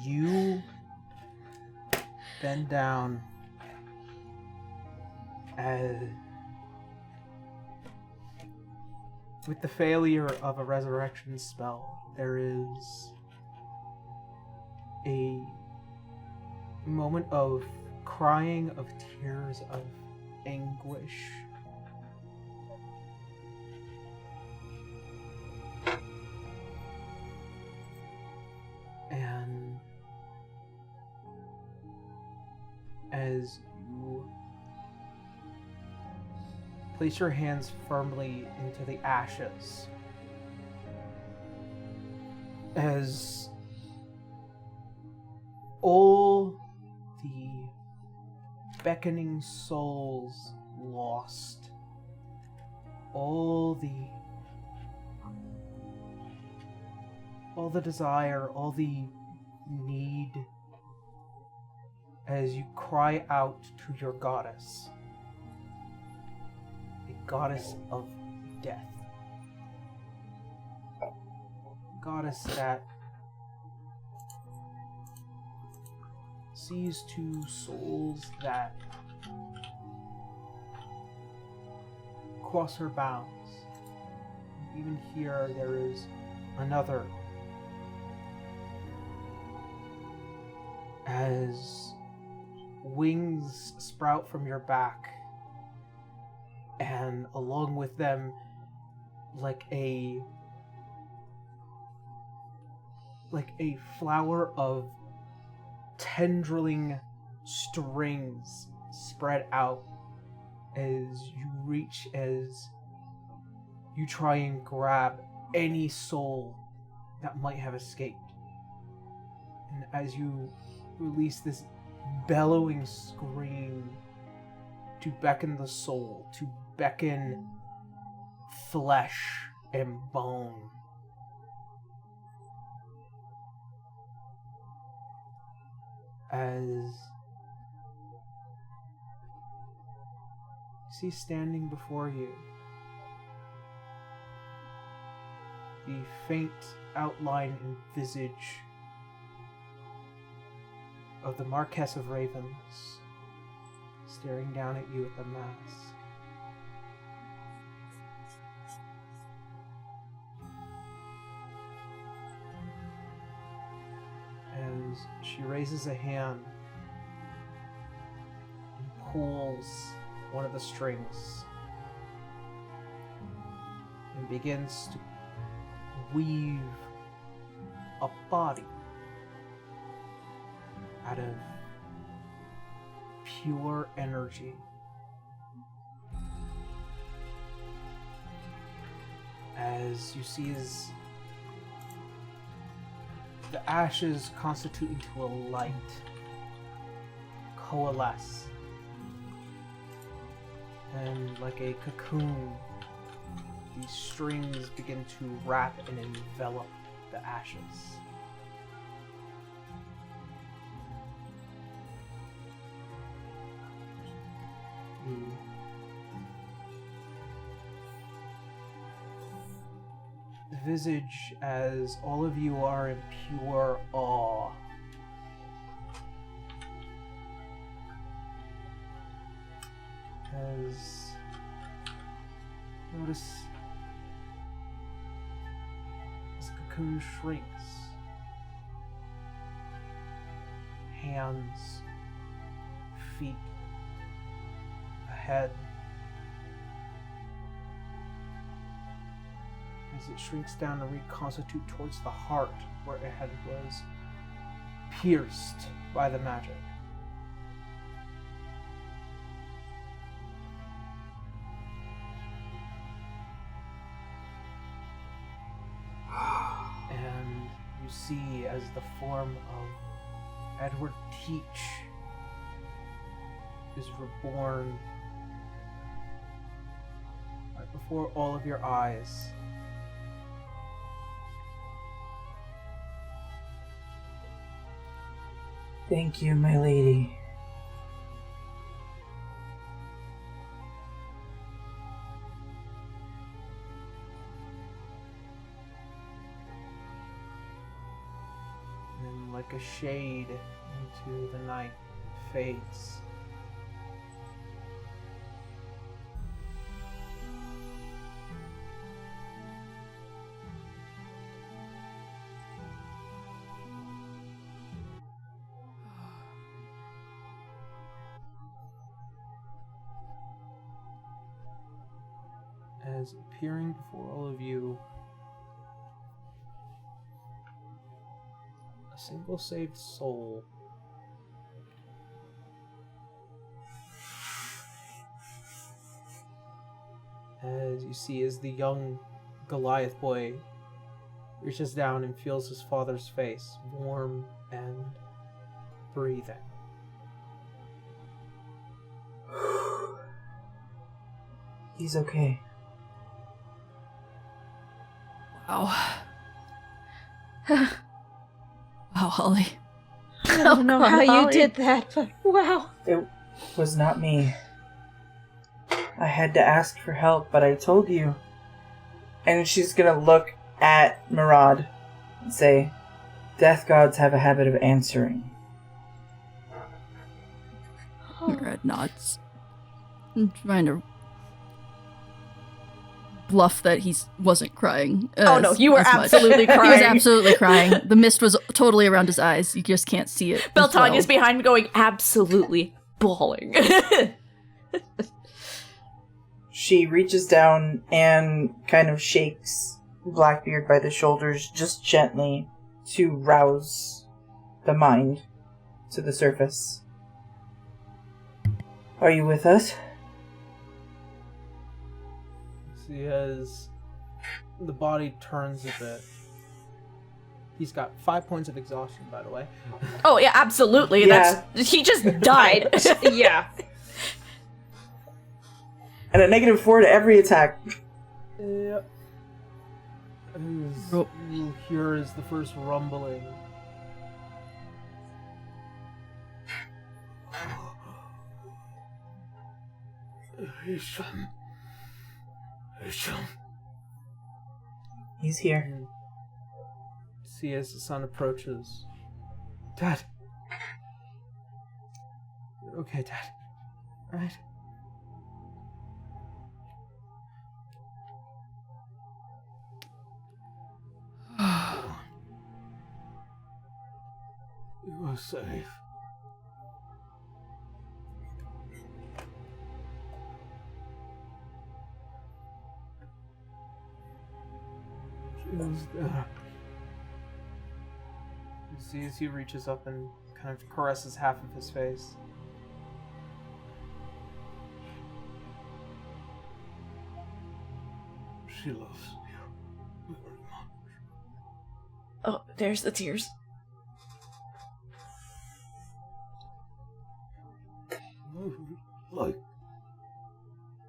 you bend down with the failure of a resurrection spell, there is a moment of crying, of tears, of anguish. And as you place your hands firmly into the ashes, as Ol the beckoning souls lost. All the desire, all the need, as you cry out to your goddess, a goddess of death, goddess that sees to souls that cross her bounds. Even here, there is another. As wings sprout from your back, and along with them, like a flower of tendriling strings spread out as you try and grab any soul that might have escaped. And as you release this bellowing scream to beckon the soul, to beckon flesh and bone, as you see standing before you the faint outline and visage of the Marquess of Ravens, staring down at you with a mask. As she raises a hand and pulls one of the strings and begins to weave a body out of pure energy. As you see as the ashes constitute into a light, coalesce, and like a cocoon, these strings begin to wrap and envelop the ashes. The visage, as all of you are in pure awe, as notice as the cocoon shrinks, hands, feet, a head, as it shrinks down and reconstitute towards the heart where it had was pierced by the magic. And you see as the form of Edward Teach is reborn right before all of your eyes. Thank you, my lady. And like a shade into the night, fades. As appearing before all of you, a single saved soul. As you see, as the young Goliath boy reaches down and feels his father's face, warm and breathing. He's okay. Wow. Wow, Holly. I don't know how you did that, but wow. It was not me. I had to ask for help, but I told you. And she's gonna look at Murad and say, Death gods have a habit of answering. Red nods. I'm trying to bluff that he wasn't crying. Oh no, you were as much. absolutely He was crying. absolutely crying. The mist was totally around his eyes. You just can't see it. Beltane is well. behind me going, absolutely bawling. She reaches down and kind of shakes Blackbeard by the shoulders just gently to rouse the mind to the surface. Are you with us? See, as the body turns a bit. He's got 5 points of exhaustion, by the way. Oh yeah, absolutely. Yeah. He just died. Yeah. And a -4 to every attack. Yep. Oh. You hear is the first rumbling. Hisham. He's here. And see as the sun approaches. Dad. You're okay, Dad. Right? You are safe. She was there. You see as he reaches up and kind of caresses half of his face. She loves you very much. Oh, there's the tears. I would like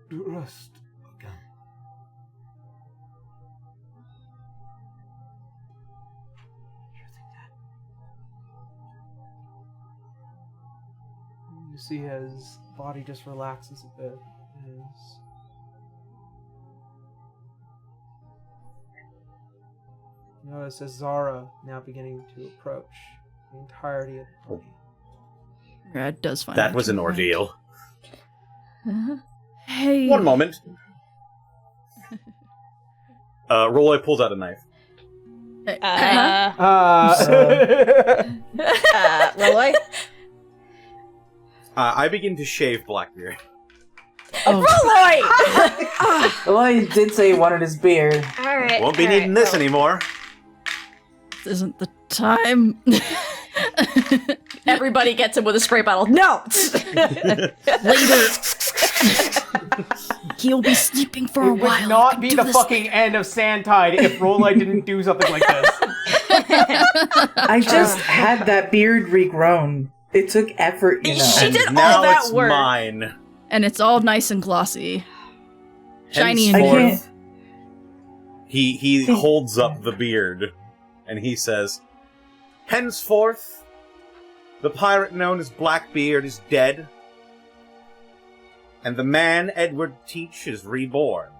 to rest again. You see his body just relaxes a bit as you notice as Zara now beginning to approach the entirety of the party. Rad does find That out was an you're right. ordeal. Hey. One moment. Roy pulls out a knife. Roy? I begin to shave Blackbeard. Oh, Well, he did say he wanted his beard. Alright. Won't be needing this anymore. this isn't the time. Everybody gets him with a spray bottle. No! Later. He'll be sleeping for a It while. would not You be can the do this fucking end of Sandtide if Rolai didn't do something like this. I just had that beard regrown. It took effort, you know. She And did all now that it's work. mine. And it's all nice and glossy. Shiny and I warm. can't. He holds up the beard, and he says, "Henceforth, the pirate known as Blackbeard is dead, and the man Edward Teach is reborn.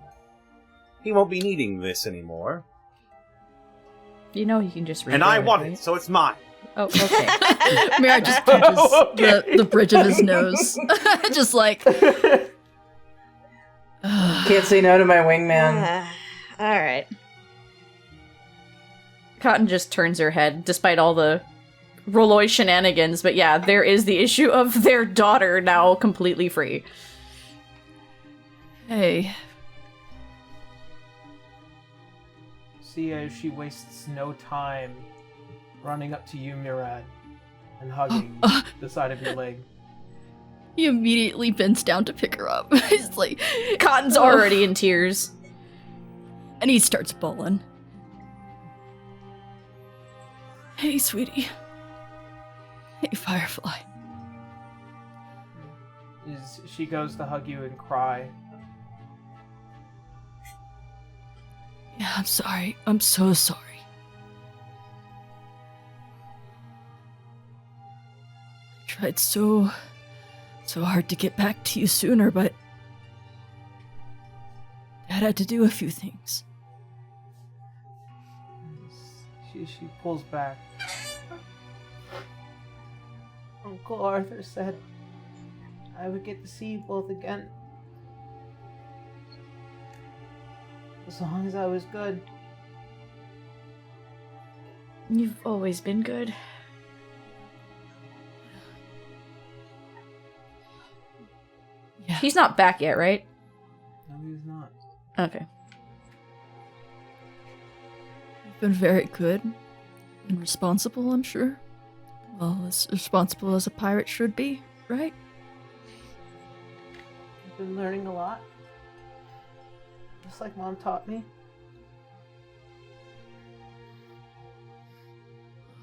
He won't be needing this anymore, You know he can just read and I want it, so it's mine." Oh, okay. Mira just pinches the bridge of his nose. Just like... Can't say no to my wingman. Alright. Cotton just turns her head, despite all the Roloi shenanigans, but yeah, there is the issue of their daughter now completely free. Hey. See as she wastes no time running up to you, Murad, and hugging the side of your leg. He immediately bends down to pick her up. He's like... Cotton's already in tears. And he starts bawling. Hey, sweetie. Hey, Firefly. She goes to hug you and cry. I'm sorry. I'm so sorry. I tried so hard to get back to you sooner, but Dad had to do a few things. She pulls back. Uncle Arthur said I would get to see you both again. As long as I was good. You've always been good. Yeah. He's not back yet, right? No, he's not. Okay. You've been very good and responsible, I'm sure. Well, as responsible as a pirate should be, right? I've been learning a lot. Just like Mom taught me.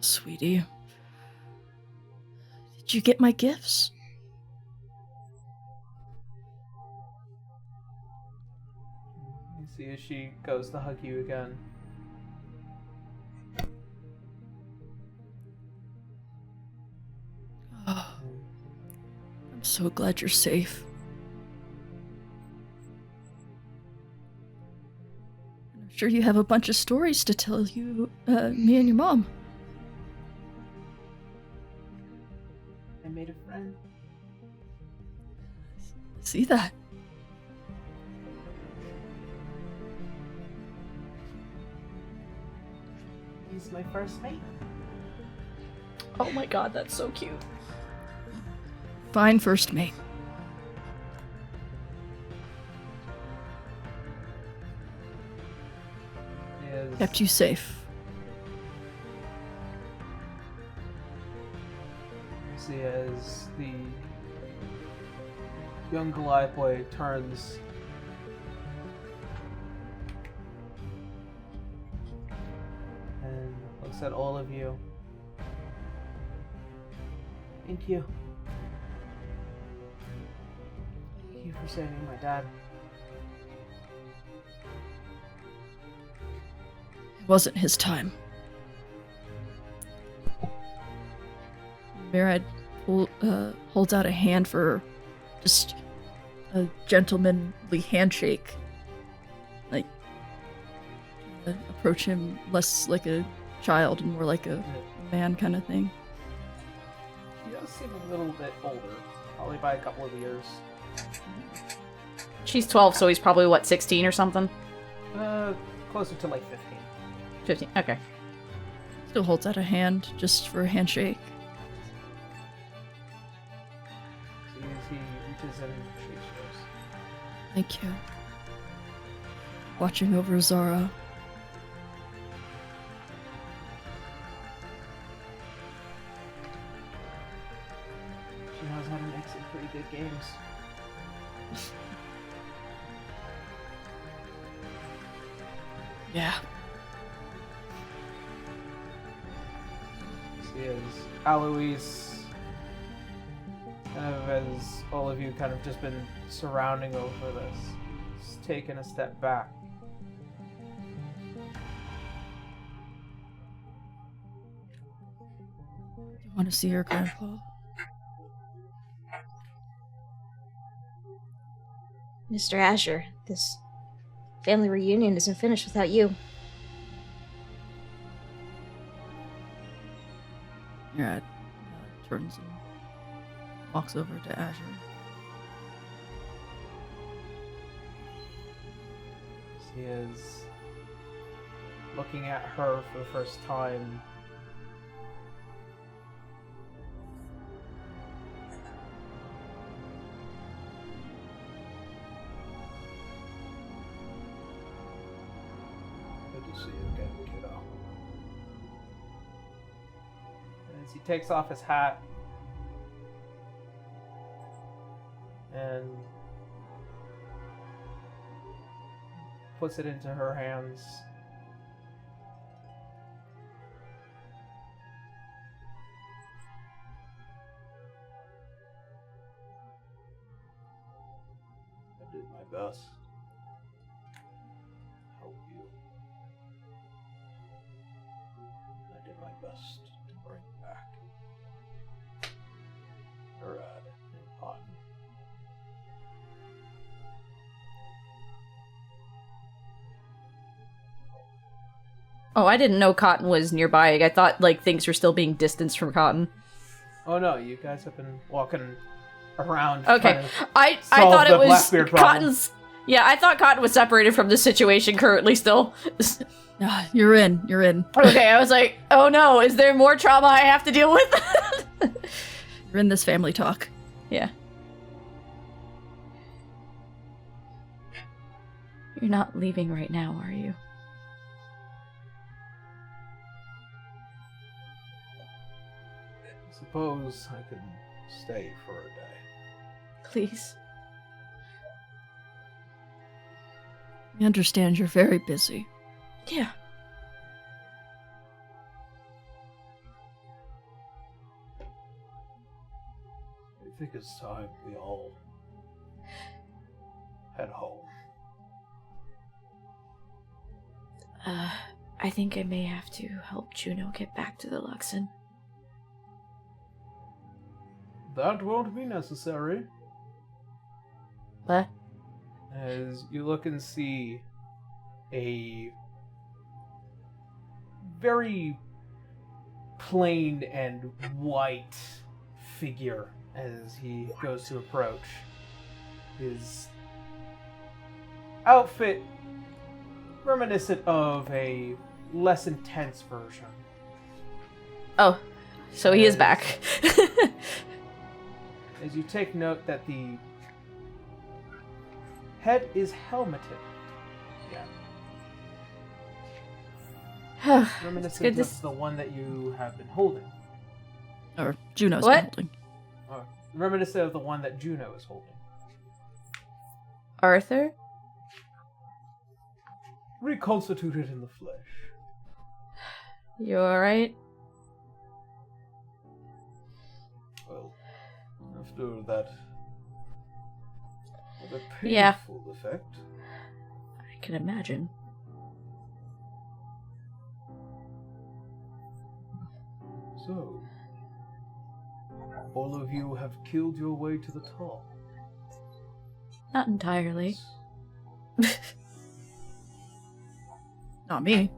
Sweetie. Did you get my gifts? You see as she goes to hug you again. Oh, I'm so glad you're safe. I'm sure you have a bunch of stories to tell you, me and your mom. I made a friend. See that? He's my first mate. Oh my god, that's so cute. Fine first mate. Is Kept you safe. see as the young Goliath boy turns and looks at all of you. Thank you. Thank you for saving my dad. It wasn't his time. Mirad holds out a hand for just a gentlemanly handshake. Like, approach him less like a child and more like a man kind of thing. He does seem a little bit older, probably by a couple of years. She's 12, so he's probably, what, 16 or something? Closer to like 15. 15, okay. Still holds out a hand just for a handshake. So he reaches in and shakes yours. Thank you. Watching over Zara. She knows how to make some pretty good games. Yeah. See as Alois, kind of as all of you kind of just been surrounding over this, just taking a step back. You want to see your grandpa? Mr. Asher, this family reunion isn't finished without you. Mirad turns and walks over to Asher. She is looking at her for the first time. Good to see you again, kiddo. And as he takes off his hat and puts it into her hands. I did my best. Help you. best to bring back Murad and Cotton. Oh, I didn't know Cotton was nearby. I thought, like, things were still being distanced from Cotton. Oh no, you guys have been walking around. Okay, I solve thought the it was Blackbeard problem. Cotton's... Yeah, I thought Cotton was separated from the situation currently still. Ah, you're in. You're in. Okay, I was like, oh no, is there more trauma I have to deal with? You're in this family talk. Yeah. You're not leaving right now, are you? I suppose I can stay for a day. Please. We understand you're very busy. Yeah. I think it's time we all head home. I think I may have to help Juno get back to the Luxon. That won't be necessary. What? As you look and see a very plain and white figure as he goes to approach. His outfit reminiscent of a less intense version. Oh, so he is back. As you take note that the head is helmeted. Yeah. Reminiscent good of the one that you have been holding. Or Juno's What? holding. Reminiscent of the one that Juno is holding. Arthur? Reconstituted in the flesh. You alright? Well, after that rather Yeah. painful effect. I can imagine. So, all of you have killed your way to the top. Not entirely. Not me.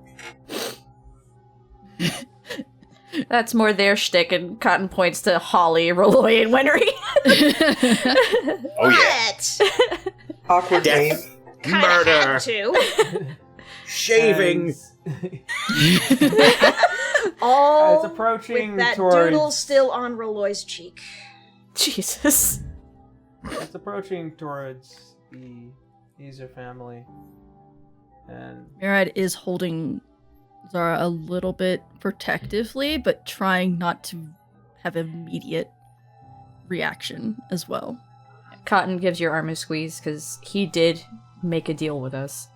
That's more their shtick, and Cotton points to Holly, Rolloy, and Wenry. Oh yeah. Awkward Death. wave. Kinda Murder. had to. Shaving. All It's approaching with that towards- doodle still on Rolloy's cheek. Jesus. It's approaching towards the Easer family. And Murad is holding Zara a little bit protectively, but trying not to have immediate reaction as well. Cotton gives your arm a squeeze, because he did make a deal with us.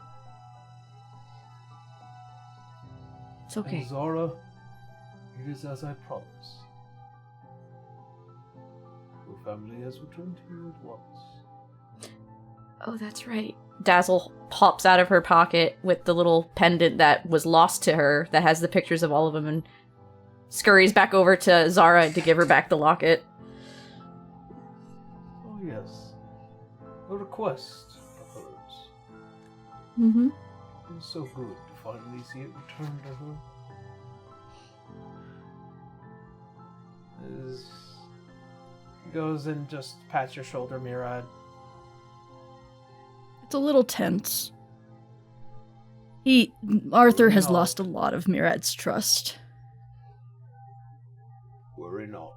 It's okay. And Zara, it is as I promised. Your family has returned to you at once. Oh, that's right. Dazzle pops out of her pocket with the little pendant that was lost to her that has the pictures of all of them and scurries back over to Zara to give her back the locket. Oh yes. A request of hers. Mm-hmm. It was so good to finally see it return to her. As he goes and just pats your shoulder, Murad. It's a little tense. Arthur has No. lost a lot of Murad's trust. Worry not.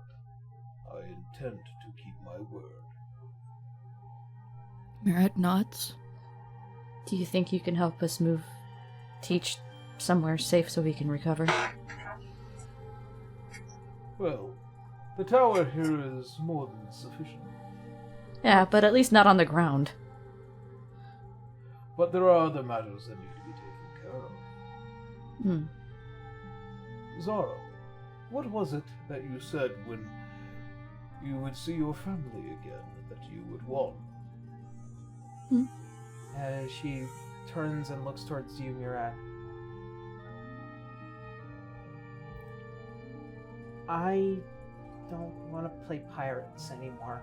I intend to keep my word. Murad nods. Do you think you can help us teach somewhere safe so we can recover? Well, the tower here is more than sufficient. Yeah, but at least not on the ground. But there are other matters that need to be taken care of. Hmm. Zara, what was it that you said when you would see your family again that you would want? As she turns and looks towards you, Murad. I don't want to play pirates anymore.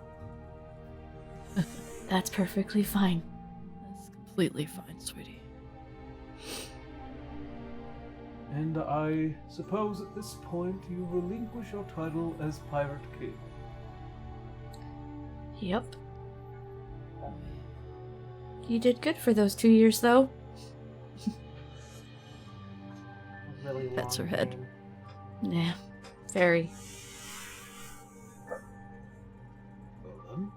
That's perfectly fine. That's completely fine, sweetie. And I suppose at this point you relinquish your title as Pirate King. Yep. You did good for those 2 years, though. Really Pets long her head. game. Yeah, very. Well then.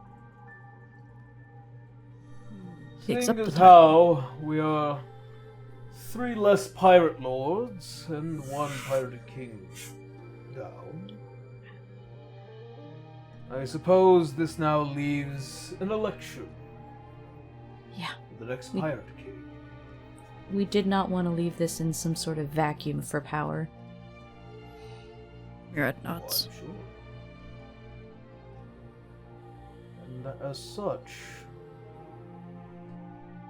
Picks up Seeing the as time. how we are 3 less pirate lords and 1 pirated king down, I suppose this now leaves an election Yeah. for the next We- pirate king. We did not want to leave this in some sort of vacuum for power. You're at Oh, knots. I'm sure. And as such,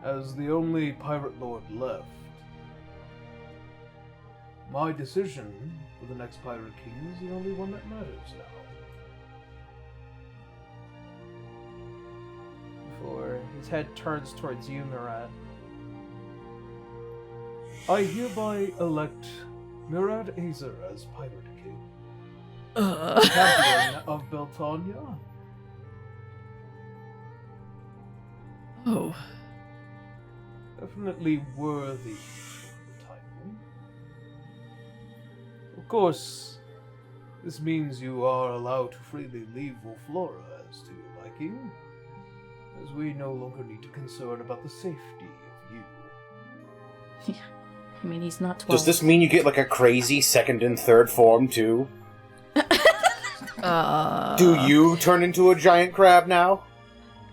as the only pirate lord left, my decision for the next pirate king is the only one that matters now. Before his head turns towards you, Murat. I hereby elect Murad Azer as pirate king, champion of Beltania. Oh. Definitely worthy of the title. Of course, this means you are allowed to freely leave Wolflora as to your liking, as we no longer need to concern about the safety of you. I mean, he's not 12. Does this mean you get like a crazy second and third form too? Do you turn into a giant crab now?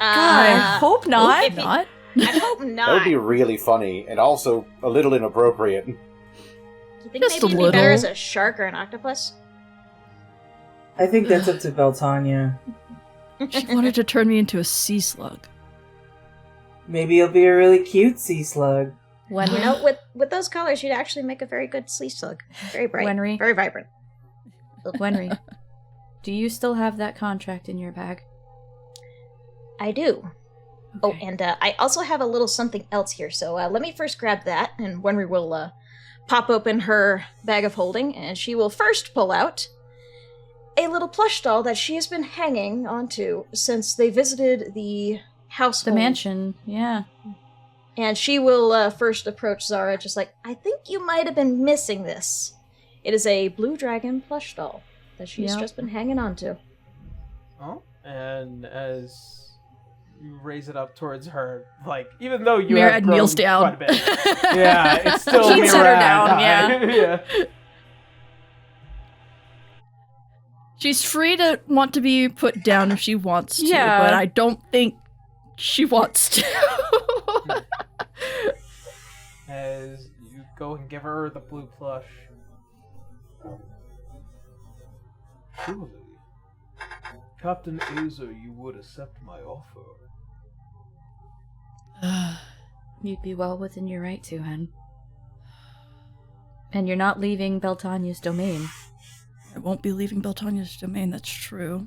I hope not. if he- Not? I hope not. That would be really funny and also a little inappropriate. You think Just maybe a it'd be better little. as a shark or an octopus? I think that's up to Beltania. She wanted to turn me into a sea slug. Maybe you'll be a really cute sea slug. When You know, with those colors, you'd actually make a very good sea slug. Very bright, Wenry. very vibrant. Wenry, do you still have that contract in your bag? I do. Oh, Okay. and I also have a little something else here. So let me first grab that, and Wenry will pop open her bag of holding, and she will first pull out a little plush doll that she has been hanging onto since they visited the household. The mansion, yeah. And she will first approach Zara, just like, I think you might have been missing this. It is a blue dragon plush doll that she's Yep. just been hanging on to. Oh. And as you raise it up towards her, like, even though you Murad have grown kneels down. quite a bit. Yeah, it's still Keeps her Murad. down, yeah. Yeah. She's free to want to be put down if she wants to, Yeah. but I don't think she wants to. As you go and give her the blue plush. Surely, Captain Azer, you would accept my offer. You'd be well within your right to, Hen. And you're not leaving Beltania's domain. I won't be leaving Beltania's domain, that's true.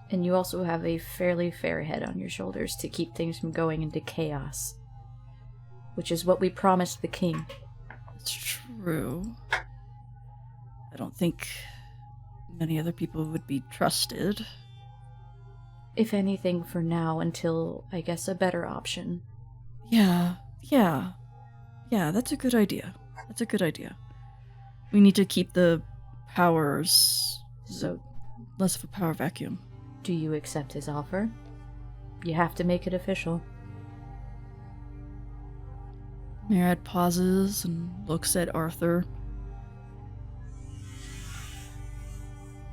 And you also have a fairly fair head on your shoulders to keep things from going into chaos. Which is what we promised the king. That's true. I don't think many other people would be trusted. If anything, for now, until, I guess, a better option. Yeah, that's a good idea. That's a good idea. We need to keep the powers So, less of a power vacuum. do you accept his offer? You have to make it official. Murad pauses and looks at Arthur.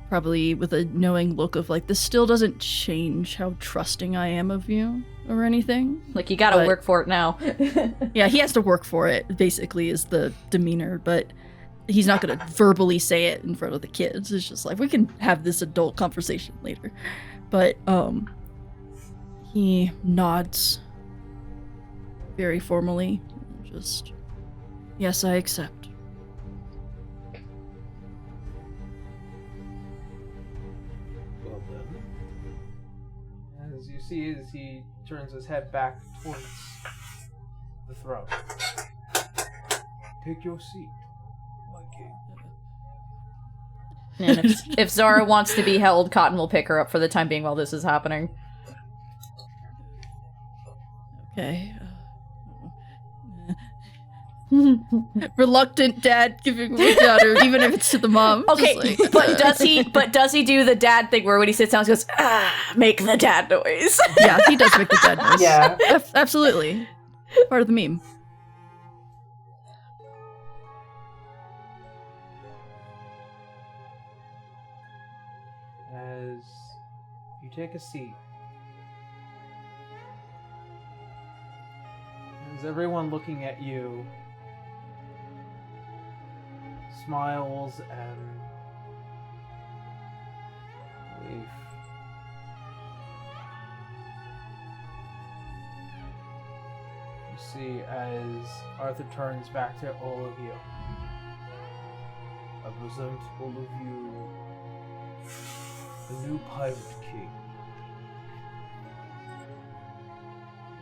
Probably with a knowing look of like, this still doesn't change how trusting I am of you or anything. Like, you gotta But- work for it now. Yeah, he has to work for it, basically, is the demeanor, but he's not going to verbally say it in front of the kids. It's just like, we can have this adult conversation later. But, he nods very formally. Just, yes, I accept. then. As you see, as he turns his head back towards the throne. Take your seat, my king. And if Zara wants to be held, Cotton will pick her up for the time being while this is happening. Okay. Reluctant dad giving away daughter, even if it's to the mom. Okay, Just like, but does he do the dad thing where when he sits down, he goes, make the dad noise? yeah, he does make the dad noise. Yeah. Absolutely. Part of the meme. As you take a seat, as everyone looking at you smiles and leave. You see as Arthur turns back to all of you. I present all of you the new pirate king.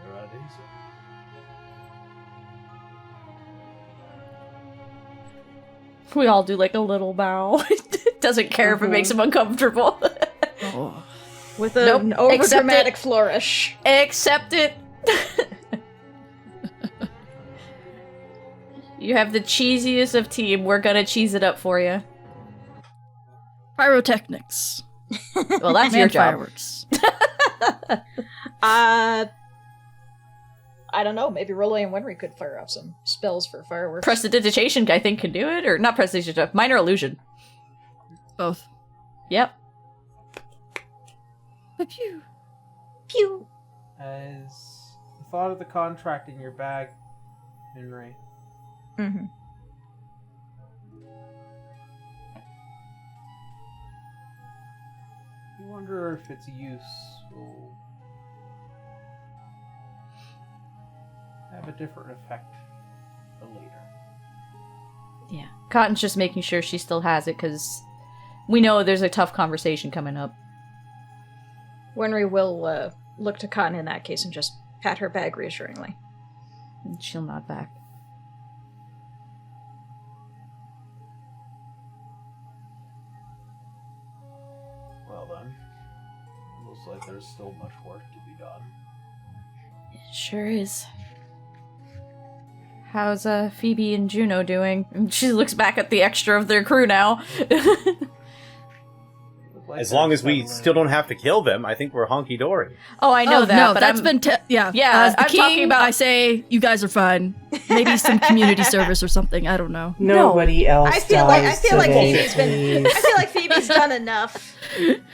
You're at ease. We all do like a little bow. Doesn't care if it makes him uncomfortable. Oh. With an overdramatic Accept flourish. Accept it. You have the cheesiest of team. We're gonna cheese it up for you. Pyrotechnics. Well, that's your Man job. fireworks. I don't know. Maybe Rolly and Winry could fire off some spells for fireworks. Prestidigitation, I think, can do it, or not prestidigitation. Minor illusion. Both. Yep. Pew. Pew. As the thought of the contract in your bag, Henry. Mm-hmm. You wonder if its use will have a different effect later. Yeah. Cotton's just making sure she still has it, because we know there's a tough conversation coming up. Winry will look to Cotton in that case and just pat her bag reassuringly. And she'll nod back. Well then, looks like there's still much work to be done. It sure is. How's Phoebe and Juno doing? And she looks back at the extra of their crew now. Like As long they're as we settling. still don't have to kill them, I think we're honky-dory. Oh, I know that, No, but that's I'm... been yeah. Yeah, As the I'm king, talking about- I say you guys are fine. Maybe some community service or something. I don't know. Nobody else. I feel like today, Phoebe's been. please. I feel like Phoebe's done enough.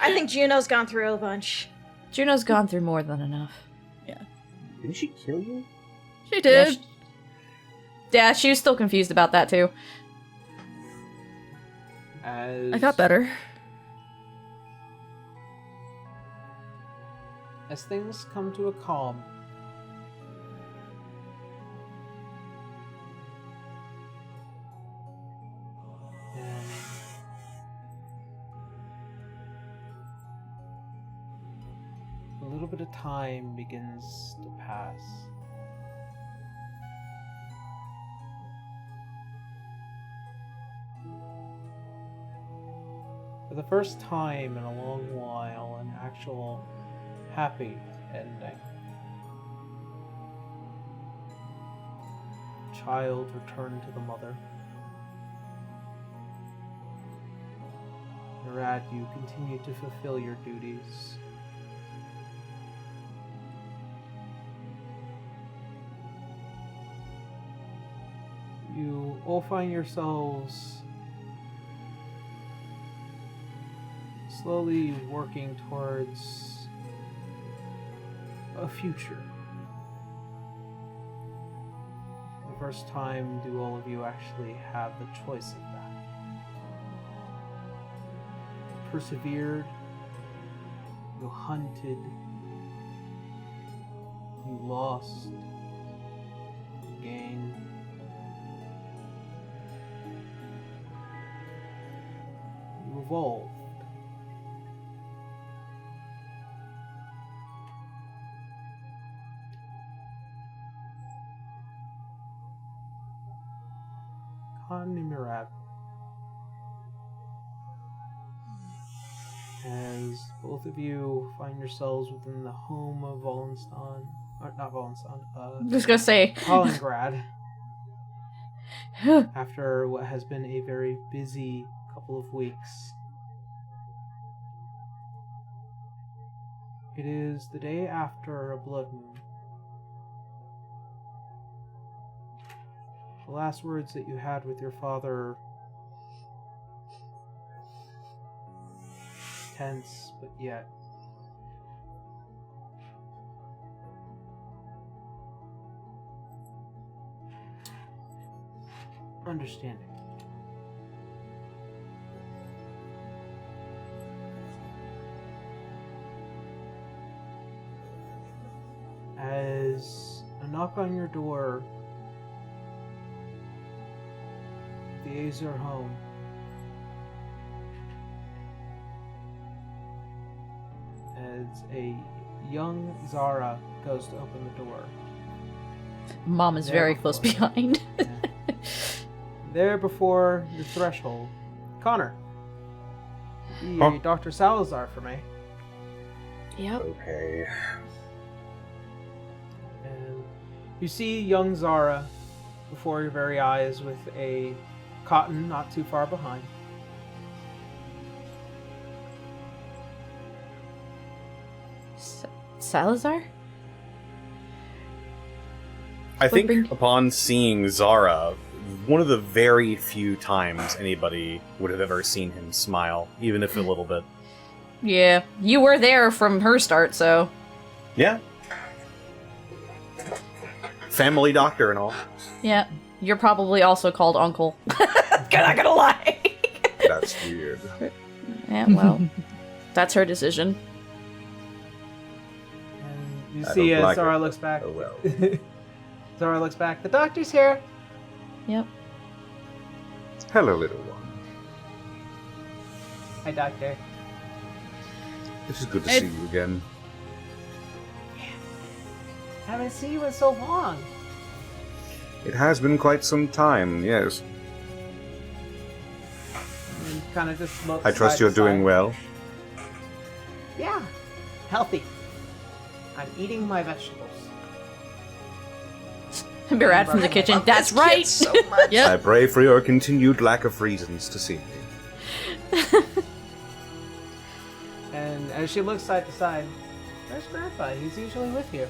I think Juno's gone through a bunch. Juno's gone through more than enough. Didn't she kill you? She did. Yeah, she was still confused about that, too. As I got better. As things come to a calm, and a little bit of time begins to pass. For the first time in a long while, an actual happy ending. Child returned to the mother. Narad, you continue to fulfill your duties. You all find yourselves slowly working towards a future. For the first time, do all of you actually have the choice of that? You persevered, you hunted, you lost, you gained. You evolved. Khan Nimrod. As both of you find yourselves within the home of Wallenstein, or not Wallenstein, I'm just gonna say. Hollingrad, after what has been a very busy couple of weeks. It is the day after a blood moon. The last words that you had with your father, tense, but yet understanding. As a knock on your door, the Azure home, as a young Zara goes to open the door. Mom is very close behind. Yeah. There before the threshold, Connor. Huh? Dr. Salazar for me. Yep. Okay. And you see young Zara before your very eyes with a cotton not too far behind. Salazar? I think Bring- upon seeing Zara, one of the very few times anybody would have ever seen him smile, even if a little bit. Yeah. You were there from her start, so. Yeah. Family doctor and all. Yeah. You're probably also called Uncle. Not gonna lie. That's weird. Yeah, well. That's her decision. And you I see don't as like Zara it, looks back. Oh well. Zara looks back. The doctor's here. Yep. Hello, little one. Hi, doctor. It is good to see you again. Haven't seen you in so long. It has been quite some time, yes. And kind of just looks. I trust side you're to doing side. well. Yeah, healthy. I'm eating my vegetables. Mirad from the kitchen. That's right. So much. Yep. I pray for your continued lack of reasons to see me. And as she looks side to side, there's Grandpa. He's usually with you.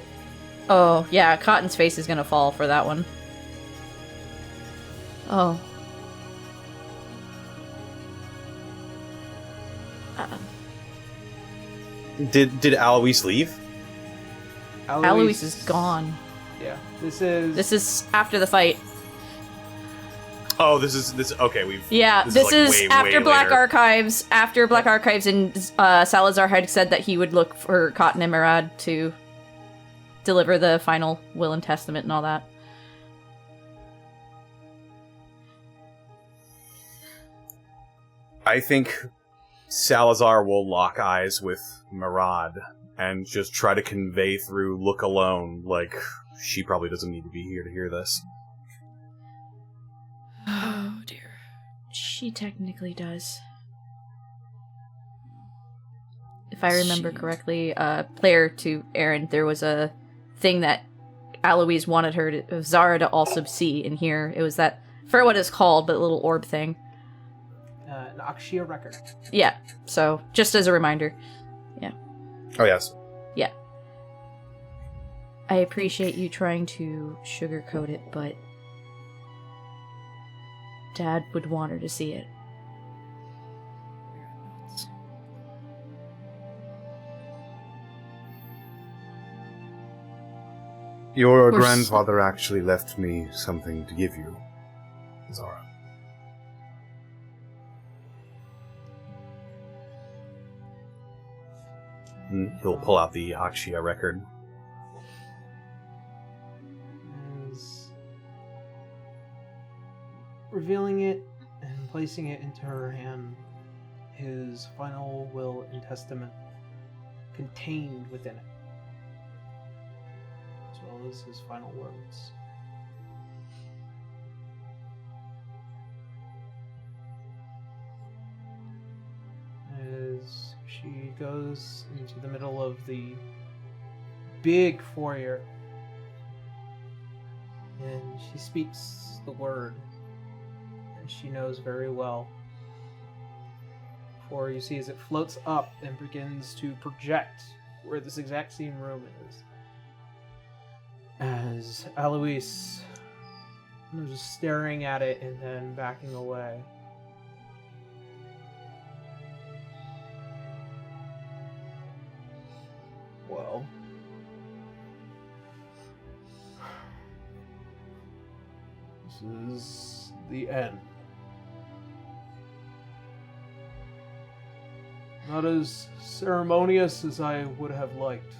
Oh, yeah, Cotton's face is gonna fall for that one. Oh. Did Alois leave? Alois is gone. Yeah, this is. This is after the fight. Oh, this. Okay, we've. Yeah, this like is way, after way Black later. Archives. After Black Archives, and Salazar had said that he would look for Cotton and Mirad to deliver the final will and testament and all that. I think Salazar will lock eyes with Mirad and just try to convey through look alone, like she probably doesn't need to be here to hear this. Oh dear. She technically does. If I remember correctly, player to Aaron, there was a thing that Alois wanted her to, Zara to also see and hear. It was that, for what it's called, but little orb thing. An Akshia record. Yeah, so just as a reminder. Oh, yes. Yeah. I appreciate you trying to sugarcoat it, but Dad would want her to see it. Your Of course. grandfather actually left me something to give you, Zara. He'll pull out the Akshia record. As revealing it and placing it into her hand, his final will and testament contained within it, as well as his final words. as she goes into the middle of the big foyer. And she speaks the word that she knows very well. For you see as it floats up and begins to project where this exact same room is. As Alois is just staring at it and then backing away. Well, this is the end. Not as ceremonious as I would have liked.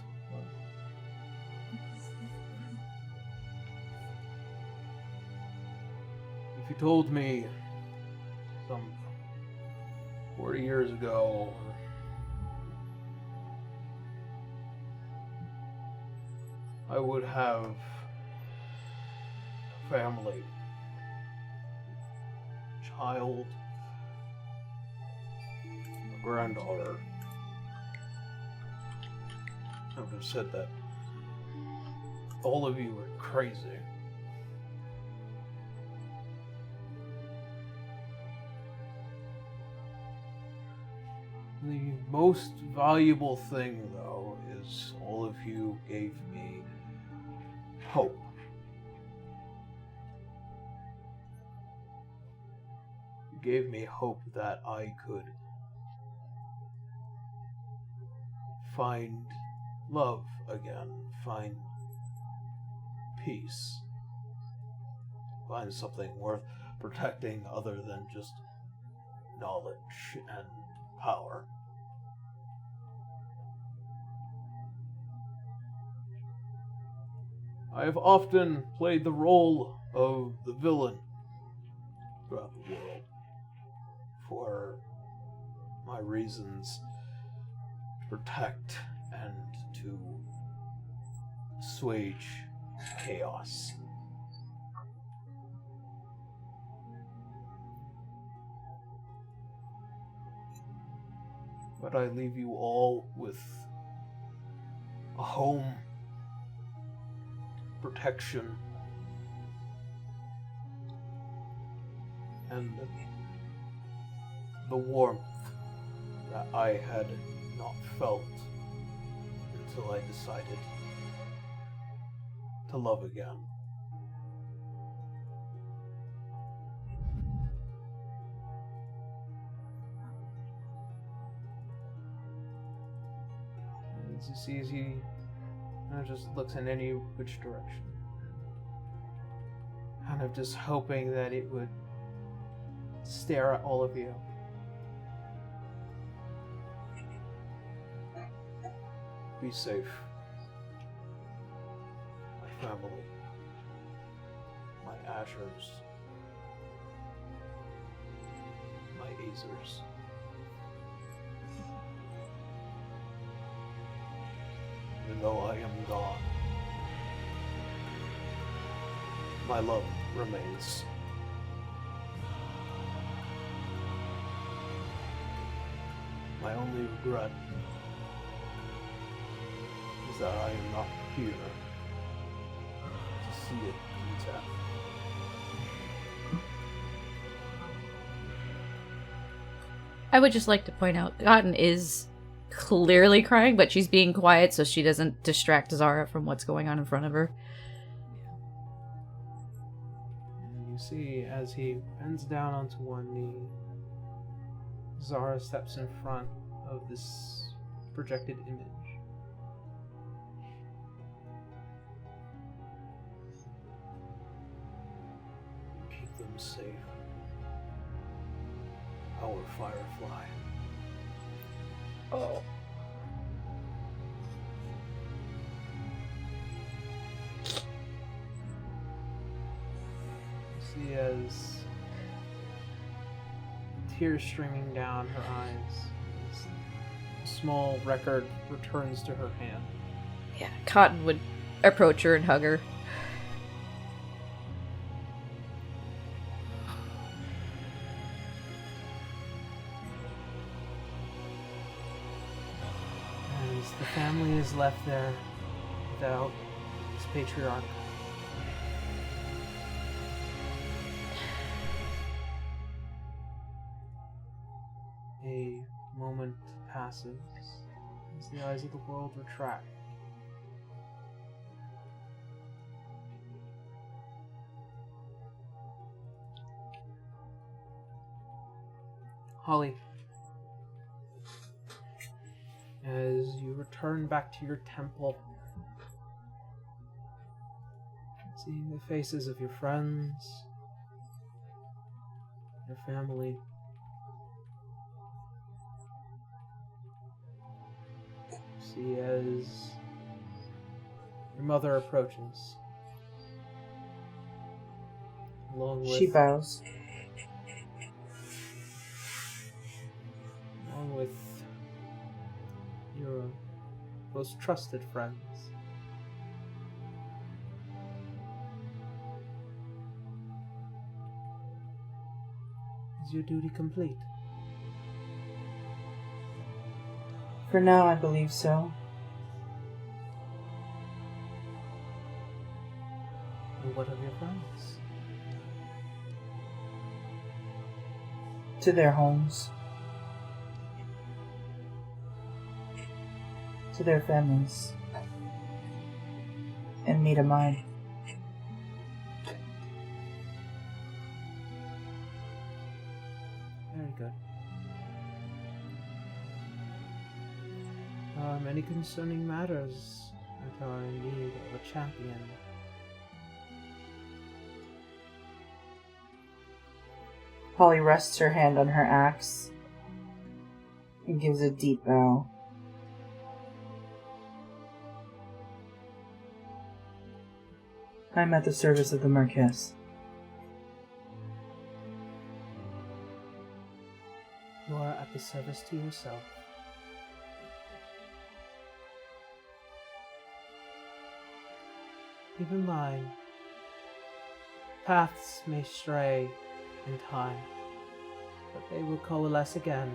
If you told me some 40 years ago, I would have a family, child, a granddaughter, I would have said that all of you were crazy. The most valuable thing, though, is all of you gave me hope. You gave me hope that I could find love again, find peace, find something worth protecting other than just knowledge and power. I have often played the role of the villain throughout the world for my reasons to protect and to assuage chaos. But I leave you all with a home, protection, and the warmth that I had not felt until I decided to love again. As you see, as he just looks in any which direction. Kind of just hoping that it would stare at all of you. Be safe. My family. My Ashers. My Azers. Even though I am gone, my love remains. My only regret is that I am not here to see it intact. I would just like to point out, Cotton is clearly crying, but she's being quiet so she doesn't distract Zara from what's going on in front of her. And you see, as he bends down onto one knee, Zara steps in front of this projected image. Keep them safe. Our Firefly. Oh. You see as tears streaming down her eyes, this small record returns to her hand. Yeah, Cotton would approach her and hug her. as the family is left there without its patriarch. A moment passes as the eyes of the world retract. Holly, as you return back to your temple, seeing the faces of your friends, your family, see as your mother approaches, along with She bows. your most trusted friends. Is your duty complete? For now, I believe so. And what of your friends? To their homes. To their families. And me to mine. Very good. There are many concerning matters that are in need of a champion. Holly rests her hand on her axe and gives a deep bow. I'm at the service of the Marquess. You are at the service to yourself. Keep in mind, paths may stray in time, but they will coalesce again.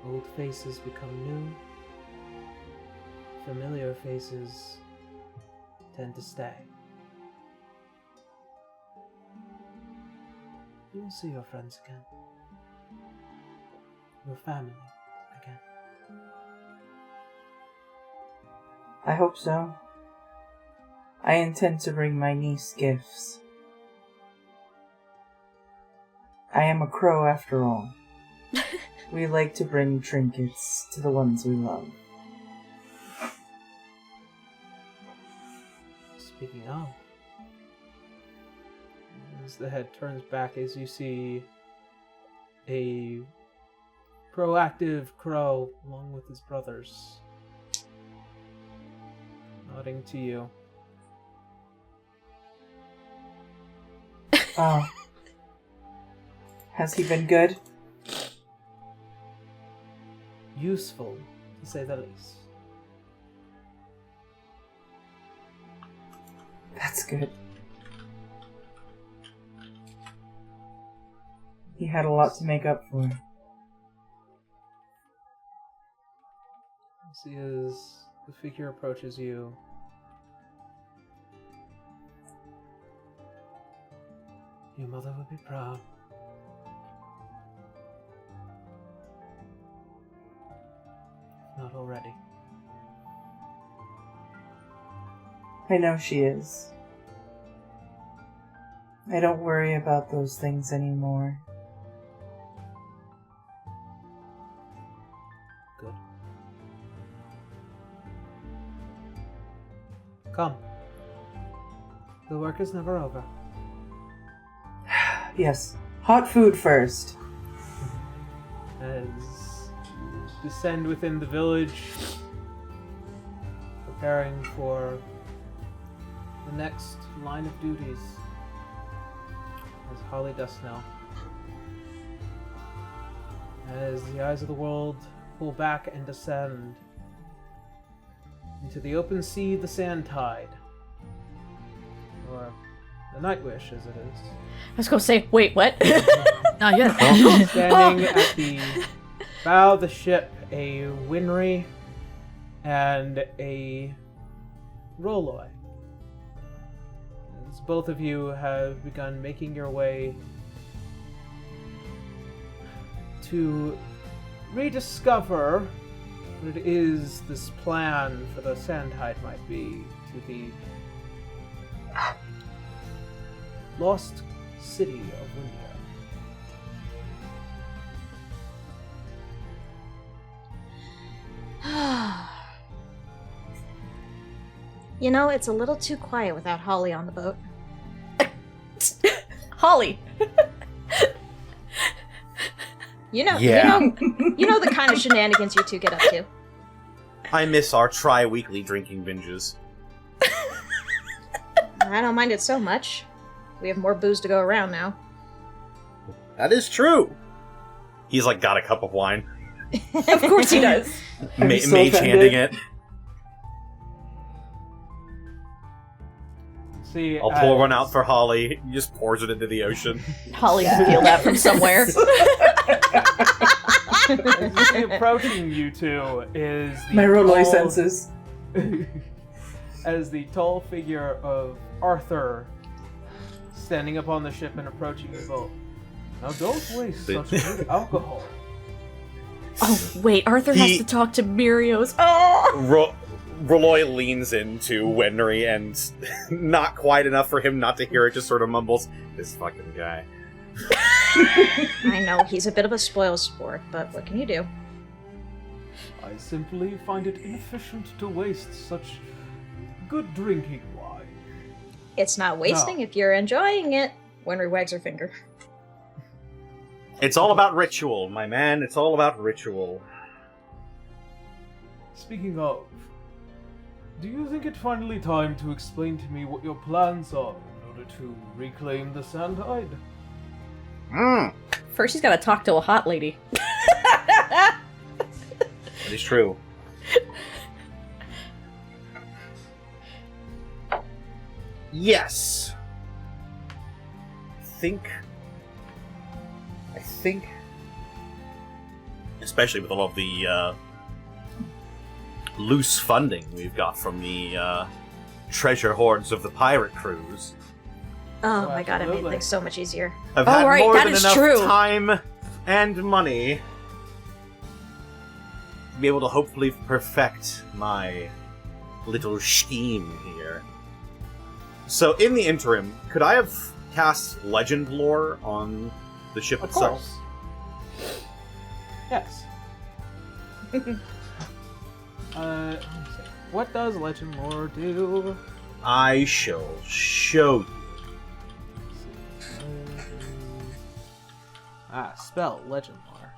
Old faces become new. Familiar faces tend to stay. You will see your friends again. Your family again. I hope so. I intend to bring my niece gifts. I am a crow after all. We like to bring trinkets to the ones we love. Speaking of, as the head turns back, as you see a proactive crow along with his brothers nodding to you. Oh. Has he been good? Useful, to say the least. That's good. He had a lot to make up for. See as the figure approaches you. Your mother would be proud. If not already. I know she is. I don't worry about those things anymore. Good. Come. The work is never over. Yes. Hot food first. As you descend within the village, preparing for the next line of duties, as Holly does now. As the eyes of the world pull back and descend into the open sea, the Sandtide, or the Night Wish, as it is. I was gonna say, wait, what? Not yet. Standing at the bow the ship a Winry and a Rolloy. As both of you have begun making your way to rediscover what it is this plan for the Sandtide might be to the lost city of Windia. You know, it's a little too quiet without Holly on the boat. Holly. Yeah. You know the kind of shenanigans you two get up to. I miss our tri-weekly drinking binges. I don't mind it so much. We have more booze to go around now. That is true. He's like got a cup of wine. Of course he does. I'm so Mage offended. handing it. See, I'll pour one out for Holly. He just pours it into the ocean. Holly can feel that from somewhere. As you see approaching you two is the My Rolloy tall- senses. as the tall figure of Arthur standing up on the ship and approaching the boat. Now don't waste such good alcohol. Oh, wait, Arthur has to talk to Mirios. Oh! Rolloy leans into Wenry and not quite enough for him not to hear it, just sort of mumbles, "This fucking guy." I know, he's a bit of a spoil sport, but what can you do? I simply find it inefficient to waste such good drinking wine. It's not wasting if you're enjoying it. Winry wags her finger. It's all about ritual, my man. It's all about ritual. Speaking of, do you think it's finally time to explain to me what your plans are in order to reclaim the Sandtide? First, he's gotta talk to a hot lady. That is true. Yes. I think, especially with all of the loose funding we've got from the treasure hoards of the pirate crews, Oh my god, it made absolutely. things so much easier. I've Oh, had right, more that than is enough true. time and money to be able to hopefully perfect my little scheme here. So, in the interim, could I have cast legend lore on the ship Of itself? course. Yes. Let me see. What does Legend Lore do? I shall show you. Spell Legend Lore.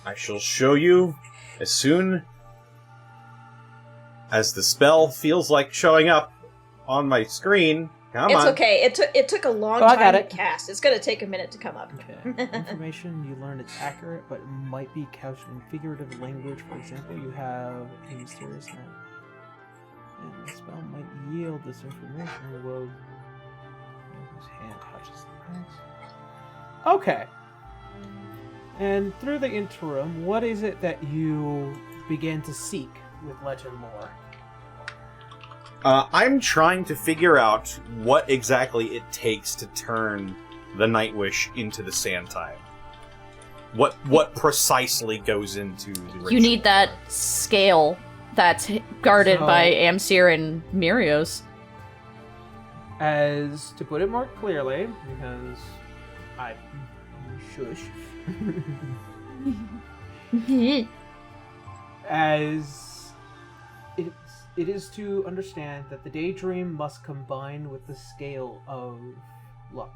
I shall show you as soon as the spell feels like showing up on my screen. Come It's on. okay. It took a long Oh, I time got to it. cast. It's gonna take a minute to come up. Okay. Information you learn is accurate, but it might be couched in figurative language. For example, you have a mysterious net. And the spell might yield this information. Whoa. Whose hand touches the next. Okay. And through the interim, what is it that you began to seek with Legend Lore? I'm trying to figure out what exactly it takes to turn the Nightwish into the Sandtide. What precisely goes into the ritual? You need that scale that's guarded So- by Amsir and Mirios. As to put it more clearly, because I shush. As it is to understand that the daydream must combine with the scale of Lux.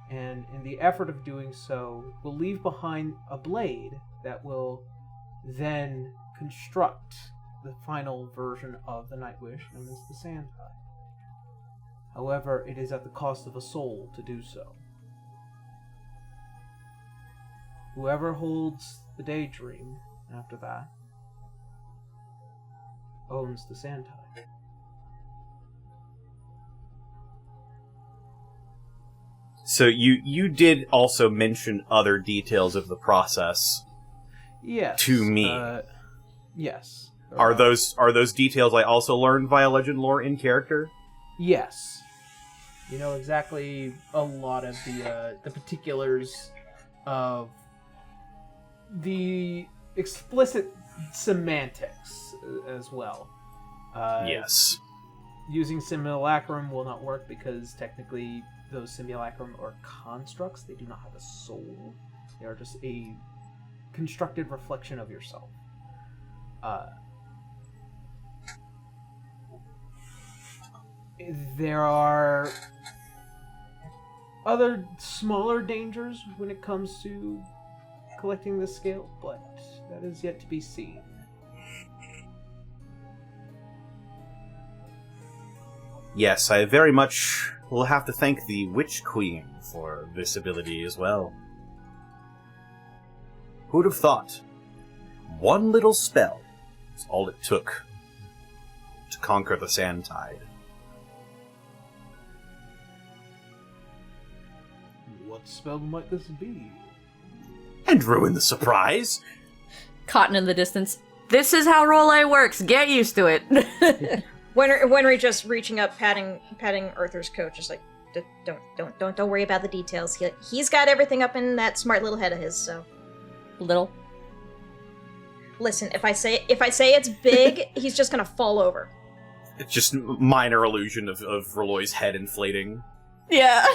And in the effort of doing so, will leave behind a blade that will then construct the final version of the Nightwish, known as the Sandtide. However, it is at the cost of a soul to do so. Whoever holds the daydream after that owns the Sandtide. So you did also mention other details of the process Yes. to me. Yes. Are those details I also learned via legend lore in character? Yes. You know exactly a lot of the particulars of the explicit semantics as well. Yes. Using simulacrum will not work because technically those simulacrum are constructs. They do not have a soul. They are just a constructed reflection of yourself. There are other smaller dangers when it comes to collecting the scale, but that is yet to be seen. Yes, I very much will have to thank the Witch Queen for this ability as well. Who'd have thought? One little spell is all it took to conquer the Sandtide. What spell might this be? And ruin the surprise! Cotton in the distance. This is how roleplay works. Get used to it. Winry just reaching up, patting Arthur's coat, just like, don't worry about the details. He's got everything up in that smart little head of his. So, Little. listen, if I say it's big, he's just gonna fall over. It's just minor illusion of Reloy's head inflating. Yeah.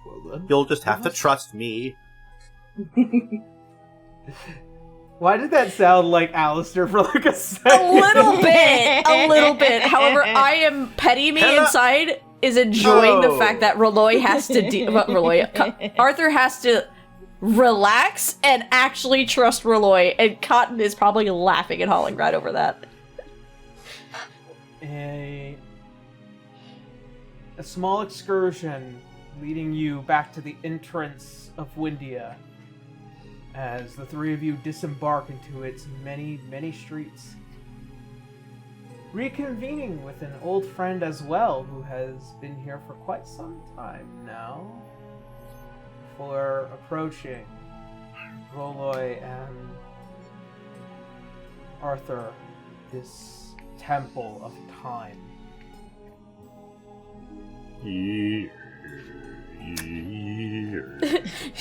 Well then. You'll just have to trust me. Why did that sound like Alistair for like a second? A little bit. However, I am petty me inside is enjoying the fact that Reloy has to Arthur has to relax and actually trust Reloy, and Cotton is probably laughing and hauling right over that. A small excursion leading you back to the entrance of Windia as the three of you disembark into its many, many streets. Reconvening with an old friend as well, who has been here for quite some time now, for approaching Roloy and Arthur, this temple of time.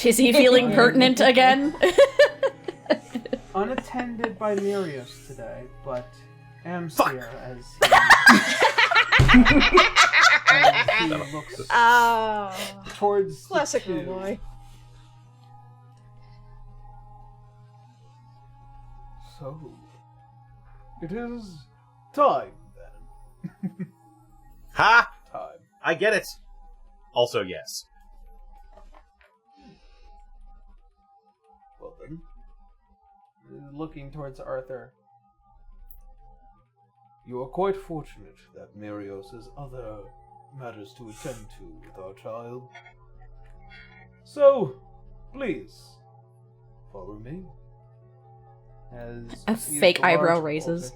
Is he feeling pertinent again? Unattended by Mirios today, but Amsir as he looks towards the Classic two. boy. So, it is time then. Ha! Time. I get it. Also, yes. Well then, looking towards Arthur. You are quite fortunate that Mirios has other matters to attend to with our child. So, please, follow me. As A he is fake the eyebrow large raises.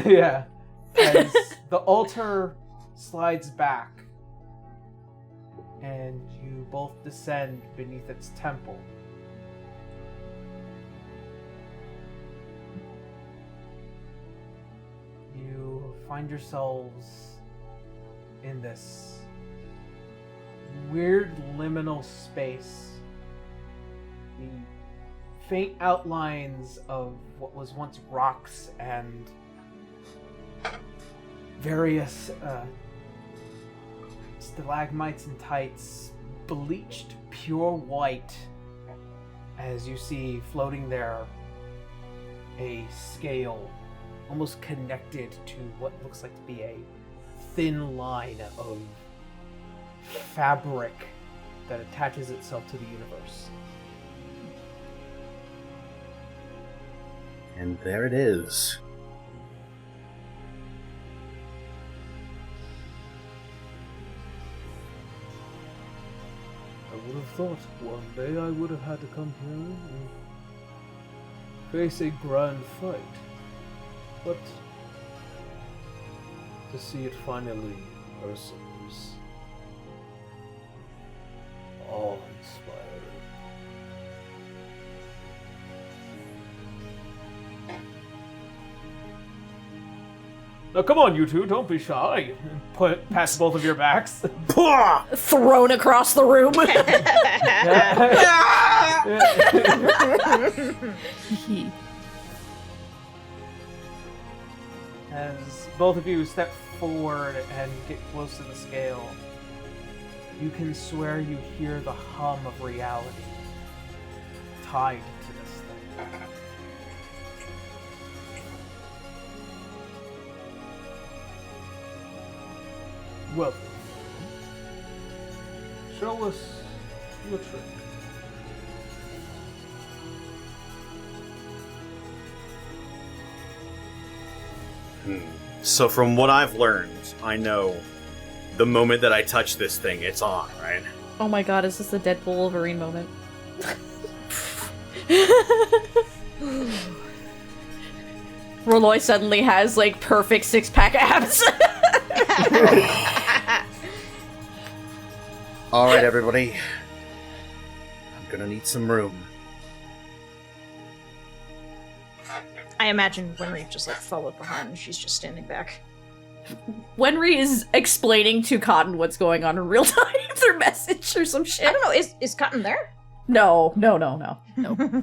yeah. As the altar slides back, and you both descend beneath its temple. You find yourselves in this weird liminal space. The faint outlines of what was once rocks and various stalagmites and tights, bleached pure white, as you see floating there a scale almost connected to what looks like to be a thin line of fabric that attaches itself to the universe. And there it is. I would have thought one day I would have had to come here and face a grand fight, but to see it finally Ursula's awe-inspiring. Now come on, you two, don't be shy. Put past both of your backs. Thrown across the room. As both of you step forward and get close to the scale, you can swear you hear the hum of reality tied to this thing. Well, show us your trick. So from what I've learned, I know the moment that I touch this thing, it's on, right? Oh my god, is this the Deadpool Wolverine moment? Roloi suddenly has, like, perfect six-pack abs. Alright, everybody. I'm gonna need some room. I imagine Winry just like followed behind and she's just standing back. Wenry is explaining to Cotton what's going on in real time through message or some shit. I don't know, is Cotton there? No. No,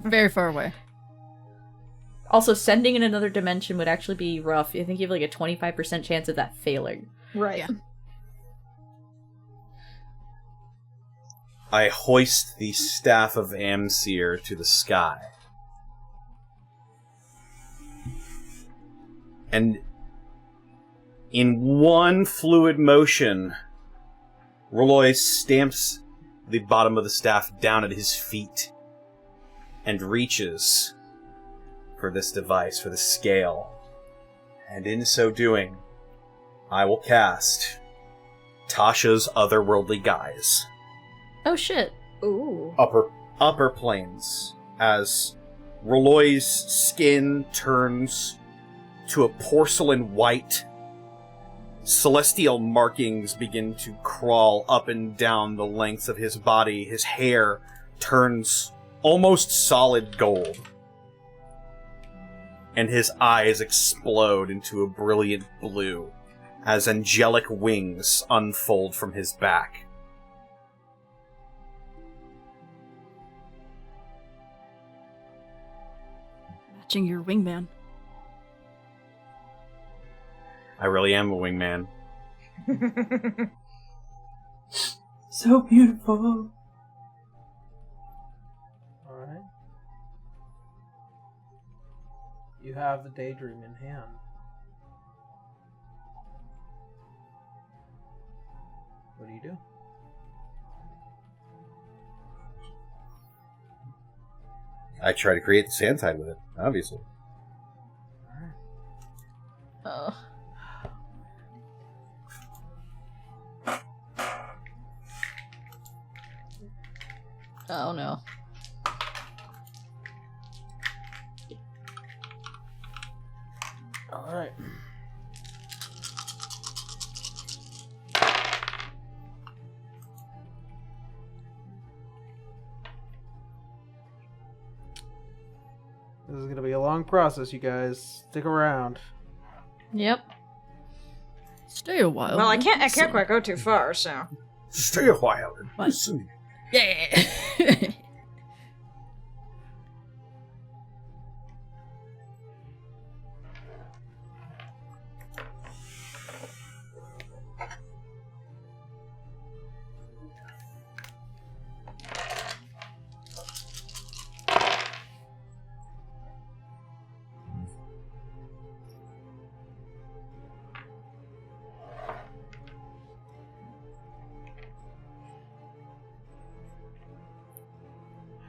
very far away. Also, sending in another dimension would actually be rough. I think you have like a 25% chance of that failing. Right. Yeah. I hoist the staff of Amseer to the sky. And in one fluid motion, Roloi stamps the bottom of the staff down at his feet and reaches for this device, for the scale. And in so doing, I will cast Tasha's Otherworldly Guise. Oh shit. Ooh. Upper planes, as Rolloi's skin turns to a porcelain white. Celestial markings begin to crawl up and down the lengths of his body. His hair turns almost solid gold. And his eyes explode into a brilliant blue as angelic wings unfold from his back. Matching your wingman. I really am a wingman. So beautiful. Alright. You have the daydream in hand. What do you do? I try to create the Sandtide with it, obviously. Oh. Oh no. Alright. This is gonna be a long process, you guys. Stick around. Yep. Stay a while. Well, I can't quite go too far, so. Stay a while and What? listen. Yeah.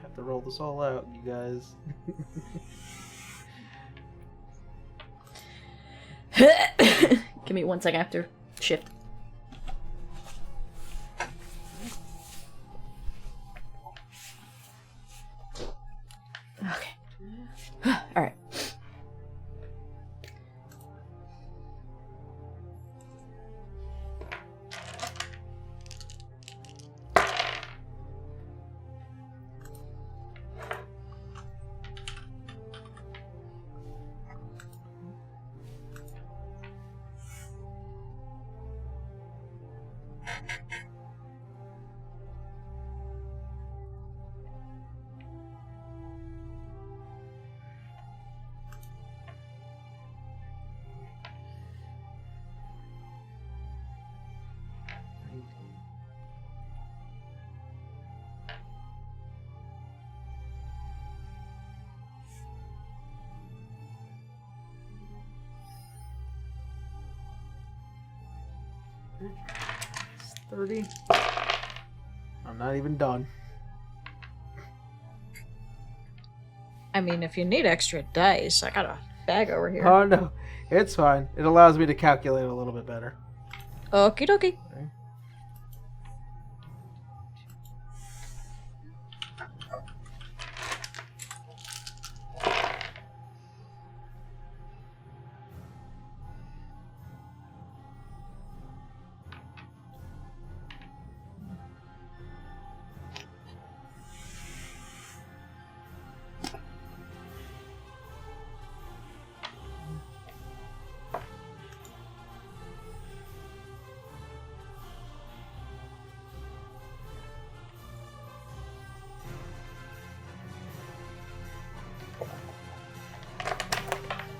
Have to roll this all out, you guys. Give me 1 second after shift. Okay. Alright. It's 30. I'm not even done. I mean, if you need extra dice, I got a bag over here. Oh no, it's fine. It allows me to calculate a little bit better. Okie dokie.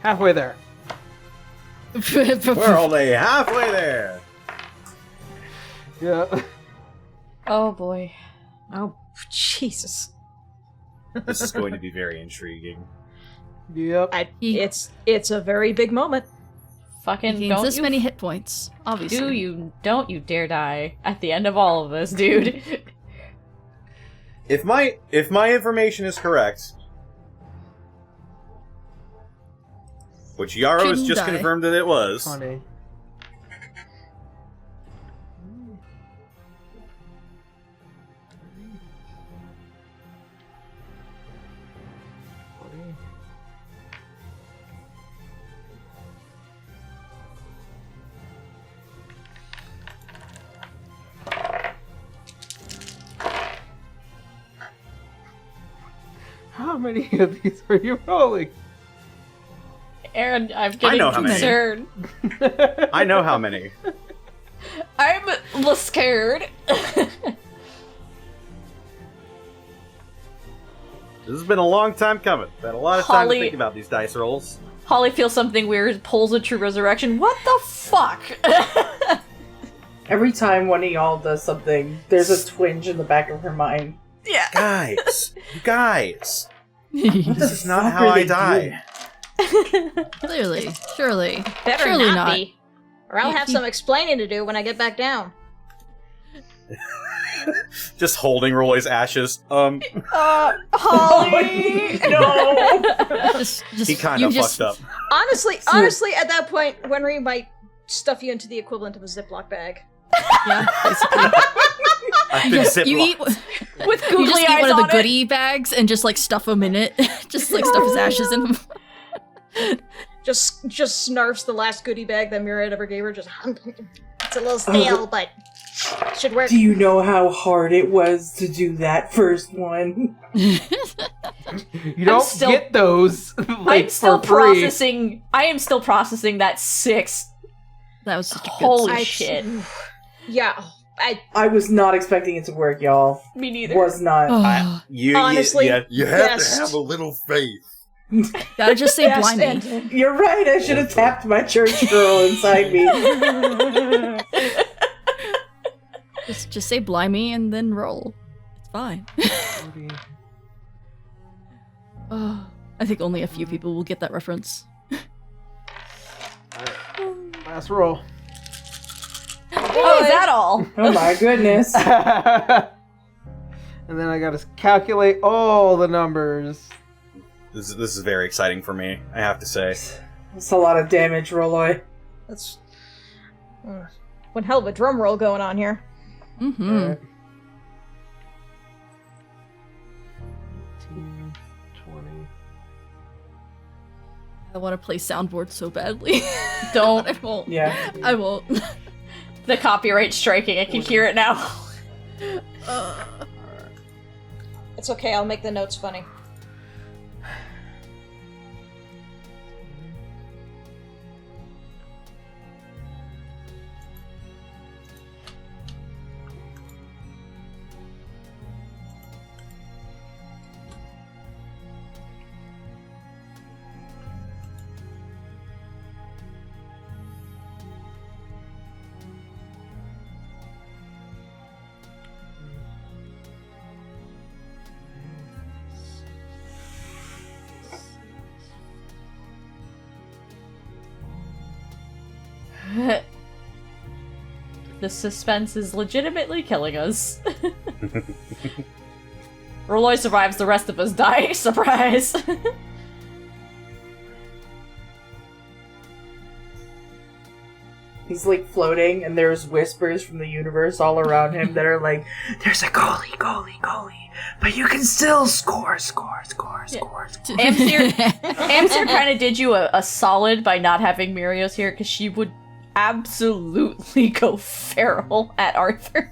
Halfway there. We're only halfway there. Yeah. Oh boy. Oh, Jesus. This is going to be very intriguing. Yep. It's a very big moment. Fucking He gains don't this you many hit points, obviously. don't you dare die at the end of all of this, dude. If my information is correct, which Yarrow has Shouldn't just die. confirmed that it was, Funny. How many of these are you rolling? Aaron, I'm getting know how many. concerned. I know how many. I'm scared. This has been a long time coming. Been a lot of time to Holly- think about these dice rolls. Holly feels something weird, pulls a true resurrection. What the fuck? Every time one of y'all does something, there's a twinge in the back of her mind. Yeah. Guys, you guys, What this is not fuck how are I they die. Clearly. Surely. Better Surely not be. Or I'll have He- some explaining to do when I get back down. Just holding Roy's ashes. Holly! No! Just, He kind you of just- fucked up. Honestly, at that point, Wenry might stuff you into the equivalent of a Ziploc bag. Yeah, basically. I've You been just, you eat, With you googly just eat eyes one of the on it. goodie bags and just like stuff them in it. Just like stuff his ashes in them. Just snarfs the last goodie bag that Murad ever gave her. Just it's a little stale, but should work. Do you know how hard it was to do that first one? You don't still- get those like I'm still for free. processing. I am still processing that 6. That was such a good Holy I- shit. Yeah, I was not expecting it to work, y'all. Me neither. Was not. Oh, Honestly, you have best. to have a little faith. gotta just say best blimey. ending. You're right, I should have tapped my church girl inside me. Just say blimey and then roll. It's fine. Oh, I think only a few people will get that reference. Last roll. Oh, is that all? Oh my goodness. And then I gotta calculate all the numbers. This is very exciting for me, I have to say. That's a lot of damage, Roloy. That's one hell of a drum roll going on here. Mm-hmm. Alright. 18, 20. I want to play soundboard so badly. Don't. I won't. Yeah. I won't. The copyright striking. I can hear it now. It's okay, I'll make the notes funny. The suspense is legitimately killing us. Rolloy survives, the rest of us die. Surprise! He's like floating, and there's whispers from the universe all around him that are like, "There's a goalie, but you can still score." Amsir kind of did you a solid by not having Mirios here, because she would absolutely go feral at Arthur.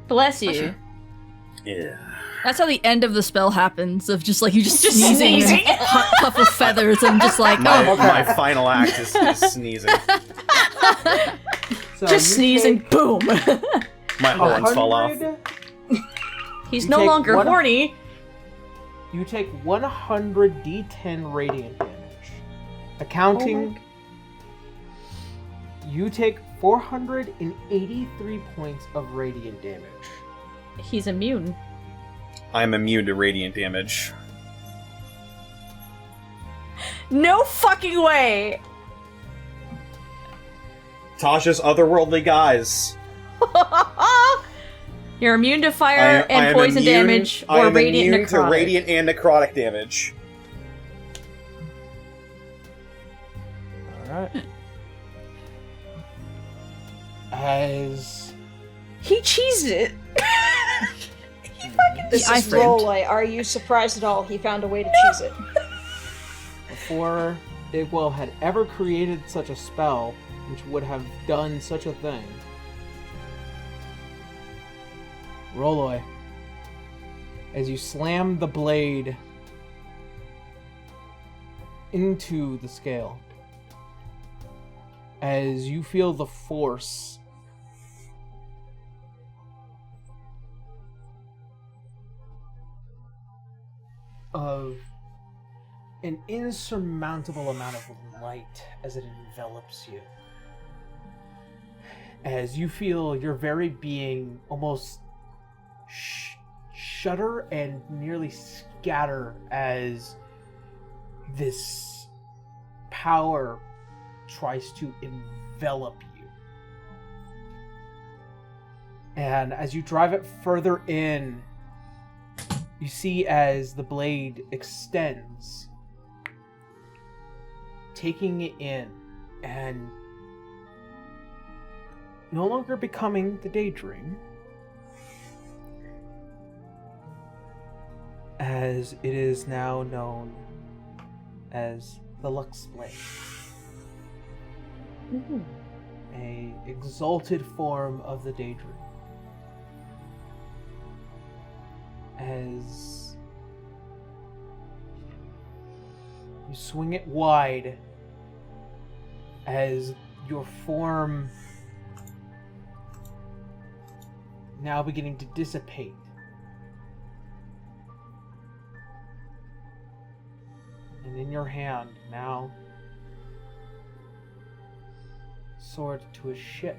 Bless you. Yeah. That's how the end of the spell happens, of just like you just sneezing and puff of feathers and just like, My final act is sneezing. So Just sneeze and boom! My horns fall off. He's You no take longer one- horny. You take 100 d10 radiant damage. Accounting, you take 483 points of radiant damage. He's immune. I'm immune to radiant damage. No fucking way! Tasha's otherworldly guise. You're immune to fire and poison damage, I or am radiant immune necrotic. to radiant and necrotic damage. Alright. As He cheesed it! This I is framed. Rolloy. Are you surprised at all? He found a way to cheese it. before Igwell had ever created such a spell, which would have done such a thing, Rolloy, as you slam the blade into the scale, as you feel the force of an insurmountable amount of light as it envelops you. As you feel your very being almost shudder and nearly scatter as this power tries to envelop you. And as you drive it further in, you see as the blade extends, taking it in, and no longer becoming the Daydream, as it is now known as the Lux Blade. A exalted form of the Daydream. As you swing it wide, as your form now beginning to dissipate. And in your hand now, sword to a ship.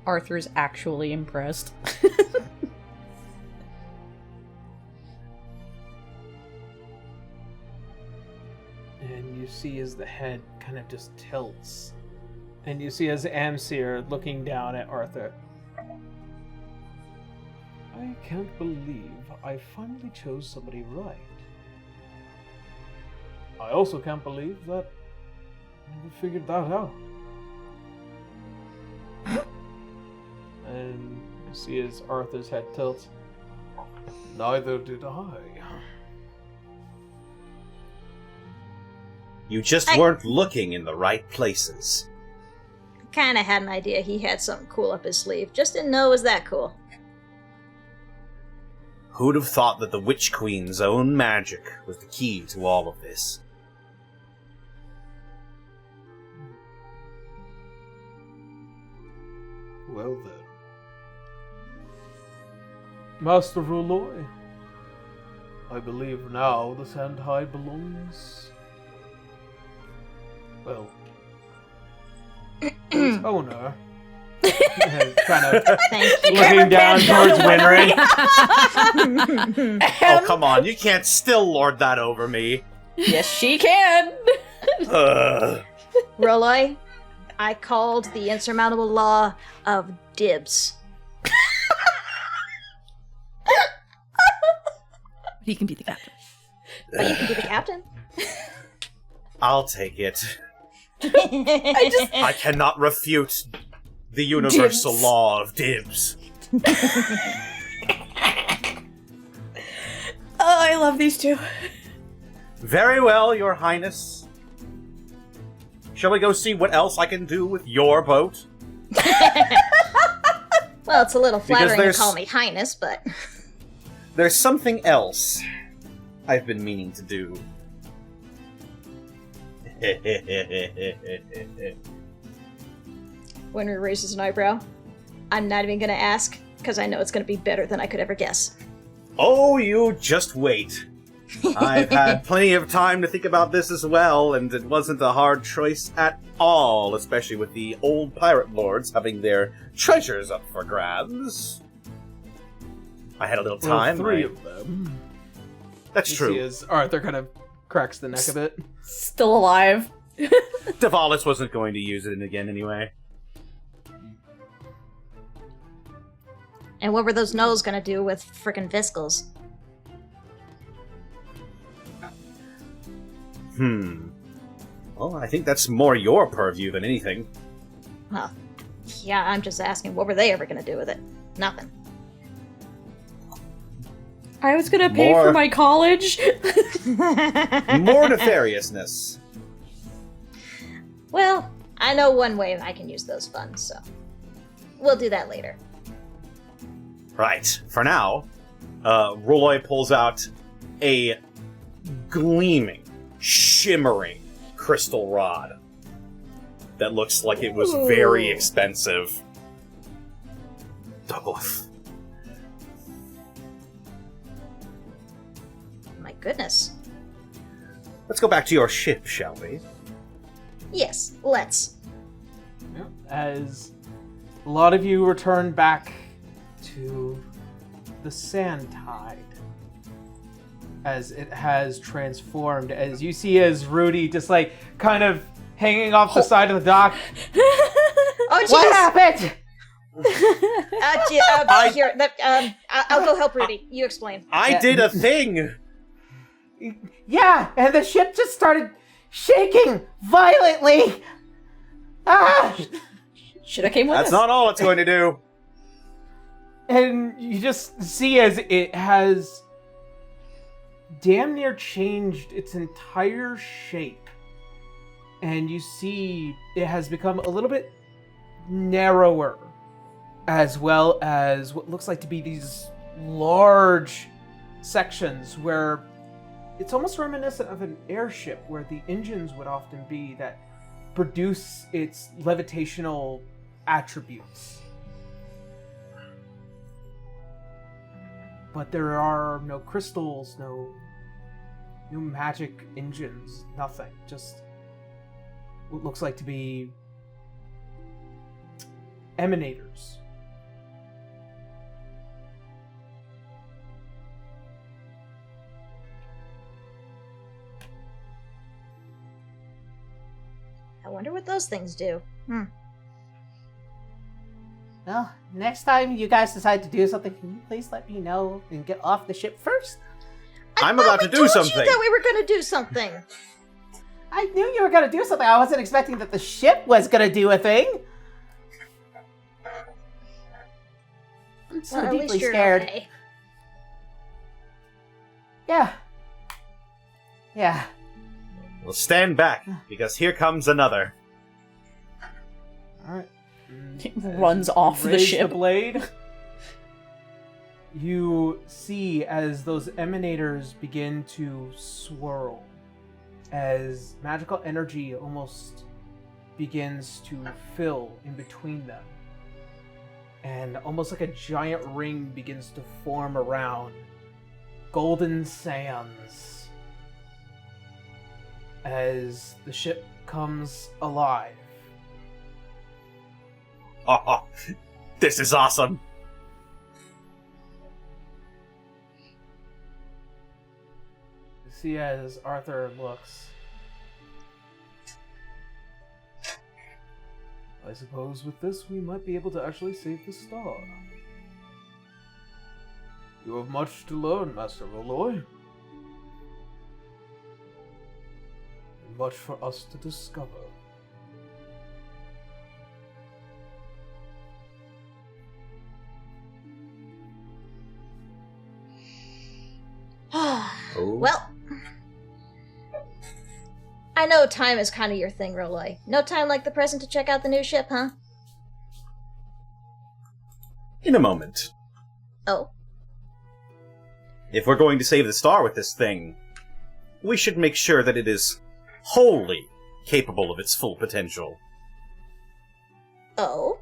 Arthur's actually impressed. And you see as the head kind of just tilts. And you see as Amsir looking down at Arthur. I can't believe I finally chose somebody right. I also can't believe that we figured that out. And you see as Arthur's head tilts. Neither did I. You just weren't looking in the right places. Kinda had an idea he had something cool up his sleeve. Just didn't know it was that cool. Who'd have thought that the Witch Queen's own magic was the key to all of this? Well then. Master Rolloy, I believe now the Sandtide belongs Well, its owner, kind of Thank you. Looking down towards Winry. Oh, come on. You can't still lord that over me. Yes, she can. Roloi, I called the insurmountable law of dibs. He can be the captain. But you can be the captain. I'll take it. I I cannot refute the universal law of dibs. I love these two. Very well, Your Highness. Shall we go see what else I can do with your boat? Well, it's a little flattering to there's- call me Highness, but There's something else I've been meaning to do. Winry raises an eyebrow. I'm not even gonna ask, because I know it's gonna be better than I could ever guess. Oh, you just wait. I've had plenty of time to think about this as well, and it wasn't a hard choice at all, especially with the old pirate lords having their treasures up for grabs. I had a little time. three of them. That's You true. see as Arthur kind of cracks the neck a bit. Still alive. Davalis wasn't going to use it again anyway. And what were those gnolls gonna do with frickin' Viscals? Well, I think that's more your purview than anything. Well, yeah, I'm just asking, what were they ever gonna do with it? Nothing. I was gonna pay More- for my college. More nefariousness. Well, I know one way I can use those funds, so we'll do that later. Right. For now, Roloi pulls out a gleaming, shimmering crystal rod that looks like it was very Ooh. expensive. Oof. My goodness. Let's go back to your ship, shall we? Yes, let's. Yep. As a lot of you return back to the Sandtide, as it has transformed, as you see as Rudy just like kind of hanging off the side of the dock. Oh, jeez! What happened? I'll go help Rudy. You explain. I did a thing! Yeah, and the ship just started shaking violently. Ah! Should have came with That's us. not all it's going to do. And you just see as it has damn near changed its entire shape. And you see it has become a little bit narrower, as well as what looks like to be these large sections where it's almost reminiscent of an airship, where the engines would often be that produce its levitational attributes. But there are no crystals, no magic engines, nothing. Just what looks like to be emanators. I wonder what those things do. Well, next time you guys decide to do something, can you please let me know and get off the ship first? I'm about to do something. I thought we were going to do something. I knew you were gonna do something. I wasn't expecting that the ship was gonna do a thing. I'm so Well, at deeply least you're scared. okay. Yeah. Yeah. Well, stand back, because here comes another. All right. Runs off the Raise ship. the blade. You see as those emanators begin to swirl, as magical energy almost begins to fill in between them, and almost like a giant ring begins to form around Golden Sands. as the ship comes alive. Oh, this is awesome. You see as Arthur looks. I suppose with this we might be able to actually save the star. You have much to learn, Master Rolloy. And much for us to discover. Well, I know time is kind of your thing, Rolloy. No time like the present to check out the new ship, huh? In a moment. Oh. If we're going to save the star with this thing, we should make sure that it is wholly capable of its full potential. Oh?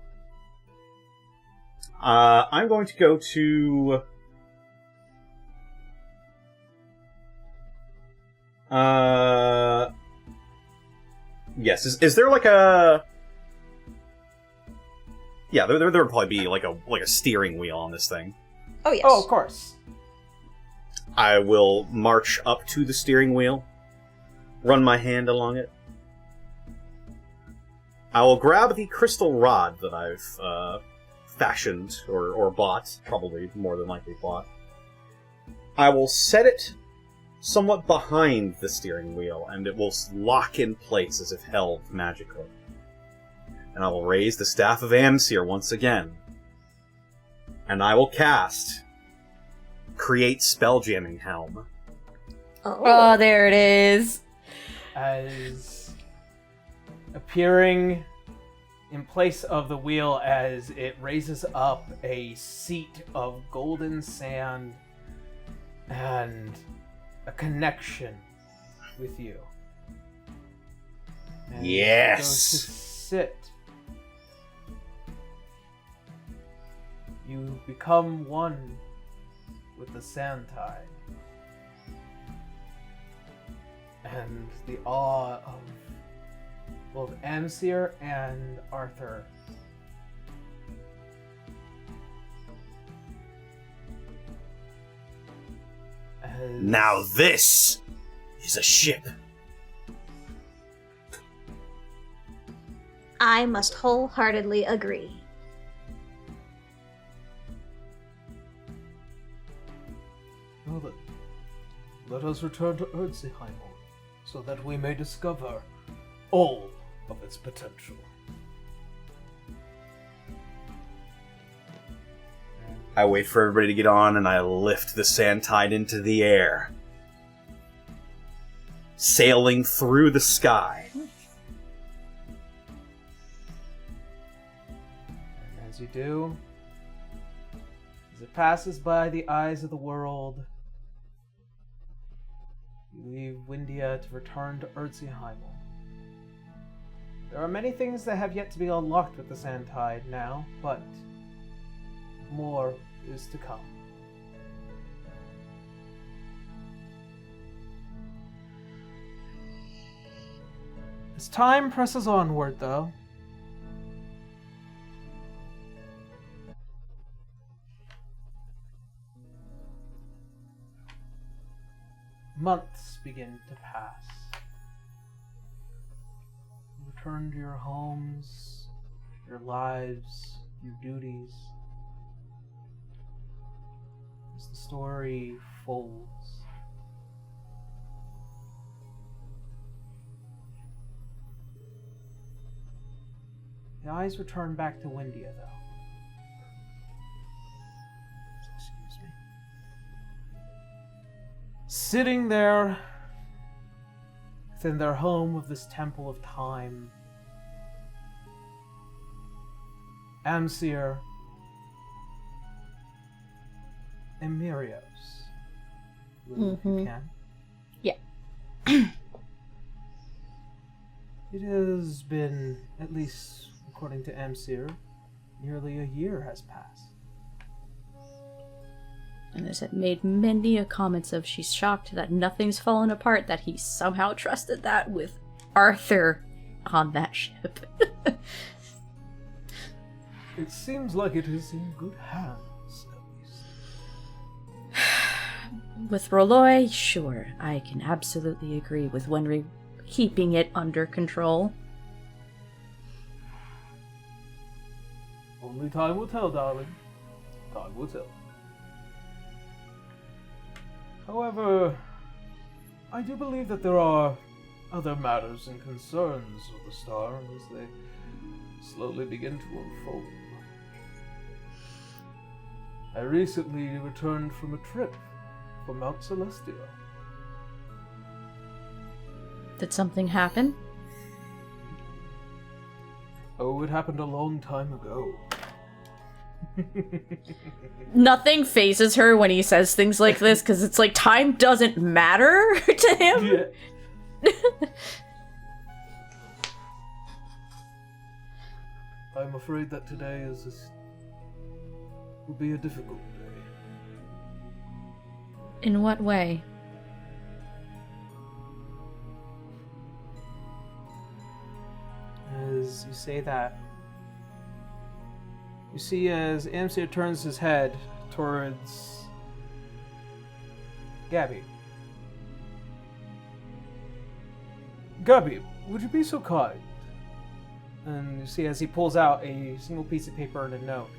I'm going to go to... Yes, is there like a... Yeah, there would probably be like a steering wheel on this thing. Oh, yes. Oh, of course. I will march up to the steering wheel, run my hand along it. I will grab the crystal rod that I've fashioned or bought, probably more than likely bought. I will set it somewhat behind the steering wheel, and it will lock in place as if held magically. And I will raise the Staff of Amsir once again. And I will cast Create Spelljamming Helm. Oh, there it is. As appearing in place of the wheel as it raises up a seat of golden sand and a connection with you. And Yes! it goes to sit. You become one with the Sandtide. And the awe of both Amsir and Arthur as Now this is a ship. I must wholeheartedly agree. Well then, let us return to Erdseheimel, so that we may discover all of its potential. I wait for everybody to get on, and I lift the Sandtide into the air, sailing through the sky. And as you do, as it passes by the eyes of the world, you leave Windia to return to Erdseheimel. There are many things that have yet to be unlocked with the Sandtide now, but more is to come. As time presses onward, though, months begin to pass. You return to your homes, your lives, your duties. As the story folds. The eyes return back to Windia, though. Excuse me. Sitting there within their home of this temple of time, Amsir and Mirios. If you can. Yeah. It has been, at least according to Amsir, nearly a year has passed. And has made many a comments of she's shocked that nothing's fallen apart, that he somehow trusted that with Arthur on that ship. It seems like it is in good hands, at least. With Rolloy, sure, I can absolutely agree with Wenry keeping it under control. Only time will tell, darling. Time will tell. However, I do believe that there are other matters and concerns of the star as they slowly begin to unfold. I recently returned from a trip from Mount Celestia. Did something happen? Oh, it happened a long time ago. Nothing phases her when he says things like this, because it's like time doesn't matter to him. Yeah. I'm afraid that today will be a difficult day. In what way? As you say that, you see as Amsir turns his head towards Gabby. Gabby, would you be so kind? And you see as he pulls out a single piece of paper and a note.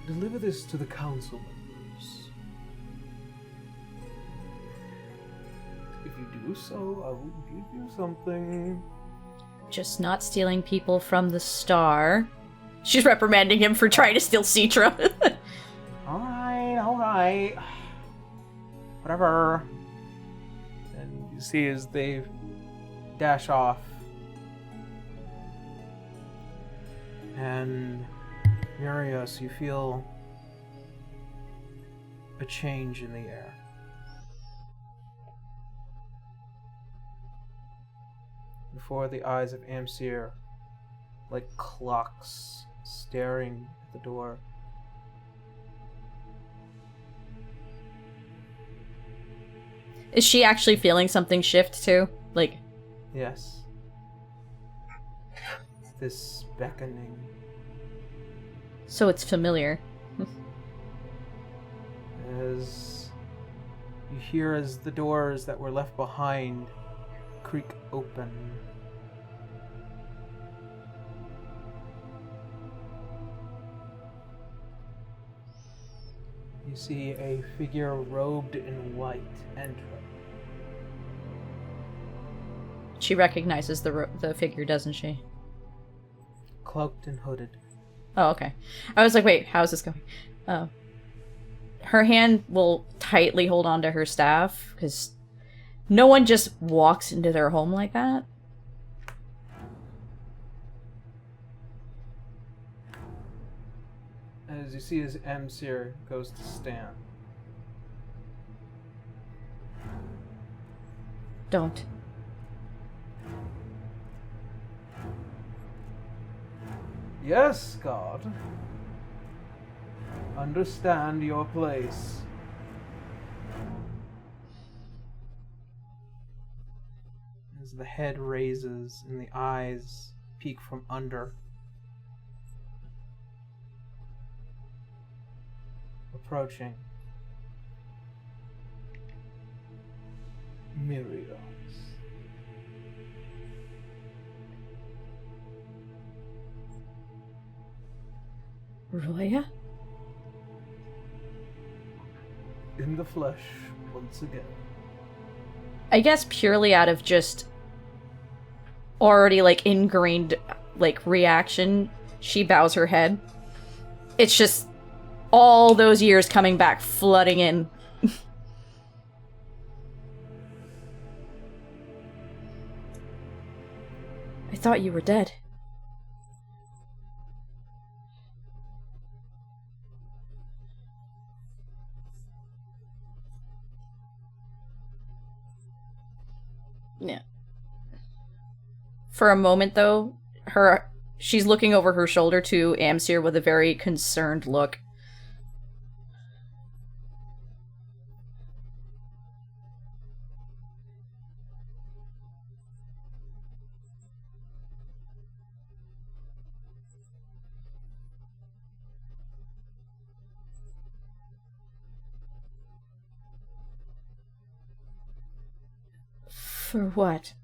Deliver this to the council members. If you do so, I will give you something. Just not stealing people from the star. She's reprimanding him for trying to steal Citra. Alright. Whatever. And you see as they dash off. And Murios, you feel a change in the air. Before the eyes of Amsir, like clocks staring at the door. Is she actually feeling something shift too? Like, Yes. This beckoning. so it's familiar. As you hear as the doors that were left behind creak open. You see a figure robed in white enter. She recognizes the figure, doesn't she? Cloaked and hooded. Oh, okay. I was like, wait, how's this going? Her hand will tightly hold onto her staff, because no one just walks into their home like that. As you see as Amsir goes to stand. Don't. Yes, God. Understand your place. As the head raises and the eyes peek from under. Approaching. Mirios. Roya? In the flesh, once again. I guess purely out of just already, like, ingrained, like, reaction, she bows her head. It's just all those years coming back, flooding in. I thought you were dead. Yeah. For a moment, though, she's looking over her shoulder to Amsir with a very concerned look. For what?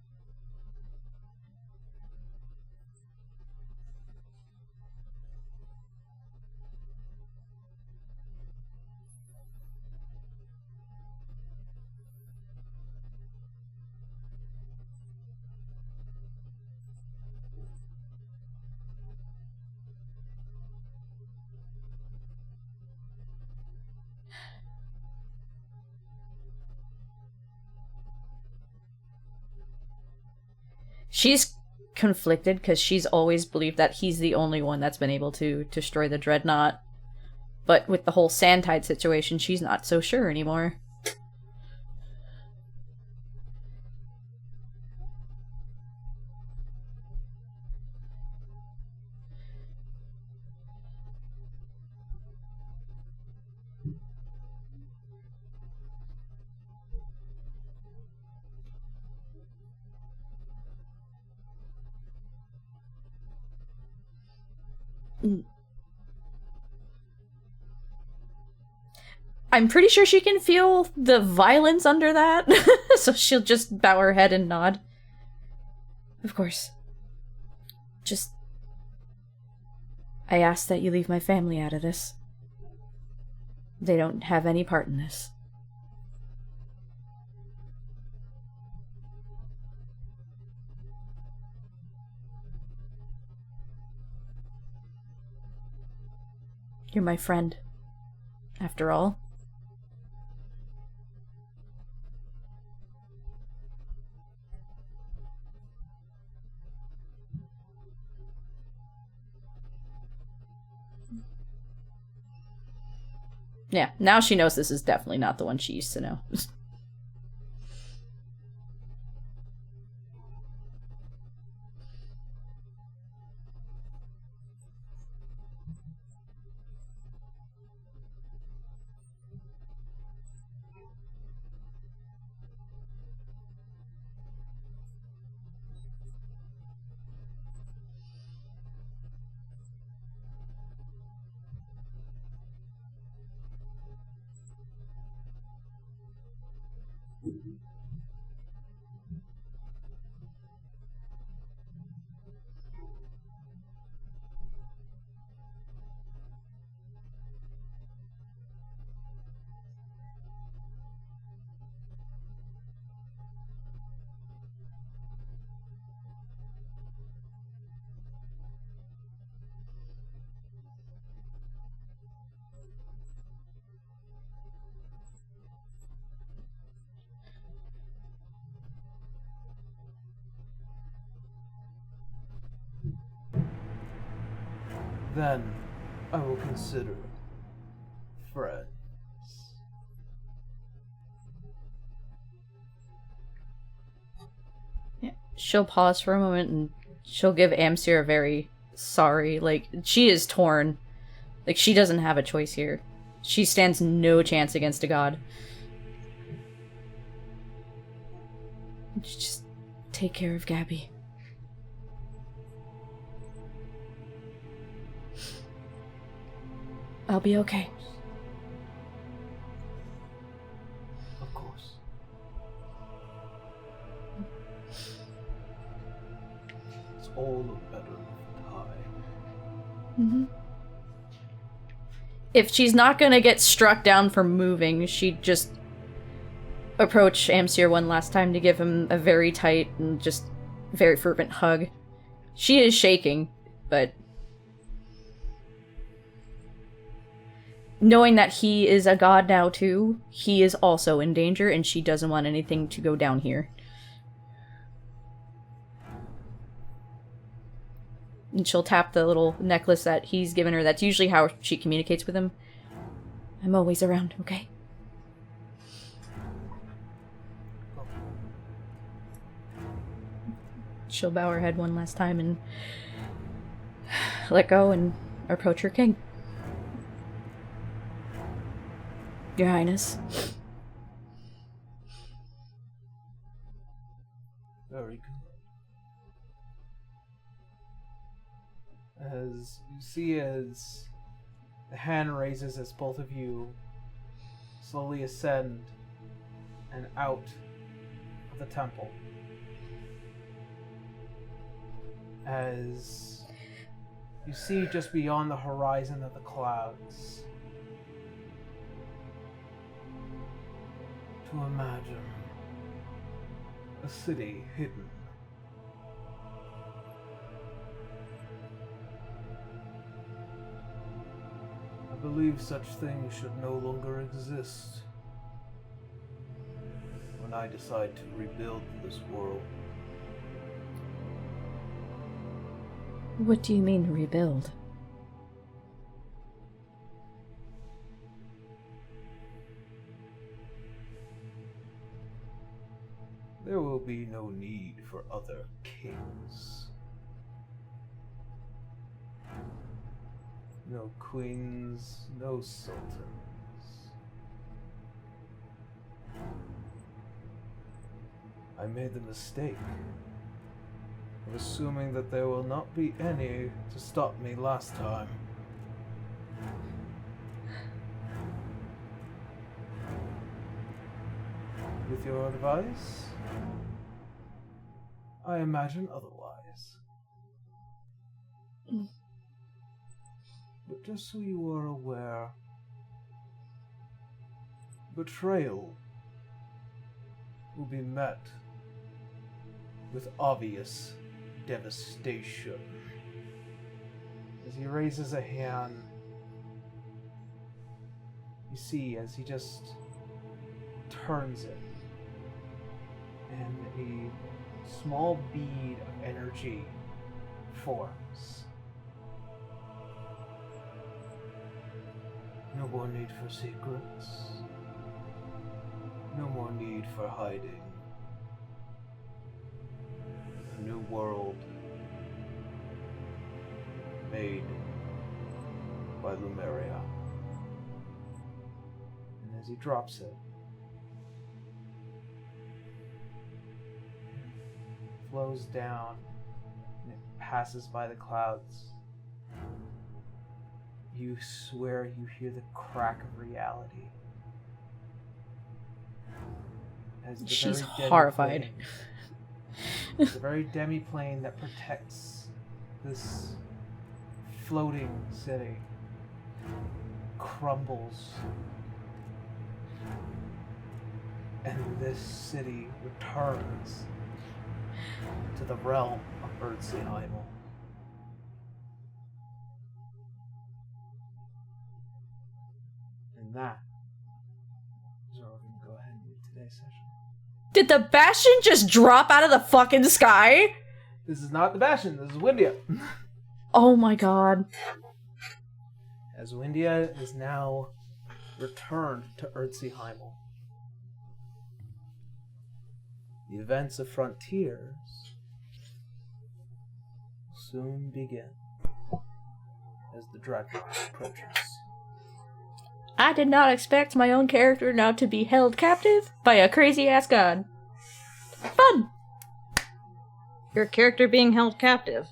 She's conflicted because she's always believed that he's the only one that's been able to destroy the dreadnought. But with the whole Sandtide situation, she's not so sure anymore. I'm pretty sure she can feel the violence under that, so she'll just bow her head and nod. Of course. Just... I ask that you leave my family out of this. They don't have any part in this. You're my friend, after all. Yeah, now she knows this is definitely not the one she used to know. Then I will consider friends. Yeah. She'll pause for a moment and she'll give Amsir a very sorry, like, she is torn. Like, she doesn't have a choice here. She stands no chance against a god. Just take care of Gabby. I'll be okay. Of course. It's all a matter of time. Mm-hmm. If she's not gonna get struck down for moving, she'd just approach Amsir one last time to give him a very tight and just very fervent hug. She is shaking, but knowing that he is a god now too, he is also in danger and she doesn't want anything to go down here. And she'll tap the little necklace that he's given her. That's usually how she communicates with him. I'm always around, okay? She'll bow her head one last time and let go and approach her king. Your Highness. Very good. As you see, as the hand raises as both of you slowly ascend and out of the temple, as you see just beyond the horizon of the clouds, to imagine a city hidden. I believe such things should no longer exist when I decide to rebuild this world. What do you mean rebuild? There will be no need for other kings. No queens, no sultans. I made the mistake of assuming that there will not be any to stop me last time. With your advice, I imagine otherwise. But just so you are aware, betrayal will be met with obvious devastation. As he raises a hand, you see as he just turns it, and a small bead of energy forms. No more need for secrets. No more need for hiding. A new world made by Lumeria. And as he drops it, it flows down and it passes by the clouds. You swear you hear the crack of reality. As the She's very horrified. demiplane- the very demiplane that protects this floating city crumbles, and this city returns to the realm of Earthsheim. And that is where we're going to go ahead and leave today's session. Did the Bastion just drop out of the fucking sky? This is not the Bastion, this is Windia. Oh my god. As Windia is now returned to Earthsheim. The events of Frontiers will soon begin as the Dreadnought approaches. I did not expect my own character now to be held captive by a crazy-ass god. Fun! Your character being held captive.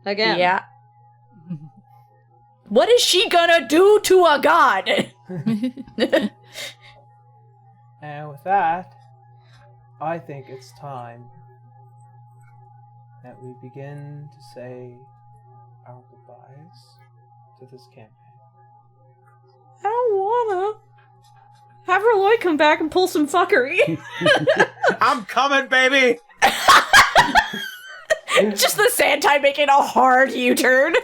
Again. Yeah. What is she gonna do to a god? And with that, I think it's time that we begin to say our goodbyes to this campaign. I don't wanna. Have Roy come back and pull some fuckery. I'm coming, baby! Just the Sandtide making a hard U-turn.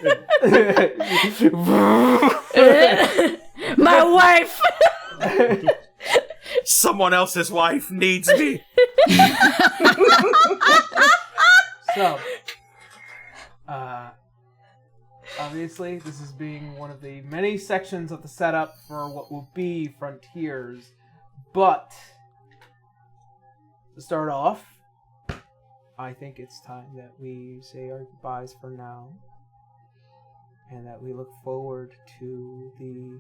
My wife! Someone else's wife needs me. So, obviously, this is being one of the many sections of the setup for what will be Frontiers, but to start off, I think it's time that we say our goodbyes for now, and that we look forward to the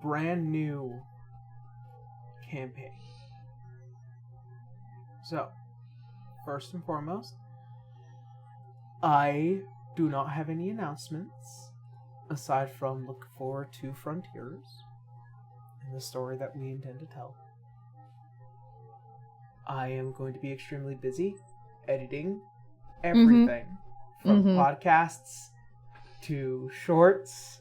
brand new campaign. So, first and foremost, I do not have any announcements aside from look forward to Frontiers and the story that we intend to tell. I am going to be extremely busy editing everything from podcasts to shorts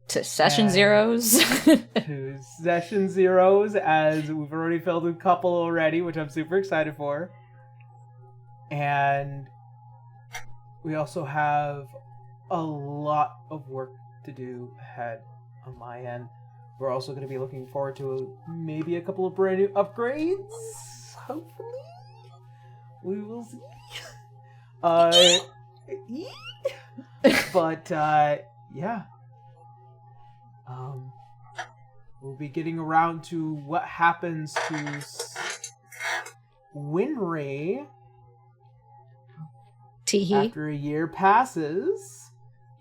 To session zeros. to session zeros, as we've already filled a couple already, which I'm super excited for. And we also have a lot of work to do ahead on my end. We're also going to be looking forward to maybe a couple of brand new upgrades. Hopefully. We will see. But, yeah. We'll be getting around to what happens to Winry Teehee. after a year passes.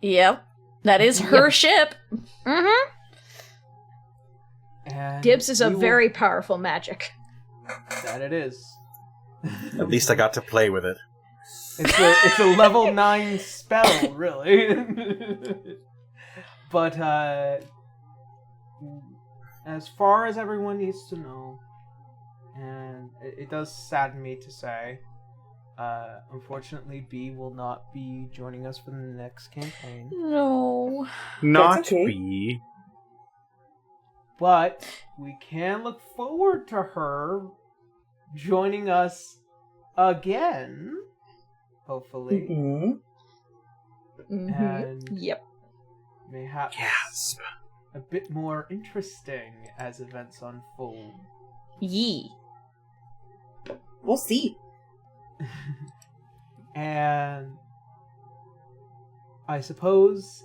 Yep. That is her ship. Mm-hmm. And Dibs is a we will- very powerful magic. That it is. At least I got to play with it. It's a level 9 spell, really. But as far as everyone needs to know, and it does sadden me to say, unfortunately B will not be joining us for the next campaign. No. Not okay. B. But we can look forward to her joining us again, hopefully. Mm-hmm. And Yep. mayhaps Gasp. a bit more interesting as events unfold. Yee. We'll see. And I suppose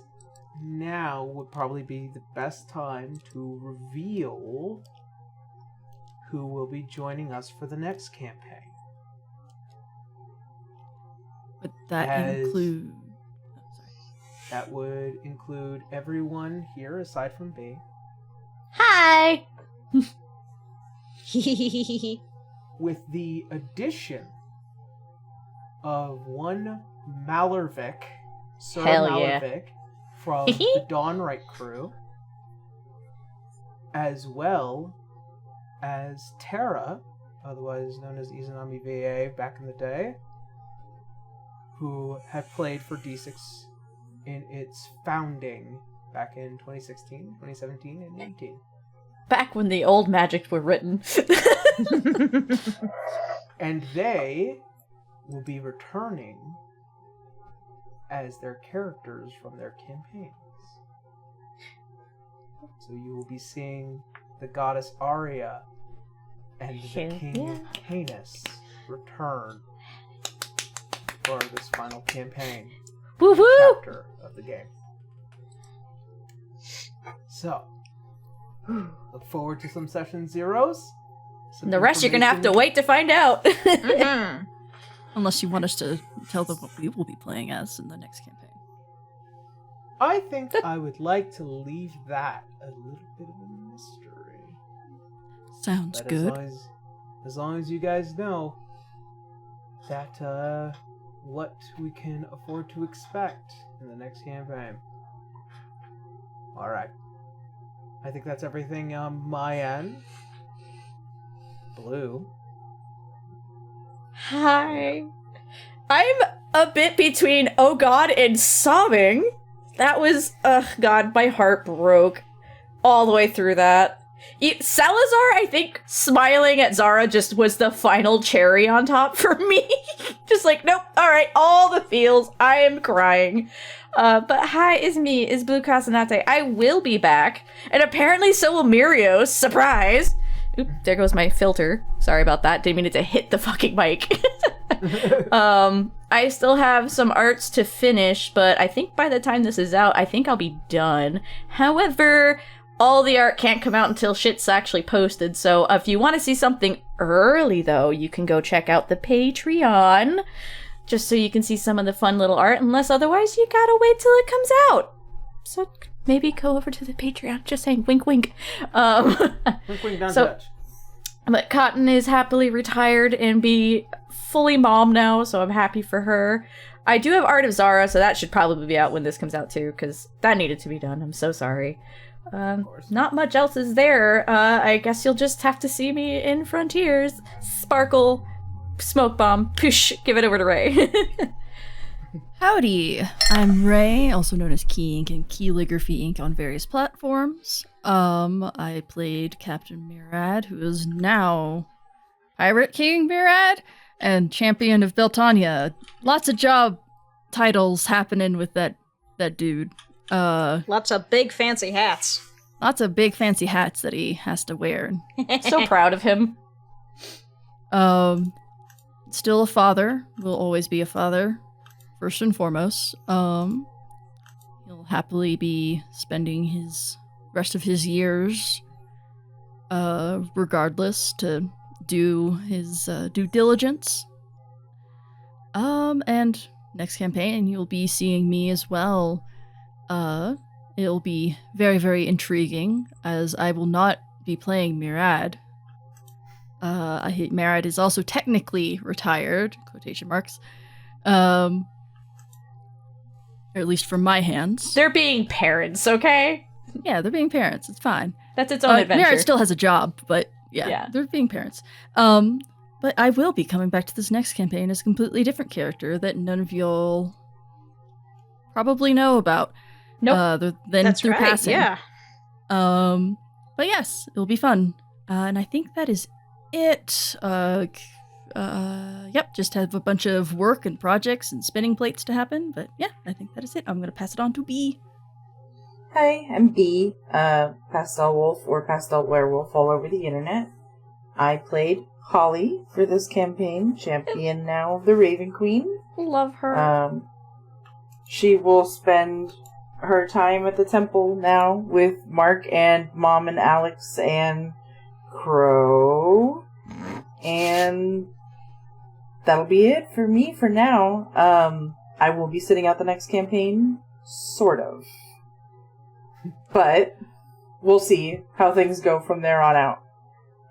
now would probably be the best time to reveal who will be joining us for the next campaign. Would that As- include... Oh, sorry. That would include everyone here aside from B, Hi. with the addition of one Malarvik, Sir Hell yeah. Malarvik, from the Dawnright crew, as well as Terra, otherwise known as Izanami VA back in the day, who had played for D6 in its founding back in 2016, 2017, and 18. Back when the old magic were written. And they will be returning as their characters from their campaigns. So you will be seeing the goddess Arya and the Hell king yeah. Canis return for this final campaign Woo woo! chapter of the game. So, look forward to some session zeros. Some The rest you're gonna have to information. wait to find out. Mhm. Unless you want us to tell them what we will be playing as in the next campaign. I think I would like to leave that a little bit of a mystery. Sounds But good. as long as you guys know that what we can afford to expect in the next campaign. Alright. I think that's everything on my end. Blue. Hi. I'm a bit between oh god and sobbing. That was, ugh, god, my heart broke all the way through that. Salazar, I think, smiling at Zara just was the final cherry on top for me. Just like, nope, alright, all the feels, I am crying. But hi, it's me, it's Blue Casanate. I will be back, and apparently so will Mirios, surprise! Oop, there goes my filter. Sorry about that, didn't mean it to hit the fucking mic. I still have some arts to finish, but I think by the time this is out, I think I'll be done. However, all the art can't come out until shit's actually posted, so if you want to see something early, though, you can go check out the Patreon, just so you can see some of the fun little art, unless otherwise you gotta wait till it comes out. So maybe go over to the Patreon, just saying, wink wink. Wink, wink, don't So- touch. But Cotton is happily retired and be fully mom now, so I'm happy for her. I do have Art of Zara, so that should probably be out when this comes out too, because that needed to be done. I'm so sorry. Not much else is there. I guess you'll just have to see me in Frontiers. Sparkle smoke bomb. Poosh, give it over to Ray. Howdy, I'm Ray, also known as Key Ink and Keyligraphy Ink on various platforms. I played Captain Mirad, who is now Pirate King Mirad, and Champion of Beltania. Lots of job titles happening with that dude. Lots of big fancy hats. Lots of big fancy hats that he has to wear. So proud of him. Still a father, will always be a father. First and foremost, he'll happily be spending his rest of his years, regardless, to do his due diligence. And next campaign, you'll be seeing me as well. It'll be very, very intriguing, as I will not be playing Mirad. Mirad is also technically retired, quotation marks. Or at least from my hands. They're being parents, okay? Yeah, they're being parents. It's fine. That's its own adventure. Mirad still has a job, but yeah, they're being parents. But I will be coming back to this next campaign as a completely different character that none of y'all probably know about. Nope. That's through right, passing. yeah. But yes, it'll be fun. And I think that is it. Yep, just have a bunch of work and projects and spinning plates to happen, but yeah, I think that is it. I'm gonna pass it on to B. Hi, I'm B, Pastel Wolf or Pastel Werewolf all over the internet. I played Holly for this campaign, champion now of the Raven Queen. Love her. She will spend her time at the temple now with Mark and Mom and Alex and Crow. And that'll be it for me for now. I will be sitting out the next campaign, sort of. But we'll see how things go from there on out.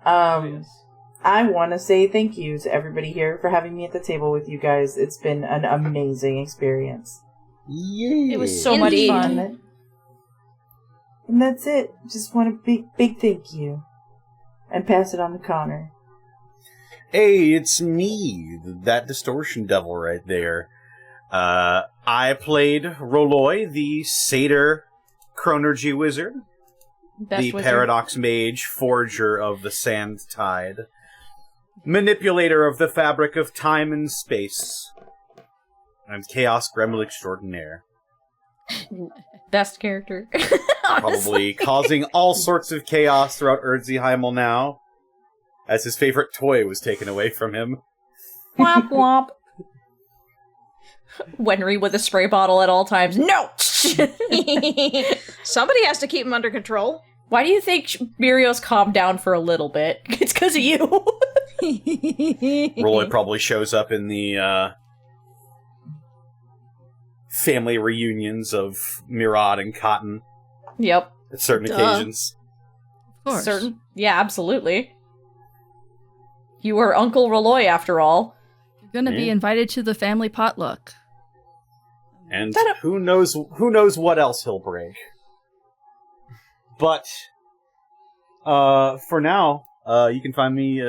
Yes. I want to say thank you to everybody here for having me at the table with you guys. It's been an amazing experience. Yeah. It was so much Indeed. fun. And that's it. Just want a big thank you. And pass it on to Connor. Hey, it's me, that distortion devil right there. I played Roloi, the Satyr Chronergy Wizard, Best the wizard. Paradox Mage, Forger of the Sandtide, Manipulator of the Fabric of Time and Space, and Chaos Gremlin Extraordinaire. Best character. Probably causing all sorts of chaos throughout Erdzeheimel now, as his favorite toy was taken away from him. Womp womp. Wenry with a spray bottle at all times. No! Somebody has to keep him under control. Why do you think Mirios calmed down for a little bit? It's because of you. Roloi probably shows up in the family reunions of Mirad and Cotton Yep. at certain occasions. Of course. Yeah, absolutely. You were Uncle Roloi after all. You're gonna be Yeah. invited to the family potluck. And who knows what else he'll bring. But for now, you can find me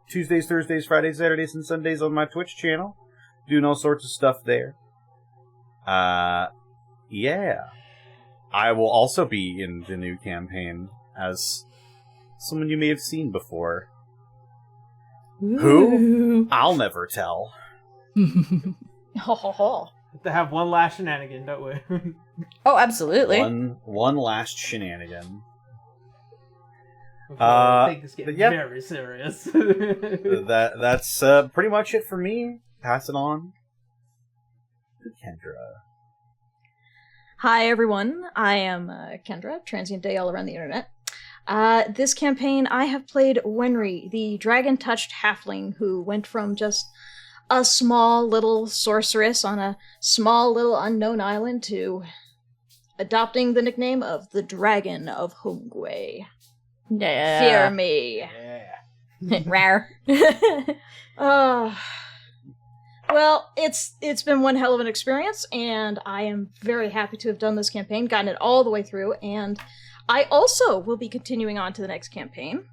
Tuesdays, Thursdays, Fridays, Saturdays, and Sundays on my Twitch channel, doing all sorts of stuff there. Yeah. I will also be in the new campaign as someone you may have seen before. Who? I'll never tell. Ho ho ho. Have to have one last shenanigan, don't we? Oh, absolutely. One last shenanigan. Things get yeah. very serious. That's pretty much it for me. Pass it on to Kendra. Hi everyone, I am Kendra, transient day all around the internet. This campaign I have played Wenry, the dragon-touched halfling who went from just a small little sorceress on a small little unknown island to adopting the nickname of the Dragon of Hungwe. Yeah. Fear me. Rare. Well, it's been one hell of an experience, and I am very happy to have done this campaign, gotten it all the way through, and I also will be continuing on to the next campaign.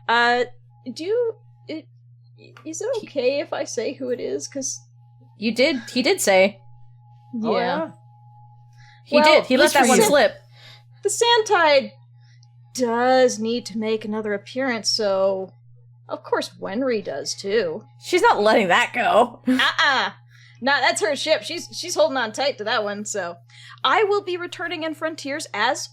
Do Is it okay if I say who it is? Because He did say. yeah. Oh, yeah? He Well, did. He let that one Mr. slip. The Sandtide does need to make another appearance, so of course Wenry does too. She's not letting that go. Nah, that's her ship. She's holding on tight to that one, so I will be returning in Frontiers as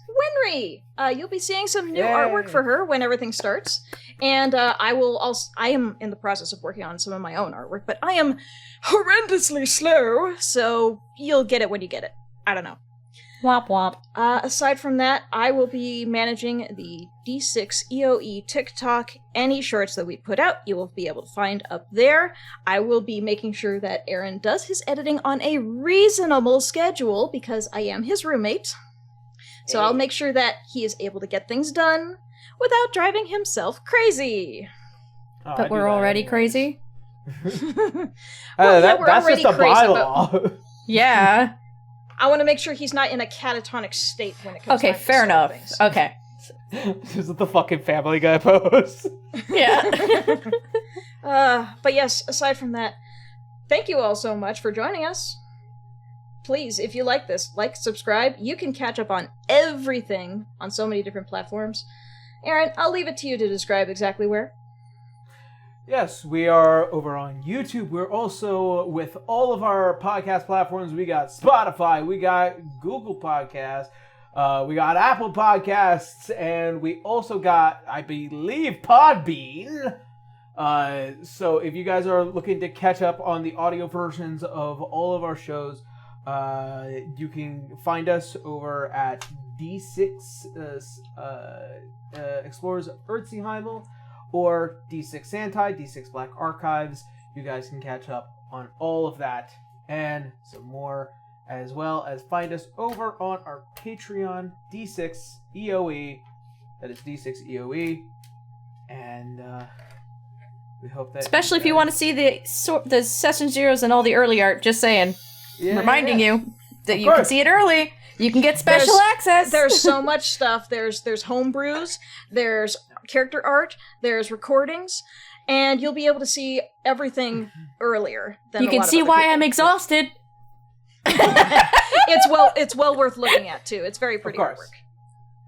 Wenry. You'll be seeing some new Yay. artwork for her when everything starts. And I am in the process of working on some of my own artwork, but I am horrendously slow, so you'll get it when you get it. I don't know. Womp womp. Aside from that, I will be managing the D6 EOE TikTok. Any shorts that we put out, you will be able to find up there. I will be making sure that Aaron does his editing on a reasonable schedule because I am his roommate. So I'll make sure that he is able to get things done without driving himself crazy. Oh, I But do we're that already anyways. crazy? Well, yeah, we're that's already just a crazy, bylaw. Yeah. I want to make sure he's not in a catatonic state when it comes Okay, time to fair start enough. things. Okay. This is the fucking Family Guy post. Yeah. But yes, aside from that, thank you all so much for joining us. Please, if you like this, like, subscribe. You can catch up on everything on so many different platforms. Aaron, I'll leave it to you to describe exactly where. Yes, we are over on YouTube. We're also with all of our podcast platforms. We got Spotify, we got Google Podcasts, we got Apple Podcasts, and we also got, I believe, Podbean. So if you guys are looking to catch up on the audio versions of all of our shows, you can find us over at D6 Explorers of Earthsea Heimel, or D6 Sandtide, D6 Black Archives. You guys can catch up on all of that and some more, as well as find us over on our Patreon, D6 EOE. That is D6 EOE. And we hope that... Especially if you want to see the Session Zeros and all the early art, just saying. Reminding you that you can see it early. You can get special access. There's so much stuff. There's homebrews, there's character art, there's recordings, and you'll be able to see everything earlier than You a can lot of see other why people. I'm exhausted. It's well worth looking at too. It's very pretty course.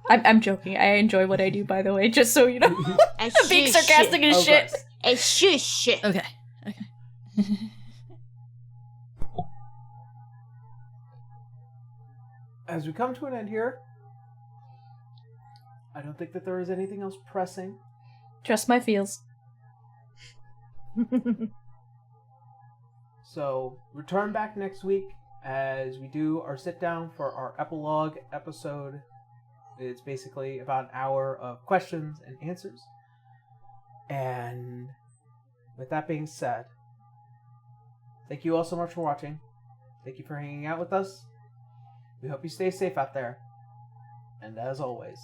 artwork. I'm joking. I enjoy what I do, by the way, just so you know. I'm being sarcastic as shit. Shit. Okay. As we come to an end here, I don't think that there is anything else pressing. Trust my feels. So, return back next week as we do our sit down for our epilogue episode. It's basically about an hour of questions and answers. And with that being said, thank you all so much for watching. Thank you for hanging out with us. We hope you stay safe out there. And as always,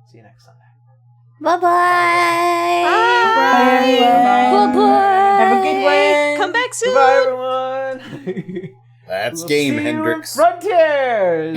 see you next Sunday. Bye-bye. Bye. Have a good one. Come back soon. Goodbye, everyone. That's We'll game, see you in Hendrix. Frontiers.